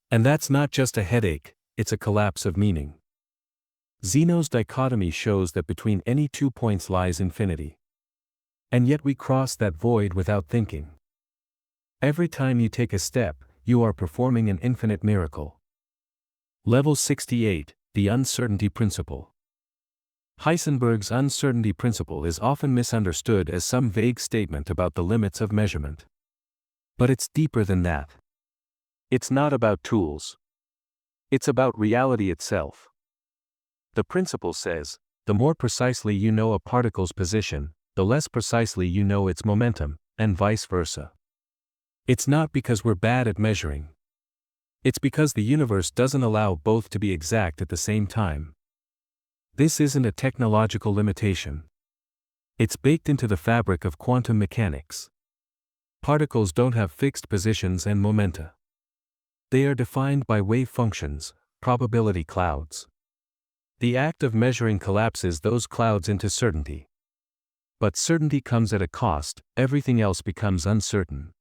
And that's not just a headache, it's a collapse of meaning. Zeno's dichotomy shows that between any 2 points lies infinity. And yet we cross that void without thinking. Every time you take a step, you are performing an infinite miracle. Level 68, the uncertainty principle. Heisenberg's uncertainty principle is often misunderstood as some vague statement about the limits of measurement. But it's deeper than that. It's not about tools. It's about reality itself. The principle says, the more precisely you know a particle's position, the less precisely you know its momentum, and vice versa. It's not because we're bad at measuring. It's because the universe doesn't allow both to be exact at the same time. This isn't a technological limitation. It's baked into the fabric of quantum mechanics. Particles don't have fixed positions and momenta. They are defined by wave functions, probability clouds. The act of measuring collapses those clouds into certainty. But certainty comes at a cost, everything else becomes uncertain.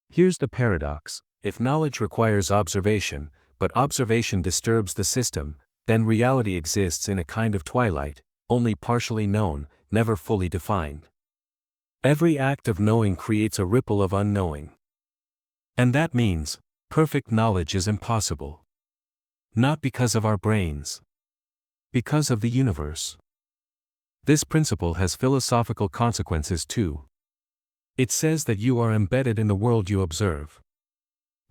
Here's the paradox: if knowledge requires observation, but observation disturbs the system, then reality exists in a kind of twilight, only partially known, never fully defined. Every act of knowing creates a ripple of unknowing. And that means, perfect knowledge is impossible. Not because of our brains. Because of the universe. This principle has philosophical consequences too. It says that you are embedded in the world you observe.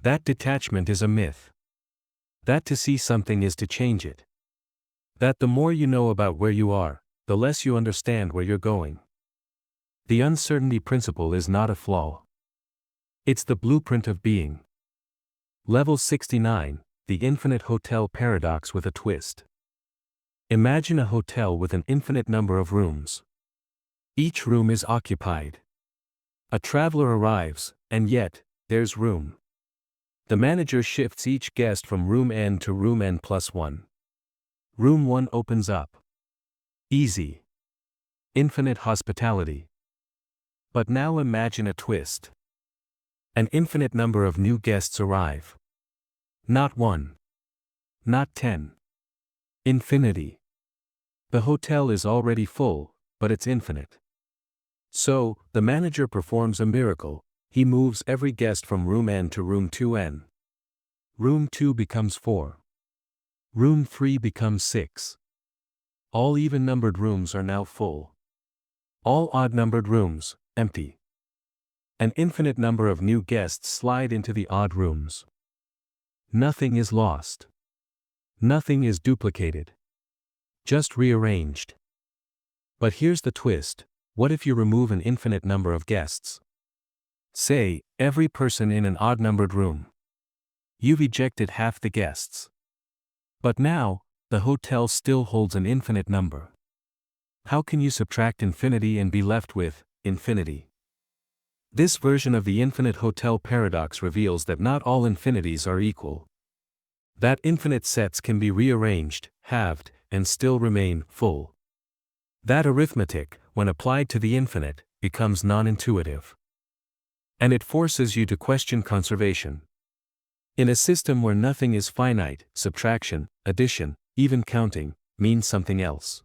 That detachment is a myth. That to see something is to change it. That the more you know about where you are, the less you understand where you're going. The uncertainty principle is not a flaw. It's the blueprint of being. Level 69, the infinite hotel paradox with a twist. Imagine a hotel with an infinite number of rooms. Each room is occupied. A traveler arrives, and yet, there's room. The manager shifts each guest from room N to room N+1. Room 1 opens up. Easy. Infinite hospitality. But now imagine a twist. An infinite number of new guests arrive. Not 1. Not 10. Infinity. The hotel is already full, but it's infinite. So, the manager performs a miracle. He moves every guest from room N to room 2N. Room 2 becomes 4. Room 3 becomes 6. All even-numbered rooms are now full. All odd-numbered rooms, empty. An infinite number of new guests slide into the odd rooms. Nothing is lost. Nothing is duplicated. Just rearranged. But here's the twist: what if you remove an infinite number of guests? Say, every person in an odd-numbered room. You've ejected half the guests. But now, the hotel still holds an infinite number. How can you subtract infinity and be left with infinity? This version of the infinite hotel paradox reveals that not all infinities are equal. That infinite sets can be rearranged, halved, and still remain full. That arithmetic, when applied to the infinite, becomes non-intuitive. And it forces you to question conservation. In a system where nothing is finite, subtraction, addition, even counting, means something else.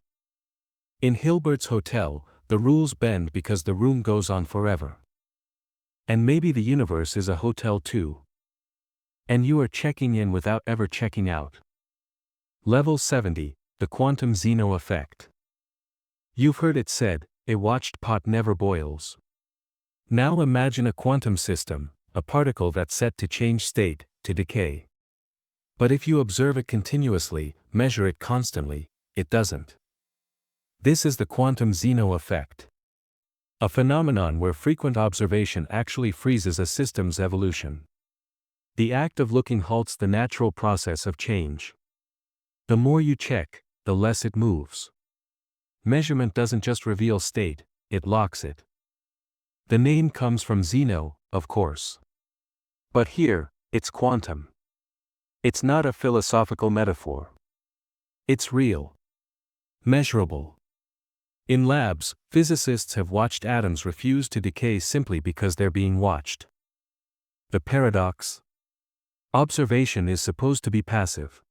In Hilbert's hotel, the rules bend because the room goes on forever. And maybe the universe is a hotel too. And you are checking in without ever checking out. Level 70, the quantum Zeno effect. You've heard it said, a watched pot never boils. Now imagine a quantum system, a particle that's set to change state, to decay. But if you observe it continuously, measure it constantly, it doesn't. This is the quantum Zeno effect. A phenomenon where frequent observation actually freezes a system's evolution. The act of looking halts the natural process of change. The more you check, the less it moves. Measurement doesn't just reveal state, it locks it. The name comes from Zeno, of course. But here, it's quantum. It's not a philosophical metaphor. It's real. Measurable. In labs, physicists have watched atoms refuse to decay simply because they're being watched. The paradox? Observation is supposed to be passive.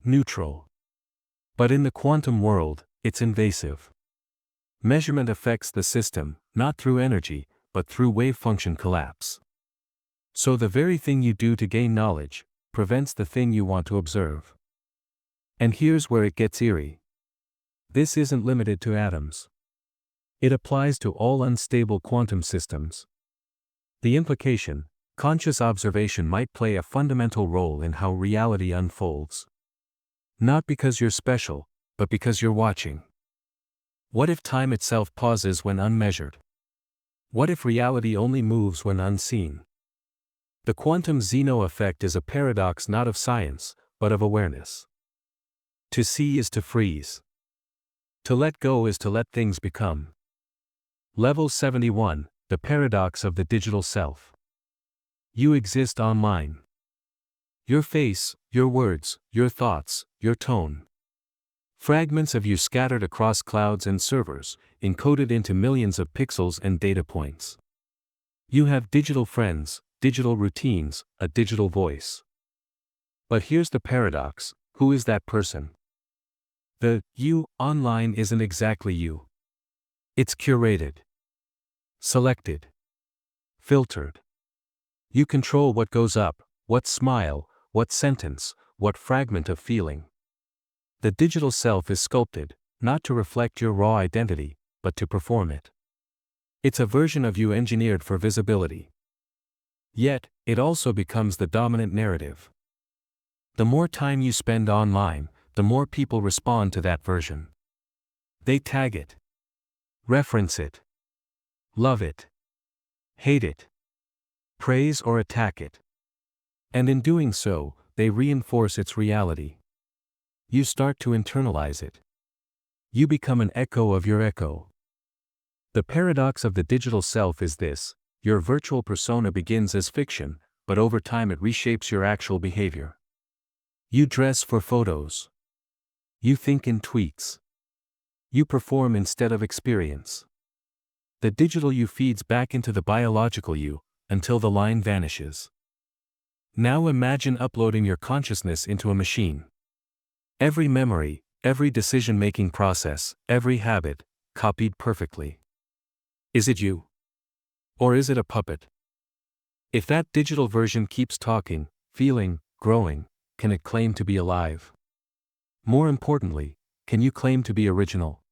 neutral. But in the quantum world, it's invasive. Measurement affects the system, not through energy, but through wave function collapse. So the very thing you do to gain knowledge prevents the thing you want to observe. And here's where it gets eerie. This isn't limited to atoms. It applies to all unstable quantum systems. The implication: conscious observation might play a fundamental role in how reality unfolds. Not because you're special, but because you're watching. What if time itself pauses when unmeasured? What if reality only moves when unseen? The quantum Zeno effect is a paradox not of science, but of awareness. To see is to freeze. To let go is to let things become. Level 71, the paradox of the digital self. You exist online. Your face, your words, your thoughts, your tone. Fragments of you scattered across clouds and servers, encoded into millions of pixels and data points. You have digital friends, digital routines, a digital voice. But here's the paradox: who is that person? The you online isn't exactly you. It's curated, selected, filtered. You control what goes up, what smile, what sentence, what fragment of feeling. The digital self is sculpted, not to reflect your raw identity, but to perform it. It's a version of you engineered for visibility. Yet, it also becomes the dominant narrative. The more time you spend online, the more people respond to that version. They tag it, reference it, love it, hate it, praise or attack it. And in doing so, they reinforce its reality. You start to internalize it. You become an echo of your echo. The paradox of the digital self is this: your virtual persona begins as fiction, but over time it reshapes your actual behavior. You dress for photos. You think in tweets. You perform instead of experience. The digital you feeds back into the biological you, until the line vanishes. Now imagine uploading your consciousness into a machine. Every memory, every decision-making process, every habit, copied perfectly. Is it you? Or is it a puppet? If that digital version keeps talking, feeling, growing, can it claim to be alive? More importantly, can you claim to be original?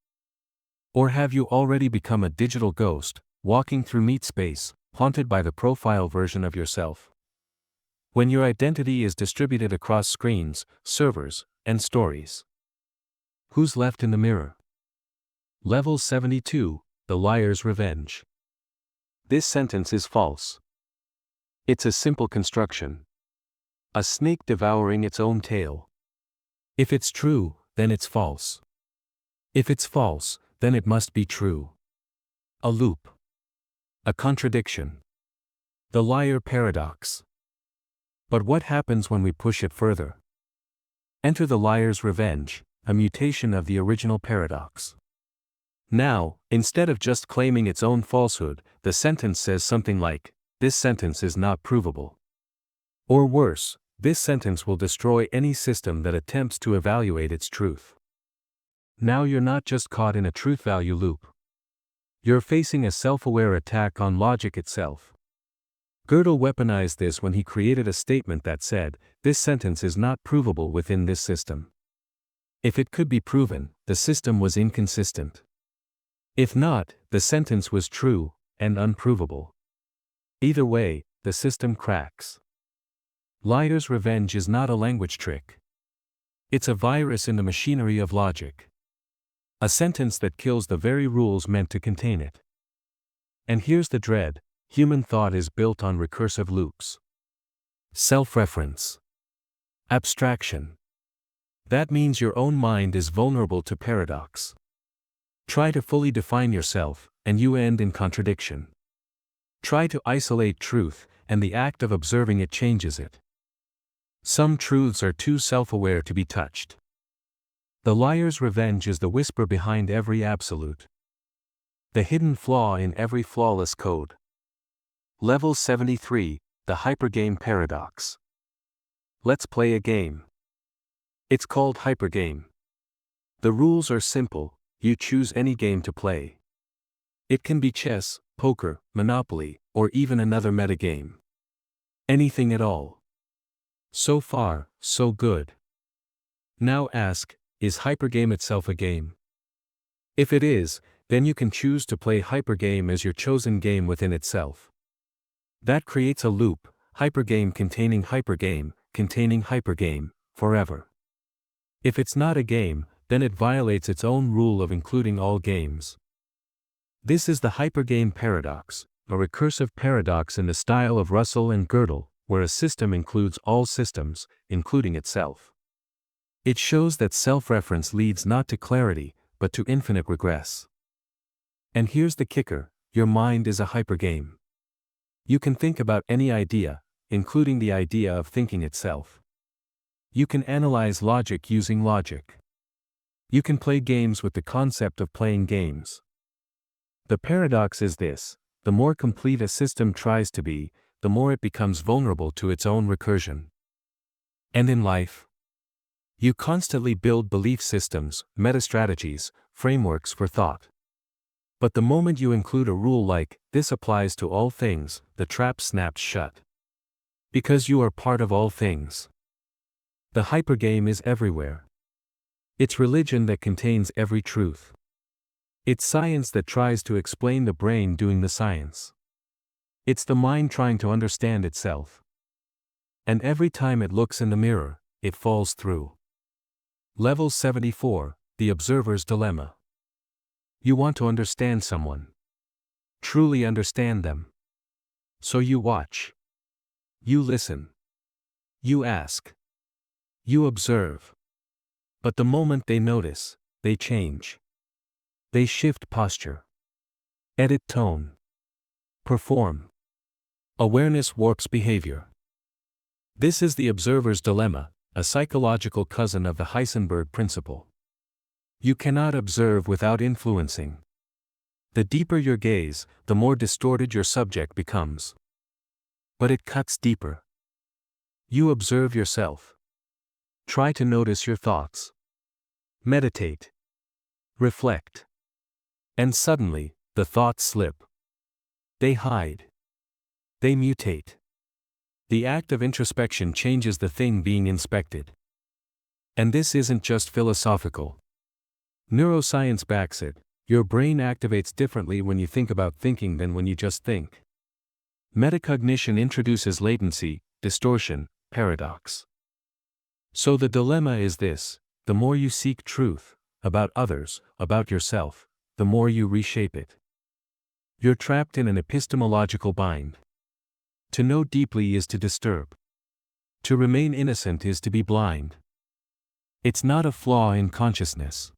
Or have you already become a digital ghost, walking through meat space, haunted by the profile version of yourself? When your identity is distributed across screens, servers, and stories, who's left in the mirror? Level 72, the liar's revenge. This sentence is false. It's a simple construction. A snake devouring its own tail. If it's true, then it's false. If it's false, then it must be true. A loop. A contradiction. The liar paradox. But what happens when we push it further? Enter the liar's revenge, a mutation of the original paradox. Now, instead of just claiming its own falsehood, the sentence says something like, "This sentence is not provable." Or worse, this sentence will destroy any system that attempts to evaluate its truth. Now you're not just caught in a truth-value loop. You're facing a self-aware attack on logic itself. Gödel weaponized this when he created a statement that said, "This sentence is not provable within this system." If it could be proven, the system was inconsistent. If not, the sentence was true, and unprovable. Either way, the system cracks. Liar's revenge is not a language trick. It's a virus in the machinery of logic. A sentence that kills the very rules meant to contain it. And here's the dread: human thought is built on recursive loops. Self-reference. Abstraction. That means your own mind is vulnerable to paradox. Try to fully define yourself, and you end in contradiction. Try to isolate truth, and the act of observing it changes it. Some truths are too self-aware to be touched. The liar's revenge is the whisper behind every absolute. The hidden flaw in every flawless code. Level 73, the hypergame paradox. Let's play a game. It's called Hypergame. The rules are simple, you choose any game to play. It can be chess, poker, Monopoly, or even another metagame. Anything at all. So far, so good. Now ask, is Hypergame itself a game? If it is, then you can choose to play Hypergame as your chosen game within itself. That creates a loop, Hypergame, containing Hypergame, forever. If it's not a game, then it violates its own rule of including all games. This is the Hypergame paradox, a recursive paradox in the style of Russell and Gödel, where a system includes all systems, including itself. It shows that self-reference leads not to clarity, but to infinite regress. And here's the kicker, your mind is a hypergame. You can think about any idea, including the idea of thinking itself. You can analyze logic using logic. You can play games with the concept of playing games. The paradox is this: the more complete a system tries to be, the more it becomes vulnerable to its own recursion. And in life, you constantly build belief systems, metastrategies, frameworks for thought. But the moment you include a rule like, "this applies to all things," the trap snaps shut. Because you are part of all things. The hypergame is everywhere. It's religion that contains every truth. It's science that tries to explain the brain doing the science. It's the mind trying to understand itself. And every time it looks in the mirror, it falls through. Level 74, The Observer's Dilemma. You want to understand someone. Truly understand them. So you watch. You listen. You ask. You observe. But the moment they notice, they change. They shift posture. Edit tone. Perform. Awareness warps behavior. This is the observer's dilemma, a psychological cousin of the Heisenberg principle. You cannot observe without influencing. The deeper your gaze, the more distorted your subject becomes. But it cuts deeper. You observe yourself. Try to notice your thoughts. Meditate. Reflect. And suddenly, the thoughts slip. They hide. They mutate. The act of introspection changes the thing being inspected. And this isn't just philosophical. Neuroscience backs it. Your brain activates differently when you think about thinking than when you just think. Metacognition introduces latency, distortion, paradox. So the dilemma is this: the more you seek truth, about others, about yourself, the more you reshape it. You're trapped in an epistemological bind. To know deeply is to disturb. To remain innocent is to be blind. It's not a flaw in consciousness.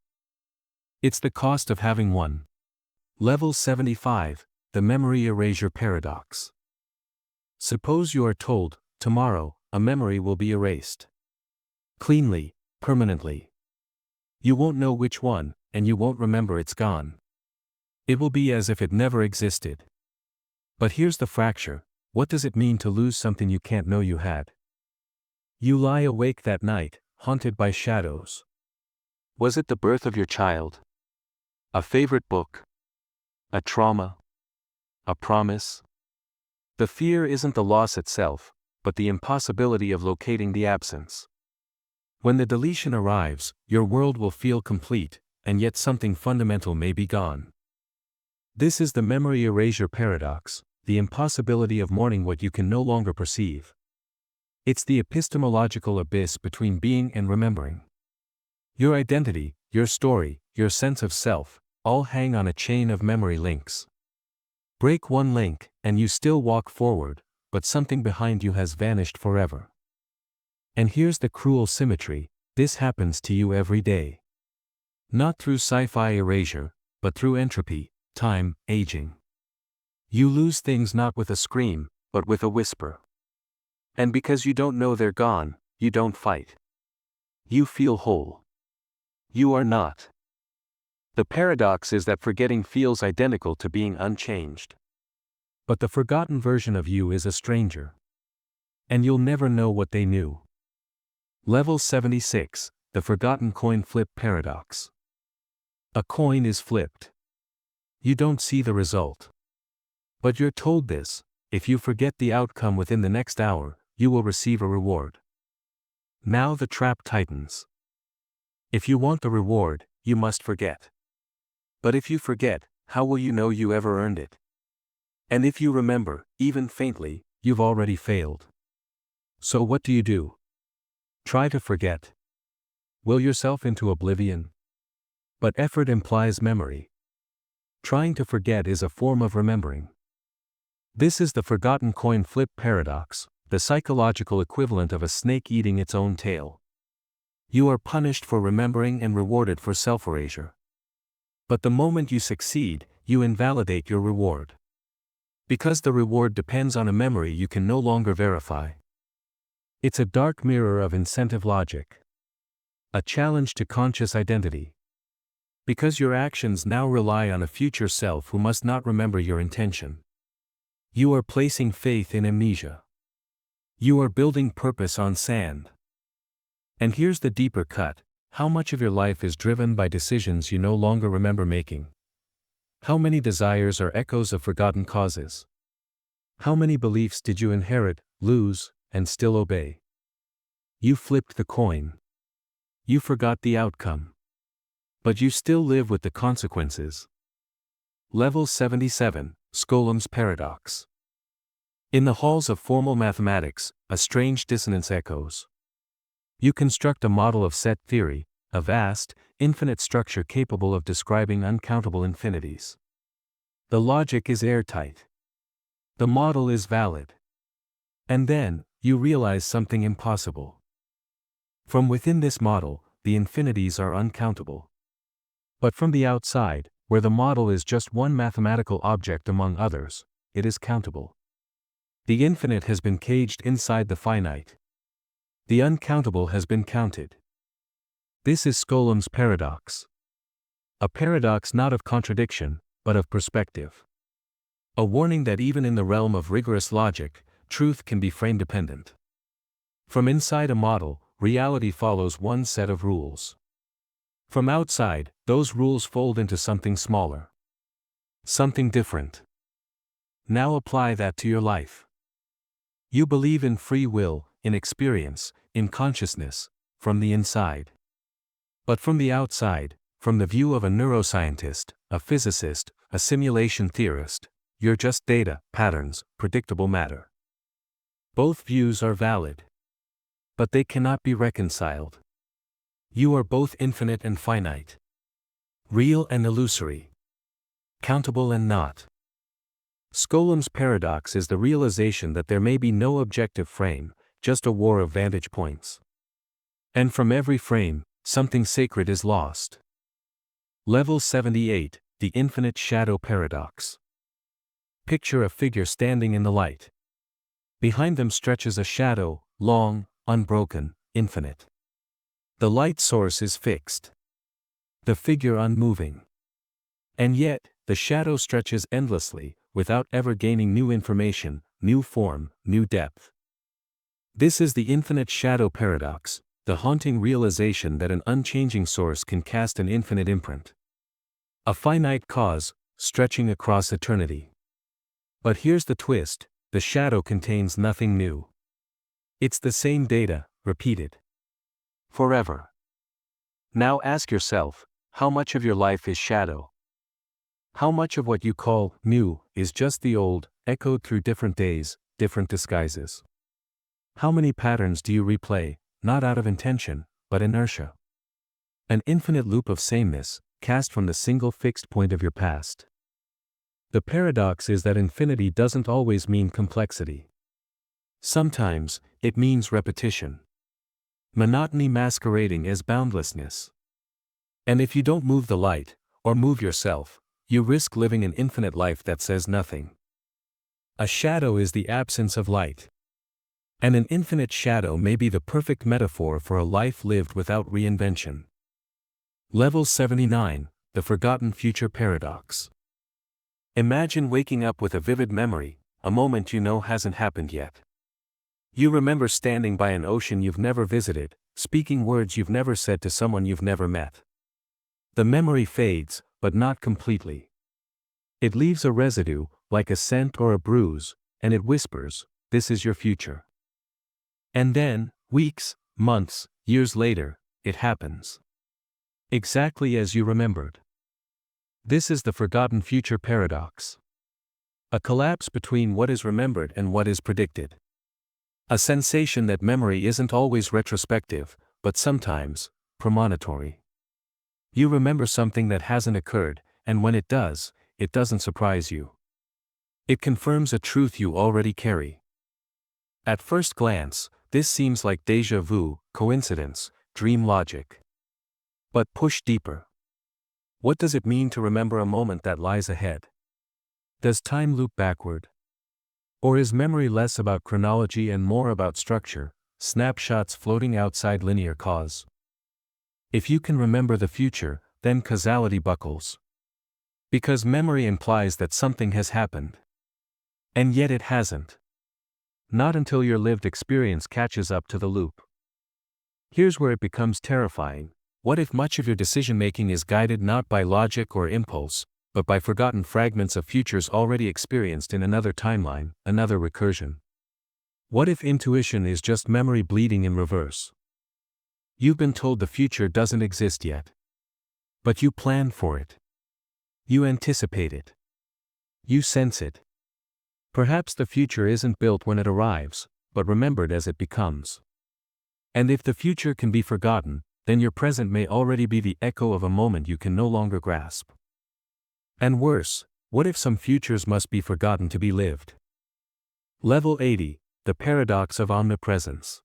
It's the cost of having one. Level 75, The Memory Erasure Paradox. Suppose you are told, tomorrow, a memory will be erased. Cleanly, permanently. You won't know which one, and you won't remember it's gone. It will be as if it never existed. But here's the fracture: what does it mean to lose something you can't know you had? You lie awake that night, haunted by shadows. Was it the birth of your child? A favorite book? A trauma? A promise? The fear isn't the loss itself, but the impossibility of locating the absence. When the deletion arrives, your world will feel complete, and yet something fundamental may be gone. This is the memory erasure paradox, the impossibility of mourning what you can no longer perceive. It's the epistemological abyss between being and remembering. Your identity, your story, your sense of self, all hang on a chain of memory links. Break one link, and you still walk forward, but something behind you has vanished forever. And here's the cruel symmetry: this happens to you every day. Not through sci-fi erasure, but through entropy, time, aging. You lose things not with a scream, but with a whisper. And because you don't know they're gone, you don't fight. You feel whole. You are not. The paradox is that forgetting feels identical to being unchanged. But the forgotten version of you is a stranger. And you'll never know what they knew. Level 76, the forgotten coin flip paradox. A coin is flipped. You don't see the result. But you're told this: if you forget the outcome within the next hour, you will receive a reward. Now the trap tightens. If you want the reward, you must forget. But if you forget, how will you know you ever earned it? And if you remember, even faintly, you've already failed. So what do? Try to forget. Will yourself into oblivion? But effort implies memory. Trying to forget is a form of remembering. This is the forgotten coin flip paradox, the psychological equivalent of a snake eating its own tail. You are punished for remembering and rewarded for self-erasure. But the moment you succeed, you invalidate your reward. Because the reward depends on a memory you can no longer verify. It's a dark mirror of incentive logic. A challenge to conscious identity. Because your actions now rely on a future self who must not remember your intention. You are placing faith in amnesia. You are building purpose on sand. And here's the deeper cut: how much of your life is driven by decisions you no longer remember making? How many desires are echoes of forgotten causes? How many beliefs did you inherit, lose, and still obey? You flipped the coin. You forgot the outcome. But you still live with the consequences. Level 77, Skolem's Paradox. In the halls of formal mathematics, a strange dissonance echoes. You construct a model of set theory, a vast, infinite structure capable of describing uncountable infinities. The logic is airtight. The model is valid. And then, you realize something impossible. From within this model, the infinities are uncountable. But from the outside, where the model is just one mathematical object among others, it is countable. The infinite has been caged inside the finite. The uncountable has been counted. This is Skolem's paradox. A paradox not of contradiction, but of perspective. A warning that even in the realm of rigorous logic, truth can be frame-dependent. From inside a model, reality follows one set of rules. From outside, those rules fold into something smaller. Something different. Now apply that to your life. You believe in free will, in experience, in consciousness, from the inside. But from the outside, from the view of a neuroscientist, a physicist, a simulation theorist, you're just data, patterns, predictable matter. Both views are valid. But they cannot be reconciled. You are both infinite and finite. Real and illusory. Countable and not. Skolem's paradox is the realization that there may be no objective frame, just a war of vantage points. And from every frame, something sacred is lost. Level 78, the infinite shadow paradox. Picture a figure standing in the light. Behind them stretches a shadow, long, unbroken, infinite. The light source is fixed. The figure unmoving. And yet, the shadow stretches endlessly, without ever gaining new information, new form, new depth. This is the infinite shadow paradox, the haunting realization that an unchanging source can cast an infinite imprint. A finite cause, stretching across eternity. But here's the twist: the shadow contains nothing new. It's the same data, repeated. Forever. Now ask yourself, how much of your life is shadow? How much of what you call new is just the old, echoed through different days, different disguises? How many patterns do you replay, not out of intention, but inertia? An infinite loop of sameness, cast from the single fixed point of your past. The paradox is that infinity doesn't always mean complexity. Sometimes, it means repetition. Monotony masquerading as boundlessness. And if you don't move the light, or move yourself, you risk living an infinite life that says nothing. A shadow is the absence of light. And an infinite shadow may be the perfect metaphor for a life lived without reinvention. Level 79, the forgotten future paradox. Imagine waking up with a vivid memory, a moment you know hasn't happened yet. You remember standing by an ocean you've never visited, speaking words you've never said to someone you've never met. The memory fades, but not completely. It leaves a residue, like a scent or a bruise, and it whispers, "This is your future." And then, weeks, months, years later, it happens. Exactly as you remembered. This is the forgotten future paradox. A collapse between what is remembered and what is predicted. A sensation that memory isn't always retrospective, but sometimes premonitory. You remember something that hasn't occurred, and when it does, it doesn't surprise you. It confirms a truth you already carry. At first glance, this seems like déjà vu, coincidence, dream logic. But push deeper. What does it mean to remember a moment that lies ahead? Does time loop backward? Or is memory less about chronology and more about structure, snapshots floating outside linear cause? If you can remember the future, then causality buckles. Because memory implies that something has happened. And yet it hasn't. Not until your lived experience catches up to the loop. Here's where it becomes terrifying. What if much of your decision-making is guided not by logic or impulse, but by forgotten fragments of futures already experienced in another timeline, another recursion? What if intuition is just memory bleeding in reverse? You've been told the future doesn't exist yet. But you plan for it. You anticipate it. You sense it. Perhaps the future isn't built when it arrives, but remembered as it becomes. And if the future can be forgotten, then your present may already be the echo of a moment you can no longer grasp. And worse, what if some futures must be forgotten to be lived? Level 80, the paradox of omnipresence.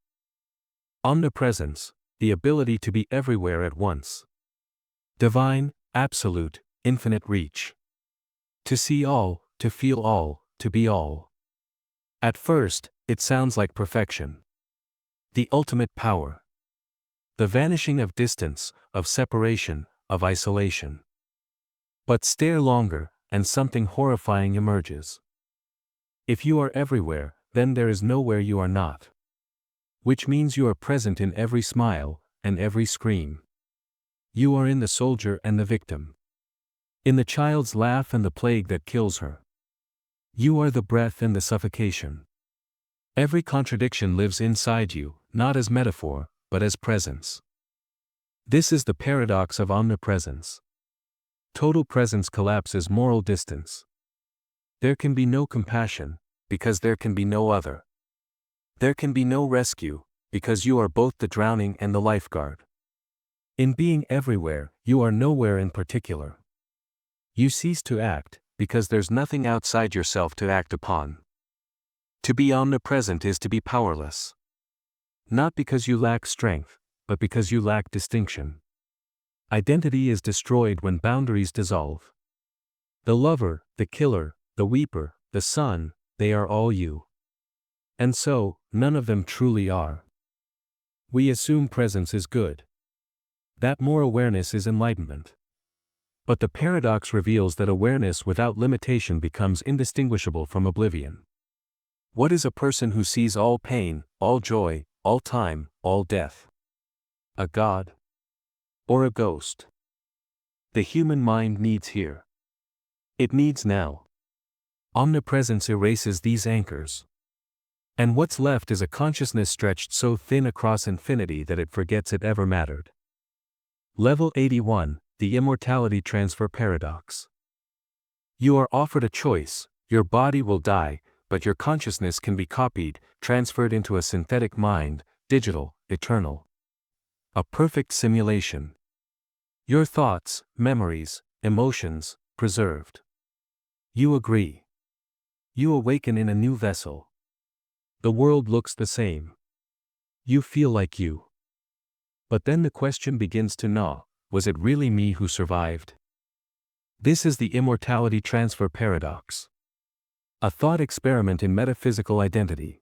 Omnipresence, the ability to be everywhere at once. Divine, absolute, infinite reach. To see all, to feel all, to be all. At first, it sounds like perfection. The ultimate power. The vanishing of distance, of separation, of isolation. But stare longer, and something horrifying emerges. If you are everywhere, then there is nowhere you are not. Which means you are present in every smile, and every scream. You are in the soldier and the victim. In the child's laugh and the plague that kills her. You are the breath and the suffocation. Every contradiction lives inside you, not as metaphor, but as presence. This is the paradox of omnipresence. Total presence collapses moral distance. There can be no compassion, because there can be no other. There can be no rescue, because you are both the drowning and the lifeguard. In being everywhere, you are nowhere in particular. You cease to act, because there's nothing outside yourself to act upon. To be omnipresent is to be powerless. Not because you lack strength, but because you lack distinction. Identity is destroyed when boundaries dissolve. The lover, the killer, the weeper, the son, they are all you. And so, none of them truly are. We assume presence is good. That more awareness is enlightenment. But the paradox reveals that awareness without limitation becomes indistinguishable from oblivion. What is a person who sees all pain, all joy, all time, all death? A god? Or a ghost? The human mind needs here. It needs now. Omnipresence erases these anchors. And what's left is a consciousness stretched so thin across infinity that it forgets it ever mattered. Level 81, the immortality transfer paradox. You are offered a choice: your body will die, but your consciousness can be copied, transferred into a synthetic mind, digital, eternal. A perfect simulation. Your thoughts, memories, emotions, preserved. You agree. You awaken in a new vessel. The world looks the same. You feel like you. But then the question begins to gnaw: was it really me who survived? This is the immortality transfer paradox. A thought experiment in metaphysical identity.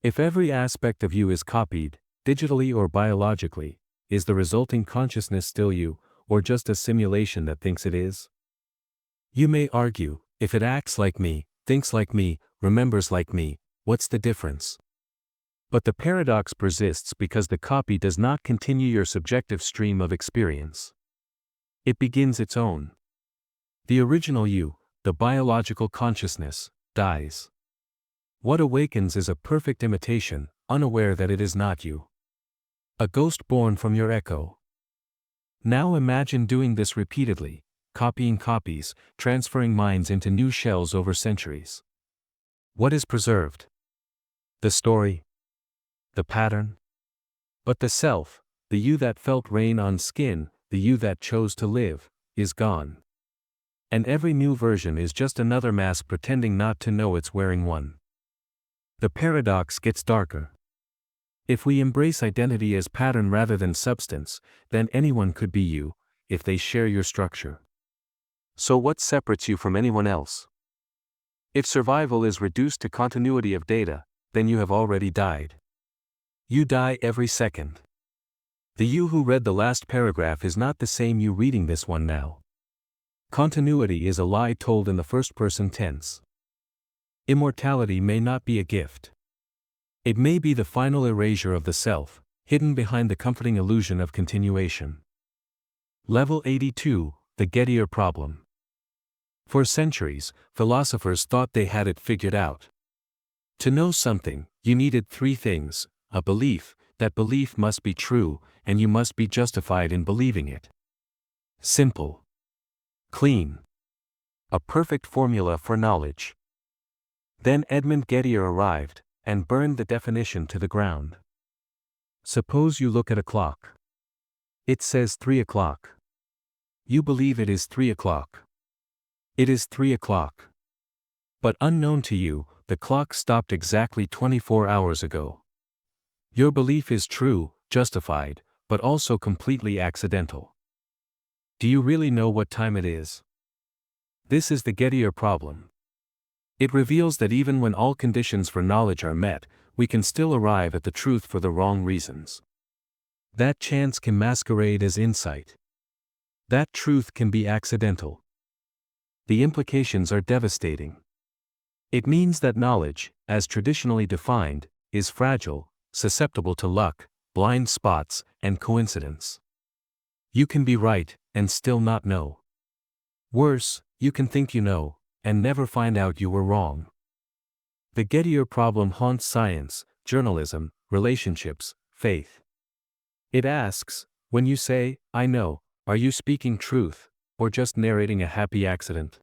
If every aspect of you is copied, digitally or biologically, is the resulting consciousness still you, or just a simulation that thinks it is? You may argue, if it acts like me, thinks like me, remembers like me, what's the difference? But the paradox persists because the copy does not continue your subjective stream of experience. It begins its own. The original you, the biological consciousness, dies. What awakens is a perfect imitation, unaware that it is not you. A ghost born from your echo. Now imagine doing this repeatedly, copying copies, transferring minds into new shells over centuries. What is preserved? The story? The pattern? But the self, the you that felt rain on skin, the you that chose to live, is gone. And every new version is just another mask pretending not to know it's wearing one. The paradox gets darker. If we embrace identity as pattern rather than substance, then anyone could be you, if they share your structure. So what separates you from anyone else? If survival is reduced to continuity of data, then you have already died. You die every second. The you who read the last paragraph is not the same you reading this one now. Continuity is a lie told in the first-person tense. Immortality may not be a gift. It may be the final erasure of the self, hidden behind the comforting illusion of continuation. Level 82, the Gettier problem. For centuries, philosophers thought they had it figured out. To know something, you needed three things: a belief, that belief must be true, and you must be justified in believing it. Simple. Clean. A perfect formula for knowledge. Then Edmund Gettier arrived, and burned the definition to the ground. Suppose you look at a clock. It says 3 o'clock. You believe it is 3 o'clock. It is 3 o'clock. But unknown to you, the clock stopped exactly 24 hours ago. Your belief is true, justified, but also completely accidental. Do you really know what time it is? This is the Gettier problem. It reveals that even when all conditions for knowledge are met, we can still arrive at the truth for the wrong reasons. That chance can masquerade as insight. That truth can be accidental. The implications are devastating. It means that knowledge, as traditionally defined, is fragile, susceptible to luck, blind spots, and coincidence. You can be right, and still not know. Worse, you can think you know, and never find out you were wrong. The Gettier problem haunts science, journalism, relationships, faith. It asks, when you say, I know, are you speaking truth, or just narrating a happy accident?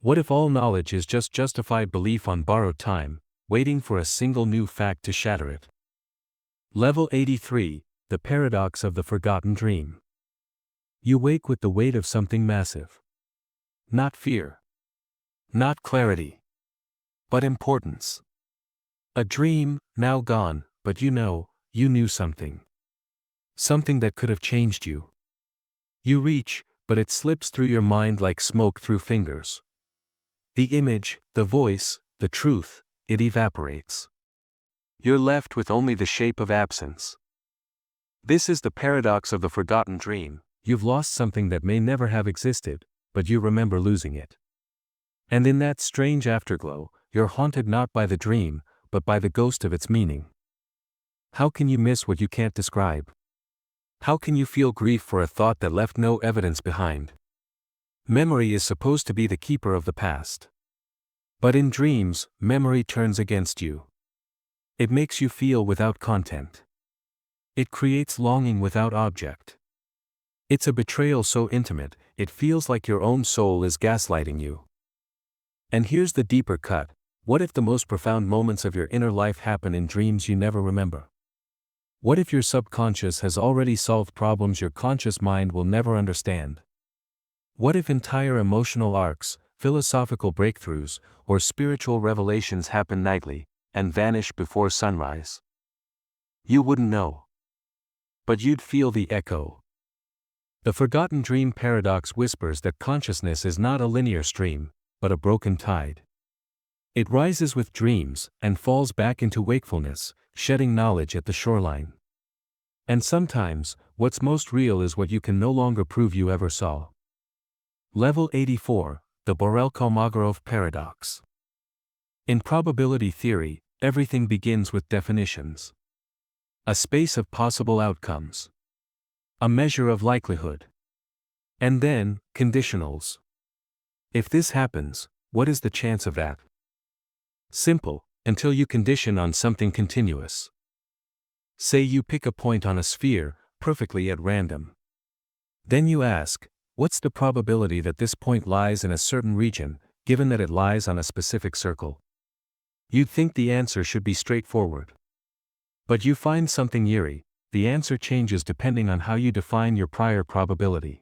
What if all knowledge is just justified belief on borrowed time, waiting for a single new fact to shatter it? Level 83, the paradox of the forgotten dream. You wake with the weight of something massive. Not fear. Not clarity. But importance. A dream, now gone, but you knew something. Something that could have changed you. You reach, but it slips through your mind like smoke through fingers. The image, the voice, the truth, it evaporates. You're left with only the shape of absence. This is the paradox of the forgotten dream. You've lost something that may never have existed, but you remember losing it. And in that strange afterglow, you're haunted not by the dream, but by the ghost of its meaning. How can you miss what you can't describe? How can you feel grief for a thought that left no evidence behind? Memory is supposed to be the keeper of the past. But in dreams, memory turns against you. It makes you feel without content. It creates longing without object. It's a betrayal so intimate, it feels like your own soul is gaslighting you. And here's the deeper cut: what if the most profound moments of your inner life happen in dreams you never remember? What if your subconscious has already solved problems your conscious mind will never understand? What if entire emotional arcs, philosophical breakthroughs, or spiritual revelations happen nightly, and vanish before sunrise? You wouldn't know. But you'd feel the echo. The forgotten dream paradox whispers that consciousness is not a linear stream, but a broken tide. It rises with dreams, and falls back into wakefulness, shedding knowledge at the shoreline. And sometimes, what's most real is what you can no longer prove you ever saw. Level 84, the Borel-Kolmogorov paradox. In probability theory, everything begins with definitions. A space of possible outcomes. A measure of likelihood. And then, conditionals. If this happens, what is the chance of that? Simple, until you condition on something continuous. Say you pick a point on a sphere, perfectly at random. Then you ask, what's the probability that this point lies in a certain region, given that it lies on a specific circle? You'd think the answer should be straightforward. But you find something eerie. The answer changes depending on how you define your prior probability.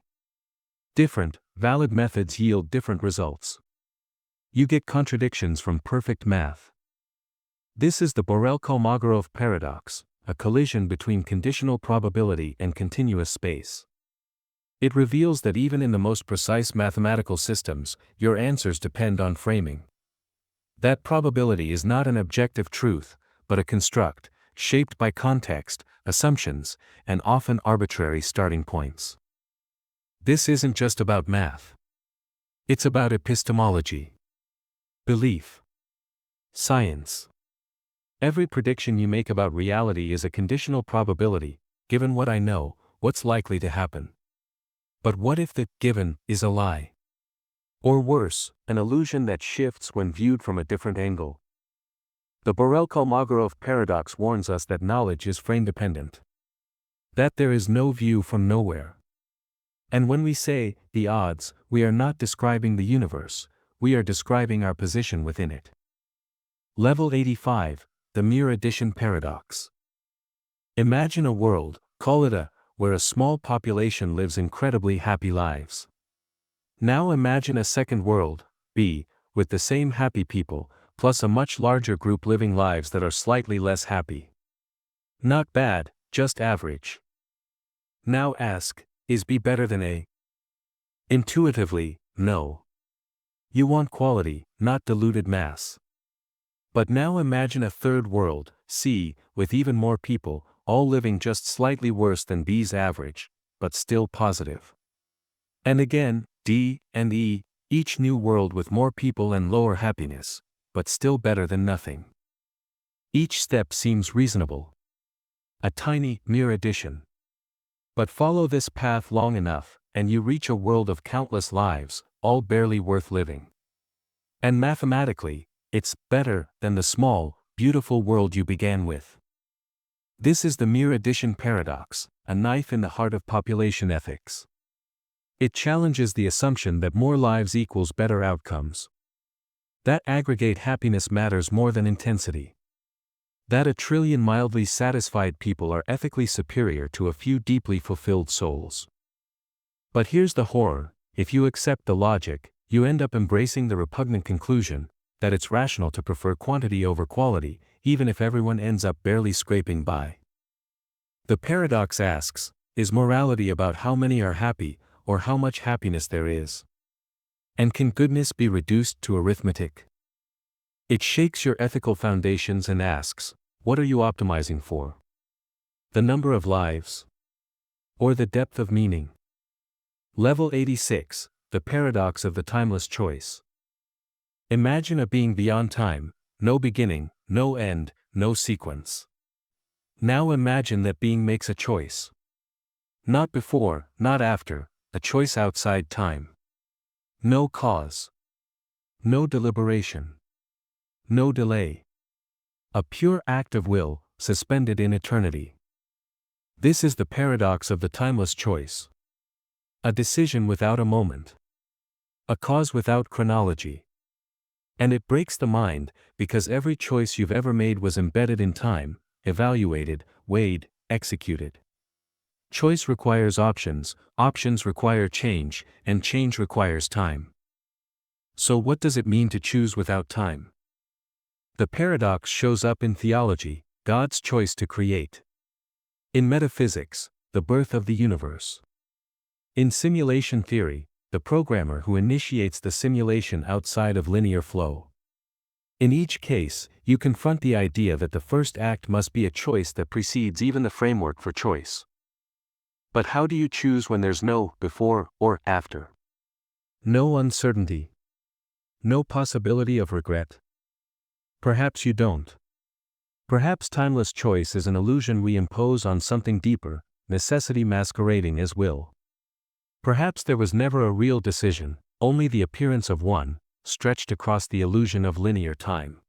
Different, valid methods yield different results. You get contradictions from perfect math. This is the Borel-Kolmogorov paradox, a collision between conditional probability and continuous space. It reveals that even in the most precise mathematical systems, your answers depend on framing. That probability is not an objective truth, but a construct, shaped by context, assumptions, and often arbitrary starting points. This isn't just about math. It's about epistemology. Belief. Science. Every prediction you make about reality is a conditional probability. Given what I know, what's likely to happen? But what if the given is a lie? Or worse, an illusion that shifts when viewed from a different angle? The Borel-Kolmogorov paradox warns us that knowledge is frame-dependent. That there is no view from nowhere. And when we say, the odds, we are not describing the universe, we are describing our position within it. Level 85, the mere addition paradox. Imagine a world, call it A, where a small population lives incredibly happy lives. Now imagine a second world, B, with the same happy people, plus a much larger group living lives that are slightly less happy. Not bad, just average. Now ask, is B better than A? Intuitively, no. You want quality, not diluted mass. But now imagine a third world, C, with even more people, all living just slightly worse than B's average, but still positive. And again, D and E, each new world with more people and lower happiness, but still better than nothing. Each step seems reasonable. A tiny, mere addition. But follow this path long enough, and you reach a world of countless lives, all barely worth living. And mathematically, it's better than the small, beautiful world you began with. This is the mere addition paradox, a knife in the heart of population ethics. It challenges the assumption that more lives equals better outcomes. That aggregate happiness matters more than intensity. That a trillion mildly satisfied people are ethically superior to a few deeply fulfilled souls. But here's the horror: if you accept the logic, you end up embracing the repugnant conclusion that it's rational to prefer quantity over quality, even if everyone ends up barely scraping by. The paradox asks, is morality about how many are happy, or how much happiness there is? And can goodness be reduced to arithmetic? It shakes your ethical foundations and asks, what are you optimizing for? The number of lives? Or the depth of meaning? Level 86, the paradox of the timeless choice. Imagine a being beyond time, no beginning, no end, no sequence. Now imagine that being makes a choice. Not before, not after, a choice outside time. No cause. No deliberation. No delay. A pure act of will, suspended in eternity. This is the paradox of the timeless choice. A decision without a moment. A cause without chronology. And it breaks the mind, because every choice you've ever made was embedded in time, evaluated, weighed, executed. Choice requires options, options require change, and change requires time. So what does it mean to choose without time? The paradox shows up in theology, God's choice to create. In metaphysics, the birth of the universe. In simulation theory, the programmer who initiates the simulation outside of linear flow. In each case, you confront the idea that the first act must be a choice that precedes even the framework for choice. But how do you choose when there's no before or after? No uncertainty. No possibility of regret. Perhaps you don't. Perhaps timeless choice is an illusion we impose on something deeper, necessity masquerading as will. Perhaps there was never a real decision, only the appearance of one, stretched across the illusion of linear time.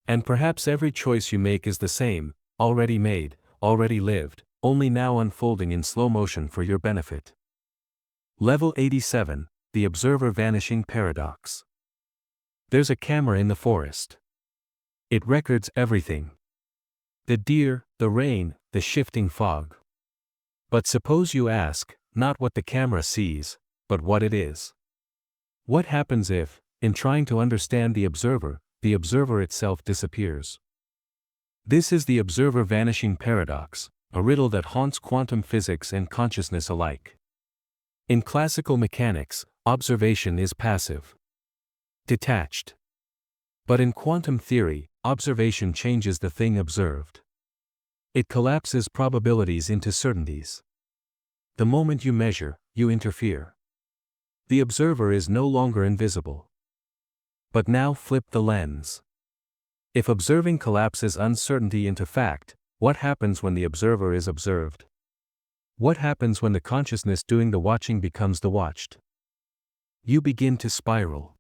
And perhaps every choice you make is the same, already made, already lived, only now unfolding in slow motion for your benefit. Level 87, the Observer Vanishing Paradox. There's a camera in the forest. It records everything. The deer, the rain, the shifting fog. But suppose you ask, not what the camera sees, but what it is. What happens if, in trying to understand the observer itself disappears? This is the observer vanishing paradox, a riddle that haunts quantum physics and consciousness alike. In classical mechanics, observation is passive, detached. But in quantum theory, observation changes the thing observed. It collapses probabilities into certainties. The moment you measure, you interfere. The observer is no longer invisible. But now flip the lens. If observing collapses uncertainty into fact, what happens when the observer is observed? What happens when the consciousness doing the watching becomes the watched? You begin to spiral.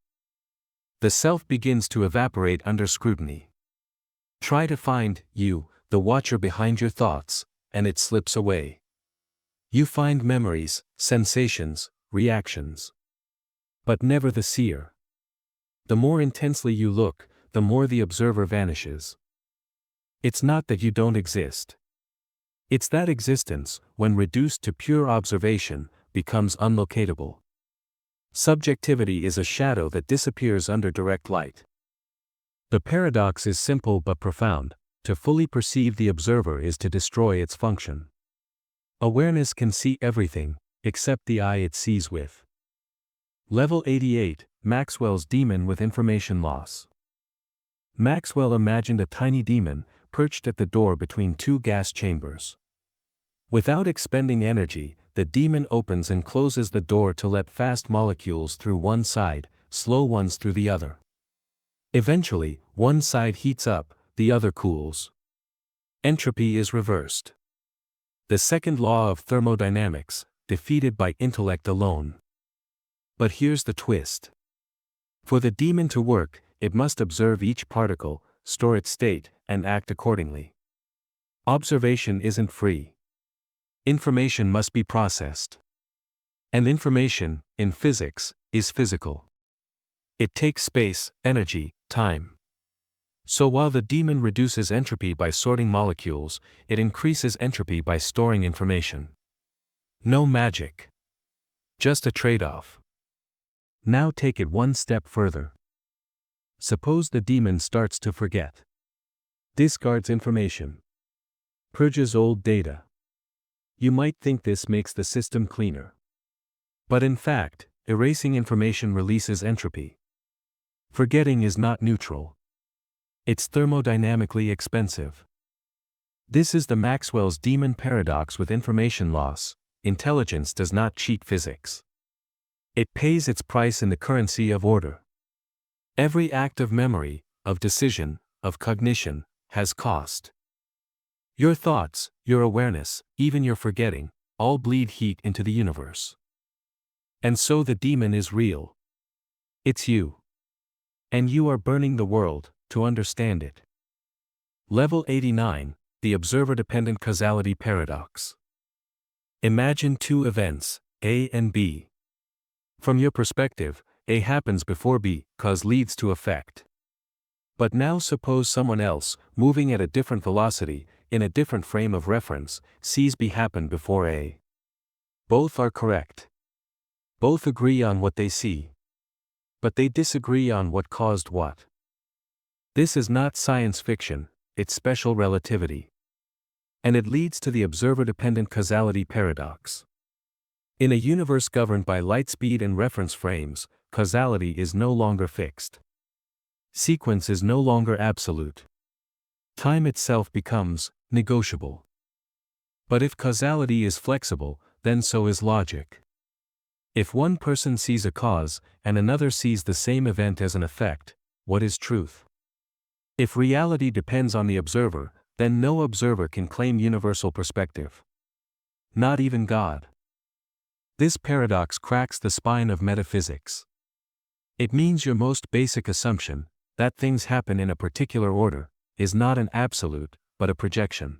The self begins to evaporate under scrutiny. Try to find you, the watcher behind your thoughts, and it slips away. You find memories, sensations, reactions. But never the seer. The more intensely you look, the more the observer vanishes. It's not that you don't exist. It's that existence, when reduced to pure observation, becomes unlocatable. Subjectivity is a shadow that disappears under direct light. The paradox is simple but profound. To fully perceive the observer is to destroy its function. Awareness can see everything, except the eye it sees with. Level 88, Maxwell's Demon with Information Loss. Maxwell imagined a tiny demon, perched at the door between two gas chambers. Without expending energy, the demon opens and closes the door to let fast molecules through one side, slow ones through the other. Eventually, one side heats up, the other cools. Entropy is reversed. The second law of thermodynamics, defeated by intellect alone. But here's the twist. For the demon to work, it must observe each particle, store its state, and act accordingly. Observation isn't free. Information must be processed. And information, in physics, is physical. It takes space, energy, time. So while the demon reduces entropy by sorting molecules, it increases entropy by storing information. No magic. Just a trade-off. Now take it one step further. Suppose the demon starts to forget. Discards information. Purges old data. You might think this makes the system cleaner. But in fact, erasing information releases entropy. Forgetting is not neutral. It's thermodynamically expensive. This is the Maxwell's demon paradox with information loss. Intelligence does not cheat physics. It pays its price in the currency of order. Every act of memory, of decision, of cognition, has cost. Your thoughts, your awareness, even your forgetting, all bleed heat into the universe. And so the demon is real. It's you. And you are burning the world, to understand it. Level 89, the Observer-Dependent Causality Paradox. Imagine two events, A and B. From your perspective, A happens before B, cause leads to effect. But now suppose someone else, moving at a different velocity, in a different frame of reference, sees B happen before A. Both are correct. Both agree on what they see. But they disagree on what caused what. This is not science fiction, it's special relativity. And it leads to the observer-dependent causality paradox. In a universe governed by light speed and reference frames, causality is no longer fixed. Sequence is no longer absolute. Time itself becomes negotiable. But if causality is flexible, then so is logic. If one person sees a cause, and another sees the same event as an effect, what is truth? If reality depends on the observer, then no observer can claim universal perspective. Not even God. This paradox cracks the spine of metaphysics. It means your most basic assumption, that things happen in a particular order, is not an absolute, but a projection.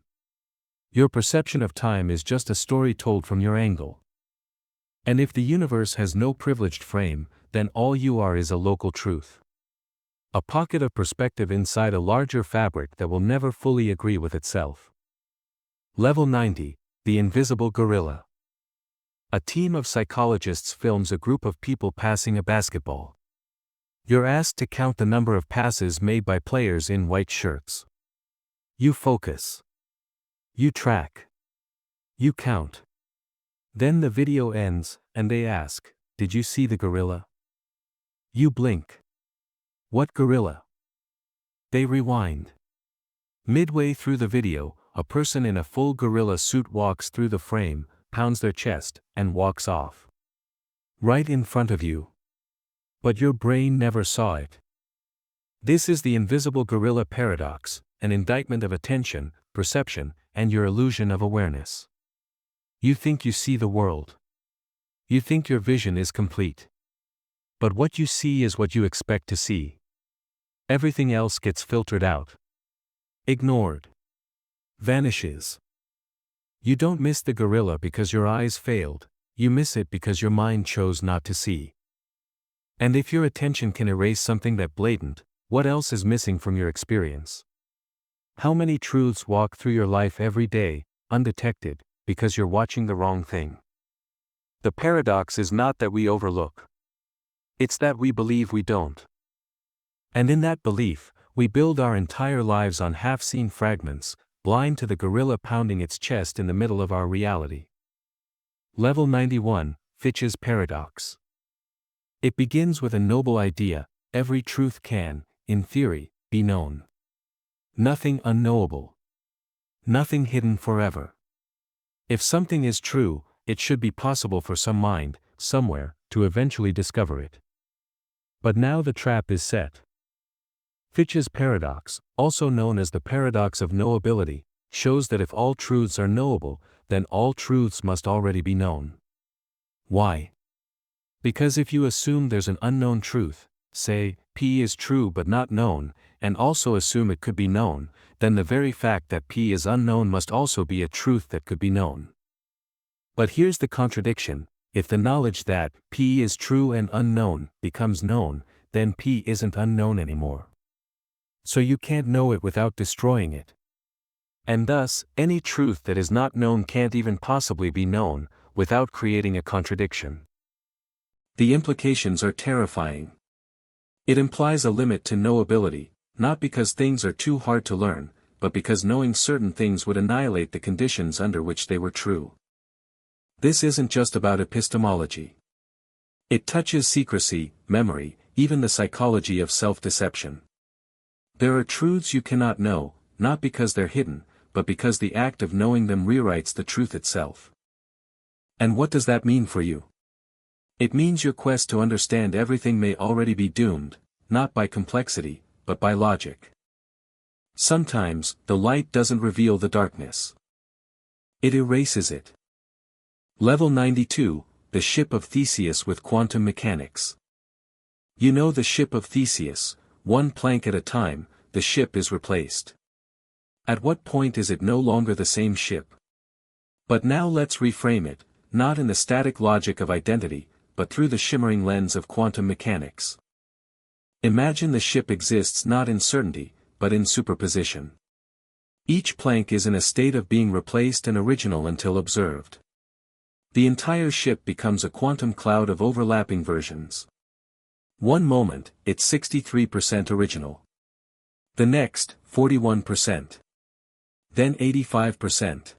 Your perception of time is just a story told from your angle. And if the universe has no privileged frame, then all you are is a local truth. A pocket of perspective inside a larger fabric that will never fully agree with itself. Level 90, the invisible gorilla. A team of psychologists films a group of people passing a basketball. You're asked to count the number of passes made by players in white shirts. You focus. You track. You count. Then the video ends, and they ask, "Did you see the gorilla?" You blink. "What gorilla?" They rewind. Midway through the video, a person in a full gorilla suit walks through the frame, pounds their chest, and walks off. Right in front of you. But your brain never saw it. This is the invisible gorilla paradox, an indictment of attention, perception, and your illusion of awareness. You think you see the world. You think your vision is complete. But what you see is what you expect to see. Everything else gets filtered out. Ignored. Vanishes. You don't miss the gorilla because your eyes failed, you miss it because your mind chose not to see. And if your attention can erase something that blatant, what else is missing from your experience? How many truths walk through your life every day, undetected, because you're watching the wrong thing? The paradox is not that we overlook. It's that we believe we don't. And in that belief, we build our entire lives on half-seen fragments, blind to the gorilla pounding its chest in the middle of our reality. Level 91, Fitch's Paradox. It begins with a noble idea: every truth can, in theory, be known. Nothing unknowable. Nothing hidden forever. If something is true, it should be possible for some mind, somewhere, to eventually discover it. But now the trap is set. Fitch's paradox, also known as the paradox of knowability, shows that if all truths are knowable, then all truths must already be known. Why? Because if you assume there's an unknown truth, say, P is true but not known, and also assume it could be known, then the very fact that P is unknown must also be a truth that could be known. But here's the contradiction: if the knowledge that P is true and unknown becomes known, then P isn't unknown anymore. So you can't know it without destroying it. And thus, any truth that is not known can't even possibly be known, without creating a contradiction. The implications are terrifying. It implies a limit to knowability, not because things are too hard to learn, but because knowing certain things would annihilate the conditions under which they were true. This isn't just about epistemology. It touches secrecy, memory, even the psychology of self-deception. There are truths you cannot know, not because they're hidden, but because the act of knowing them rewrites the truth itself. And what does that mean for you? It means your quest to understand everything may already be doomed, not by complexity, but by logic. Sometimes, the light doesn't reveal the darkness. It erases it. Level 92, the ship of Theseus with quantum mechanics. You know the ship of Theseus, one plank at a time, the ship is replaced. At what point is it no longer the same ship? But now let's reframe it, not in the static logic of identity, but through the shimmering lens of quantum mechanics. Imagine the ship exists not in certainty, but in superposition. Each plank is in a state of being replaced and original until observed. The entire ship becomes a quantum cloud of overlapping versions. One moment, it's 63% original. The next, 41%. Then 85%.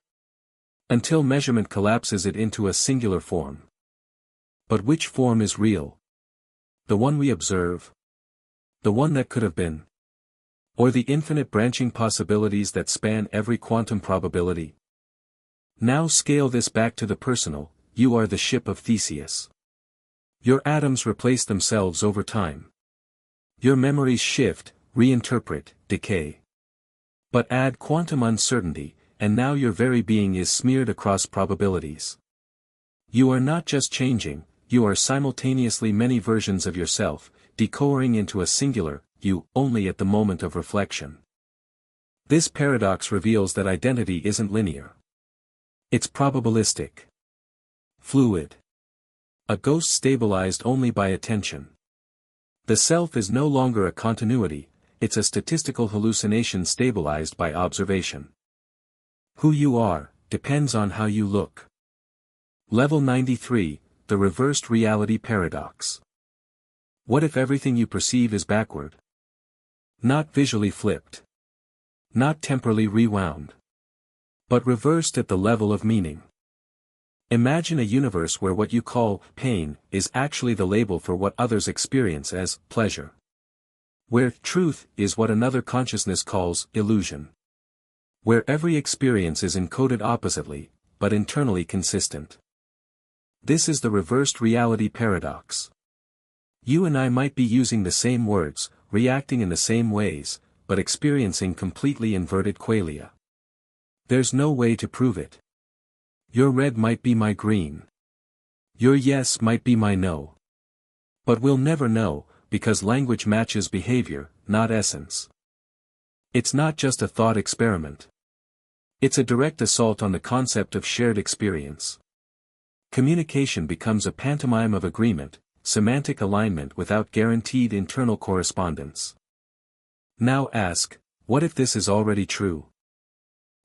Until measurement collapses it into a singular form. But which form is real? The one we observe? The one that could have been? Or the infinite branching possibilities that span every quantum probability? Now scale this back to the personal: you are the ship of Theseus. Your atoms replace themselves over time. Your memories shift, reinterpret, decay. But add quantum uncertainty, and now your very being is smeared across probabilities. You are not just changing, you are simultaneously many versions of yourself, decohering into a singular, you, only at the moment of reflection. This paradox reveals that identity isn't linear. It's probabilistic. Fluid. A ghost stabilized only by attention. The self is no longer a continuity, it's a statistical hallucination stabilized by observation. Who you are, depends on how you look. Level 93, the reversed reality paradox. What if everything you perceive is backward? Not visually flipped. Not temporally rewound. But reversed at the level of meaning. Imagine a universe where what you call pain is actually the label for what others experience as pleasure. Where truth is what another consciousness calls illusion. Where every experience is encoded oppositely, but internally consistent. This is the reversed reality paradox. You and I might be using the same words, reacting in the same ways, but experiencing completely inverted qualia. There's no way to prove it. Your red might be my green. Your yes might be my no. But we'll never know, because language matches behavior, not essence. It's not just a thought experiment. It's a direct assault on the concept of shared experience. Communication becomes a pantomime of agreement, semantic alignment without guaranteed internal correspondence. Now ask, what if this is already true?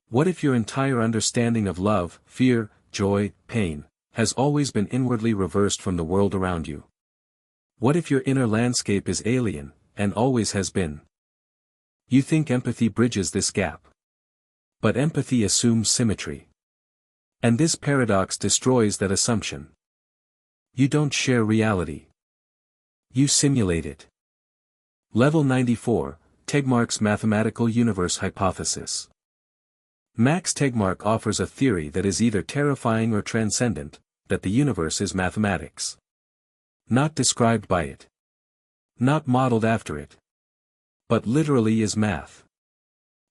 What if your entire understanding of love, fear, joy, pain, has always been inwardly reversed from the world around you? What if your inner landscape is alien, and always has been? You think empathy bridges this gap. But empathy assumes symmetry. And this paradox destroys that assumption. You don't share reality. You simulate it. Level 94, Tegmark's Mathematical Universe Hypothesis. Max Tegmark offers a theory that is either terrifying or transcendent, that the universe is mathematics. Not described by it. Not modeled after it. But literally is math.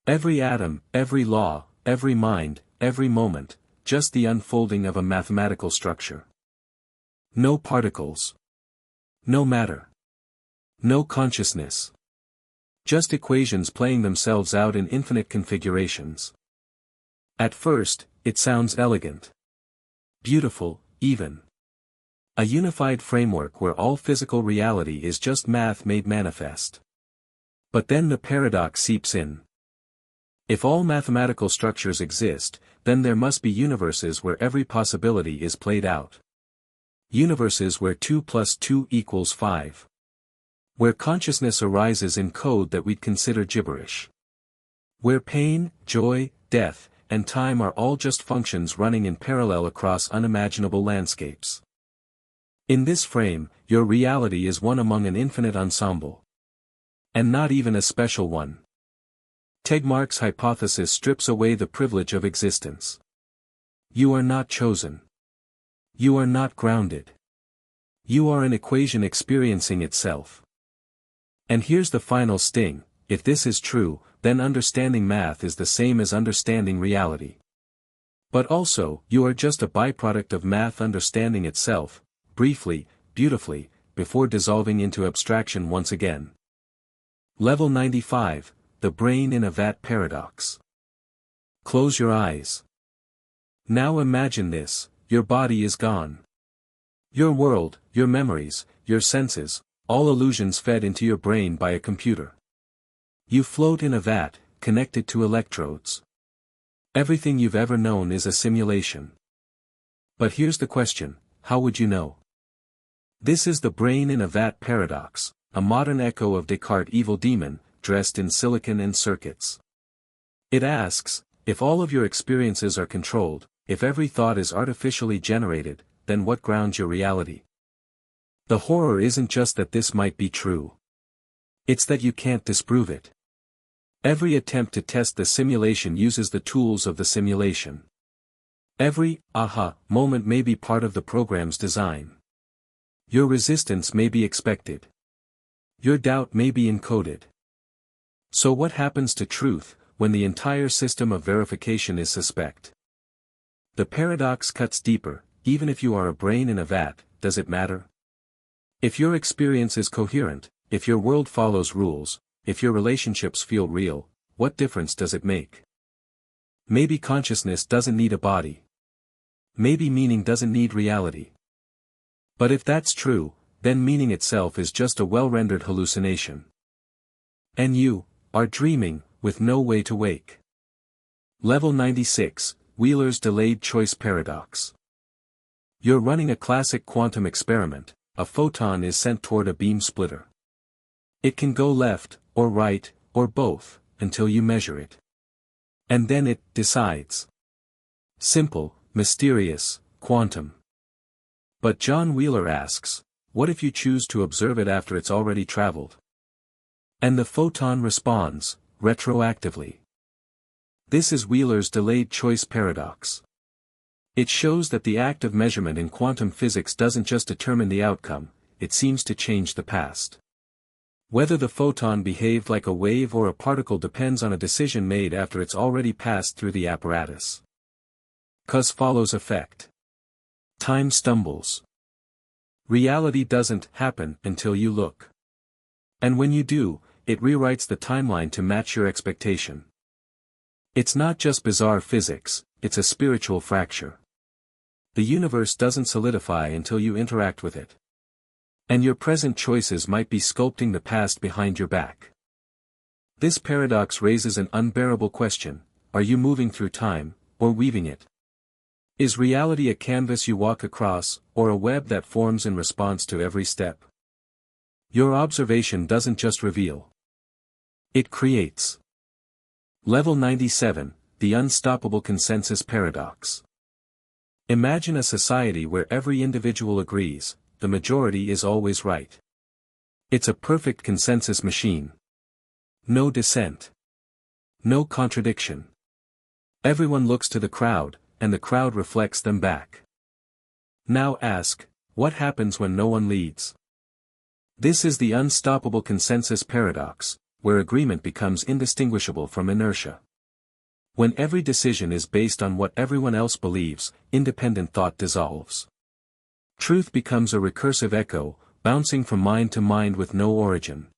Every atom, every law, every mind, every moment, just the unfolding of a mathematical structure. No particles. No matter. No consciousness. Just equations playing themselves out in infinite configurations. At first, it sounds elegant. Beautiful, even. A unified framework where all physical reality is just math made manifest. But then the paradox seeps in. If all mathematical structures exist, then there must be universes where every possibility is played out. Universes where 2 plus 2 equals 5. Where consciousness arises in code that we'd consider gibberish. Where pain, joy, death, and time are all just functions running in parallel across unimaginable landscapes. In this frame, your reality is one among an infinite ensemble. And not even a special one. Tegmark's hypothesis strips away the privilege of existence. You are not chosen. You are not grounded. You are an equation experiencing itself. And here's the final sting, if this is true, then understanding math is the same as understanding reality. But also, you are just a byproduct of math understanding itself, briefly, beautifully, before dissolving into abstraction once again. Level 95, the brain in a vat paradox. Close your eyes. Now imagine this, your body is gone. Your world, your memories, your senses, all illusions fed into your brain by a computer. You float in a vat, connected to electrodes. Everything you've ever known is a simulation. But here's the question, how would you know? This is the brain in a vat paradox, a modern echo of Descartes' evil demon, dressed in silicon and circuits. It asks, if all of your experiences are controlled, if every thought is artificially generated, then what grounds your reality? The horror isn't just that this might be true. It's that you can't disprove it. Every attempt to test the simulation uses the tools of the simulation. Every aha moment may be part of the program's design. Your resistance may be expected. Your doubt may be encoded. So what happens to truth, when the entire system of verification is suspect? The paradox cuts deeper. Even if you are a brain in a vat, does it matter? If your experience is coherent, if your world follows rules, if your relationships feel real, what difference does it make? Maybe consciousness doesn't need a body. Maybe meaning doesn't need reality. But if that's true, then meaning itself is just a well-rendered hallucination. And you are dreaming, with no way to wake. Level 96, Wheeler's Delayed Choice Paradox. You're running a classic quantum experiment. A photon is sent toward a beam splitter. It can go left, or right, or both, until you measure it. And then it decides. Simple, mysterious, quantum. But John Wheeler asks, what if you choose to observe it after it's already traveled? And the photon responds, retroactively. This is Wheeler's delayed choice paradox. It shows that the act of measurement in quantum physics doesn't just determine the outcome, it seems to change the past. Whether the photon behaved like a wave or a particle depends on a decision made after it's already passed through the apparatus. Cause follows effect. Time stumbles. Reality doesn't happen until you look. And when you do, it rewrites the timeline to match your expectation. It's not just bizarre physics, it's a spiritual fracture. The universe doesn't solidify until you interact with it. And your present choices might be sculpting the past behind your back. This paradox raises an unbearable question: are you moving through time, or weaving it? Is reality a canvas you walk across, or a web that forms in response to every step? Your observation doesn't just reveal. It creates. Level 97, The Unstoppable Consensus Paradox. Imagine a society where every individual agrees, the majority is always right. It's a perfect consensus machine. No dissent. No contradiction. Everyone looks to the crowd, and the crowd reflects them back. Now ask, what happens when no one leads? This is the unstoppable consensus paradox, where agreement becomes indistinguishable from inertia. When every decision is based on what everyone else believes, independent thought dissolves. Truth becomes a recursive echo, bouncing from mind to mind with no origin.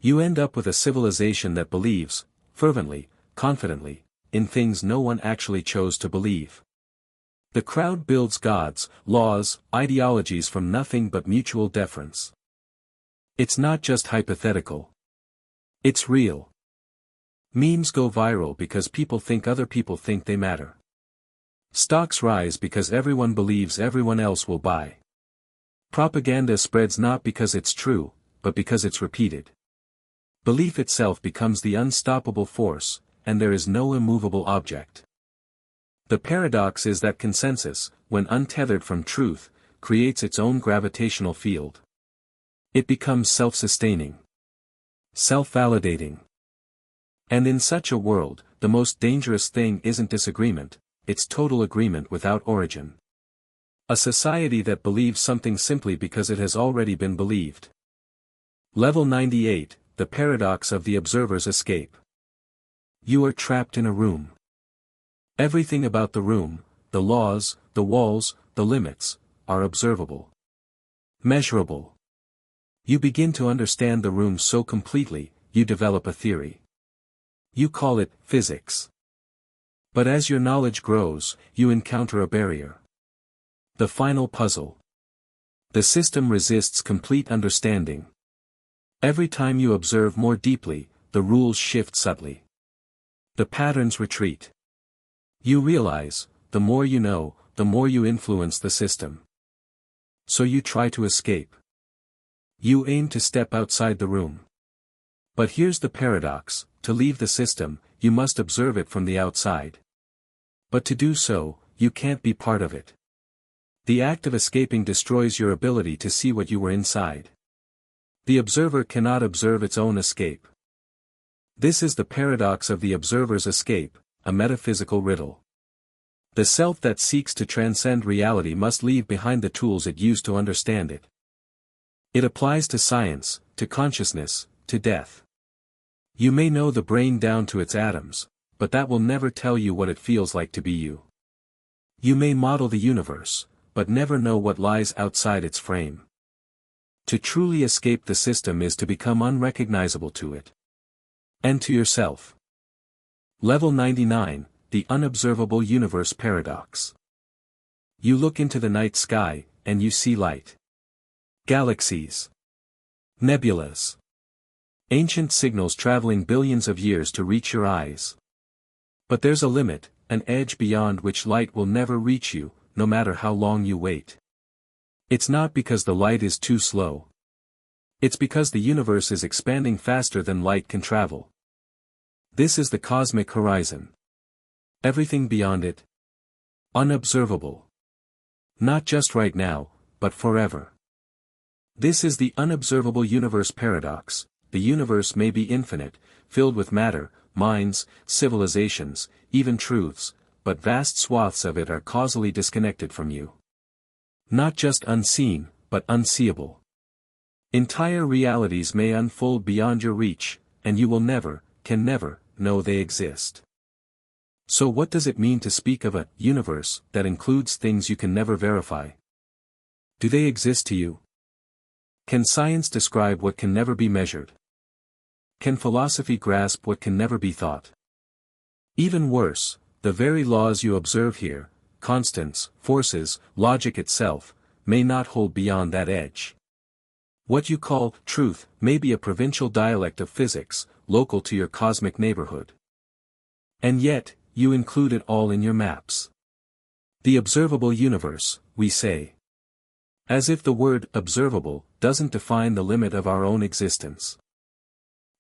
You end up with a civilization that believes, fervently, confidently, in things no one actually chose to believe. The crowd builds gods, laws, ideologies from nothing but mutual deference. It's not just hypothetical. It's real. Memes go viral because people think other people think they matter. Stocks rise because everyone believes everyone else will buy. Propaganda spreads not because it's true, but because it's repeated. Belief itself becomes the unstoppable force, and there is no immovable object. The paradox is that consensus, when untethered from truth, creates its own gravitational field. It becomes self-sustaining. Self-validating. And in such a world, the most dangerous thing isn't disagreement, it's total agreement without origin. A society that believes something simply because it has already been believed. Level 98, The Paradox of the Observer's Escape. You are trapped in a room. Everything about the room, the laws, the walls, the limits, are observable. Measurable. You begin to understand the room so completely, you develop a theory. You call it physics. But as your knowledge grows, you encounter a barrier. The final puzzle. The system resists complete understanding. Every time you observe more deeply, the rules shift subtly. The patterns retreat. You realize, the more you know, the more you influence the system. So you try to escape. You aim to step outside the room. But here's the paradox: to leave the system, you must observe it from the outside. But to do so, you can't be part of it. The act of escaping destroys your ability to see what you were inside. The observer cannot observe its own escape. This is the paradox of the observer's escape, a metaphysical riddle. The self that seeks to transcend reality must leave behind the tools it used to understand it. It applies to science, to consciousness, to death. You may know the brain down to its atoms, but that will never tell you what it feels like to be you. You may model the universe, but never know what lies outside its frame. To truly escape the system is to become unrecognizable to it. And to yourself. Level 99, the Unobservable Universe Paradox. You look into the night sky, and you see light. Galaxies. Nebulas. Ancient signals traveling billions of years to reach your eyes. But there's a limit, an edge beyond which light will never reach you, no matter how long you wait. It's not because the light is too slow. It's because the universe is expanding faster than light can travel. This is the cosmic horizon. Everything beyond it. Unobservable. Not just right now, but forever. This is the Unobservable Universe Paradox. The universe may be infinite, filled with matter, minds, civilizations, even truths, but vast swaths of it are causally disconnected from you. Not just unseen, but unseeable. Entire realities may unfold beyond your reach, and you will never, can never, know they exist. So what does it mean to speak of a universe that includes things you can never verify? Do they exist to you? Can science describe what can never be measured? Can philosophy grasp what can never be thought? Even worse, the very laws you observe here, constants, forces, logic itself, may not hold beyond that edge. What you call truth may be a provincial dialect of physics, local to your cosmic neighborhood. And yet, you include it all in your maps. The observable universe, we say. As if the word observable doesn't define the limit of our own existence.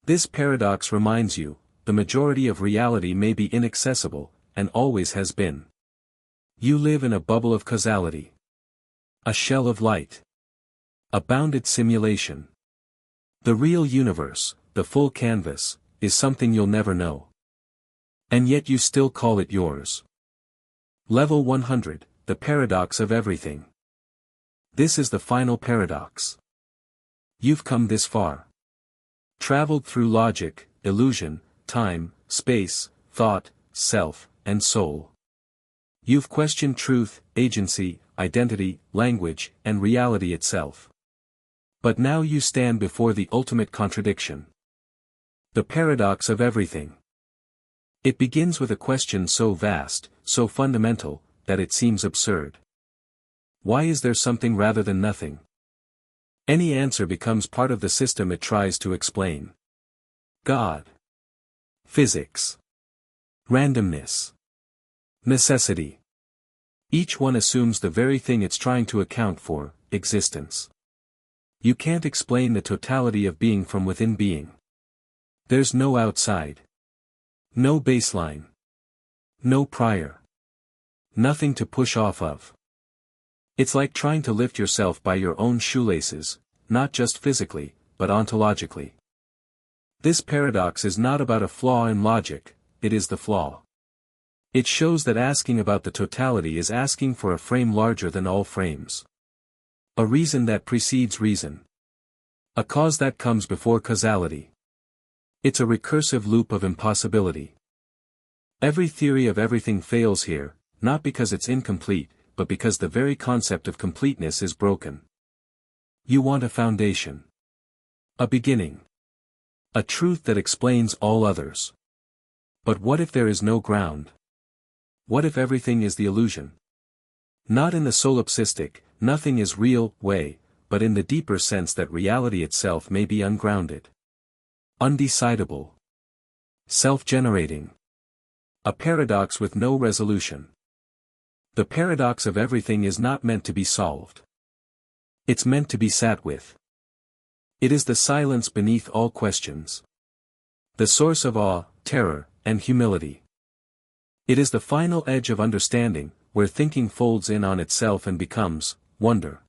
This paradox reminds you, the majority of reality may be inaccessible, and always has been. You live in a bubble of causality. A shell of light. A bounded simulation. The real universe, the full canvas, is something you'll never know. And yet you still call it yours. Level 100, the paradox of everything. This is the final paradox. You've come this far. Traveled through logic, illusion, time, space, thought, self, and soul. You've questioned truth, agency, identity, language, and reality itself. But now you stand before the ultimate contradiction. The paradox of everything. It begins with a question so vast, so fundamental, that it seems absurd. Why is there something rather than nothing? Any answer becomes part of the system it tries to explain. God. Physics. Randomness. Necessity. Each one assumes the very thing it's trying to account for, existence. You can't explain the totality of being from within being. There's no outside. No baseline. No prior. Nothing to push off of. It's like trying to lift yourself by your own shoelaces, not just physically, but ontologically. This paradox is not about a flaw in logic, it is the flaw. It shows that asking about the totality is asking for a frame larger than all frames. A reason that precedes reason. A cause that comes before causality. It's a recursive loop of impossibility. Every theory of everything fails here, not because it's incomplete, but because the very concept of completeness is broken. You want a foundation. A beginning. A truth that explains all others. But what if there is no ground? What if everything is the illusion? Not in the solipsistic, nothing is real, way, but in the deeper sense that reality itself may be ungrounded. Undecidable. Self-generating. A paradox with no resolution. The paradox of everything is not meant to be solved. It's meant to be sat with. It is the silence beneath all questions. The source of awe, terror, and humility. It is the final edge of understanding, where thinking folds in on itself and becomes wonder.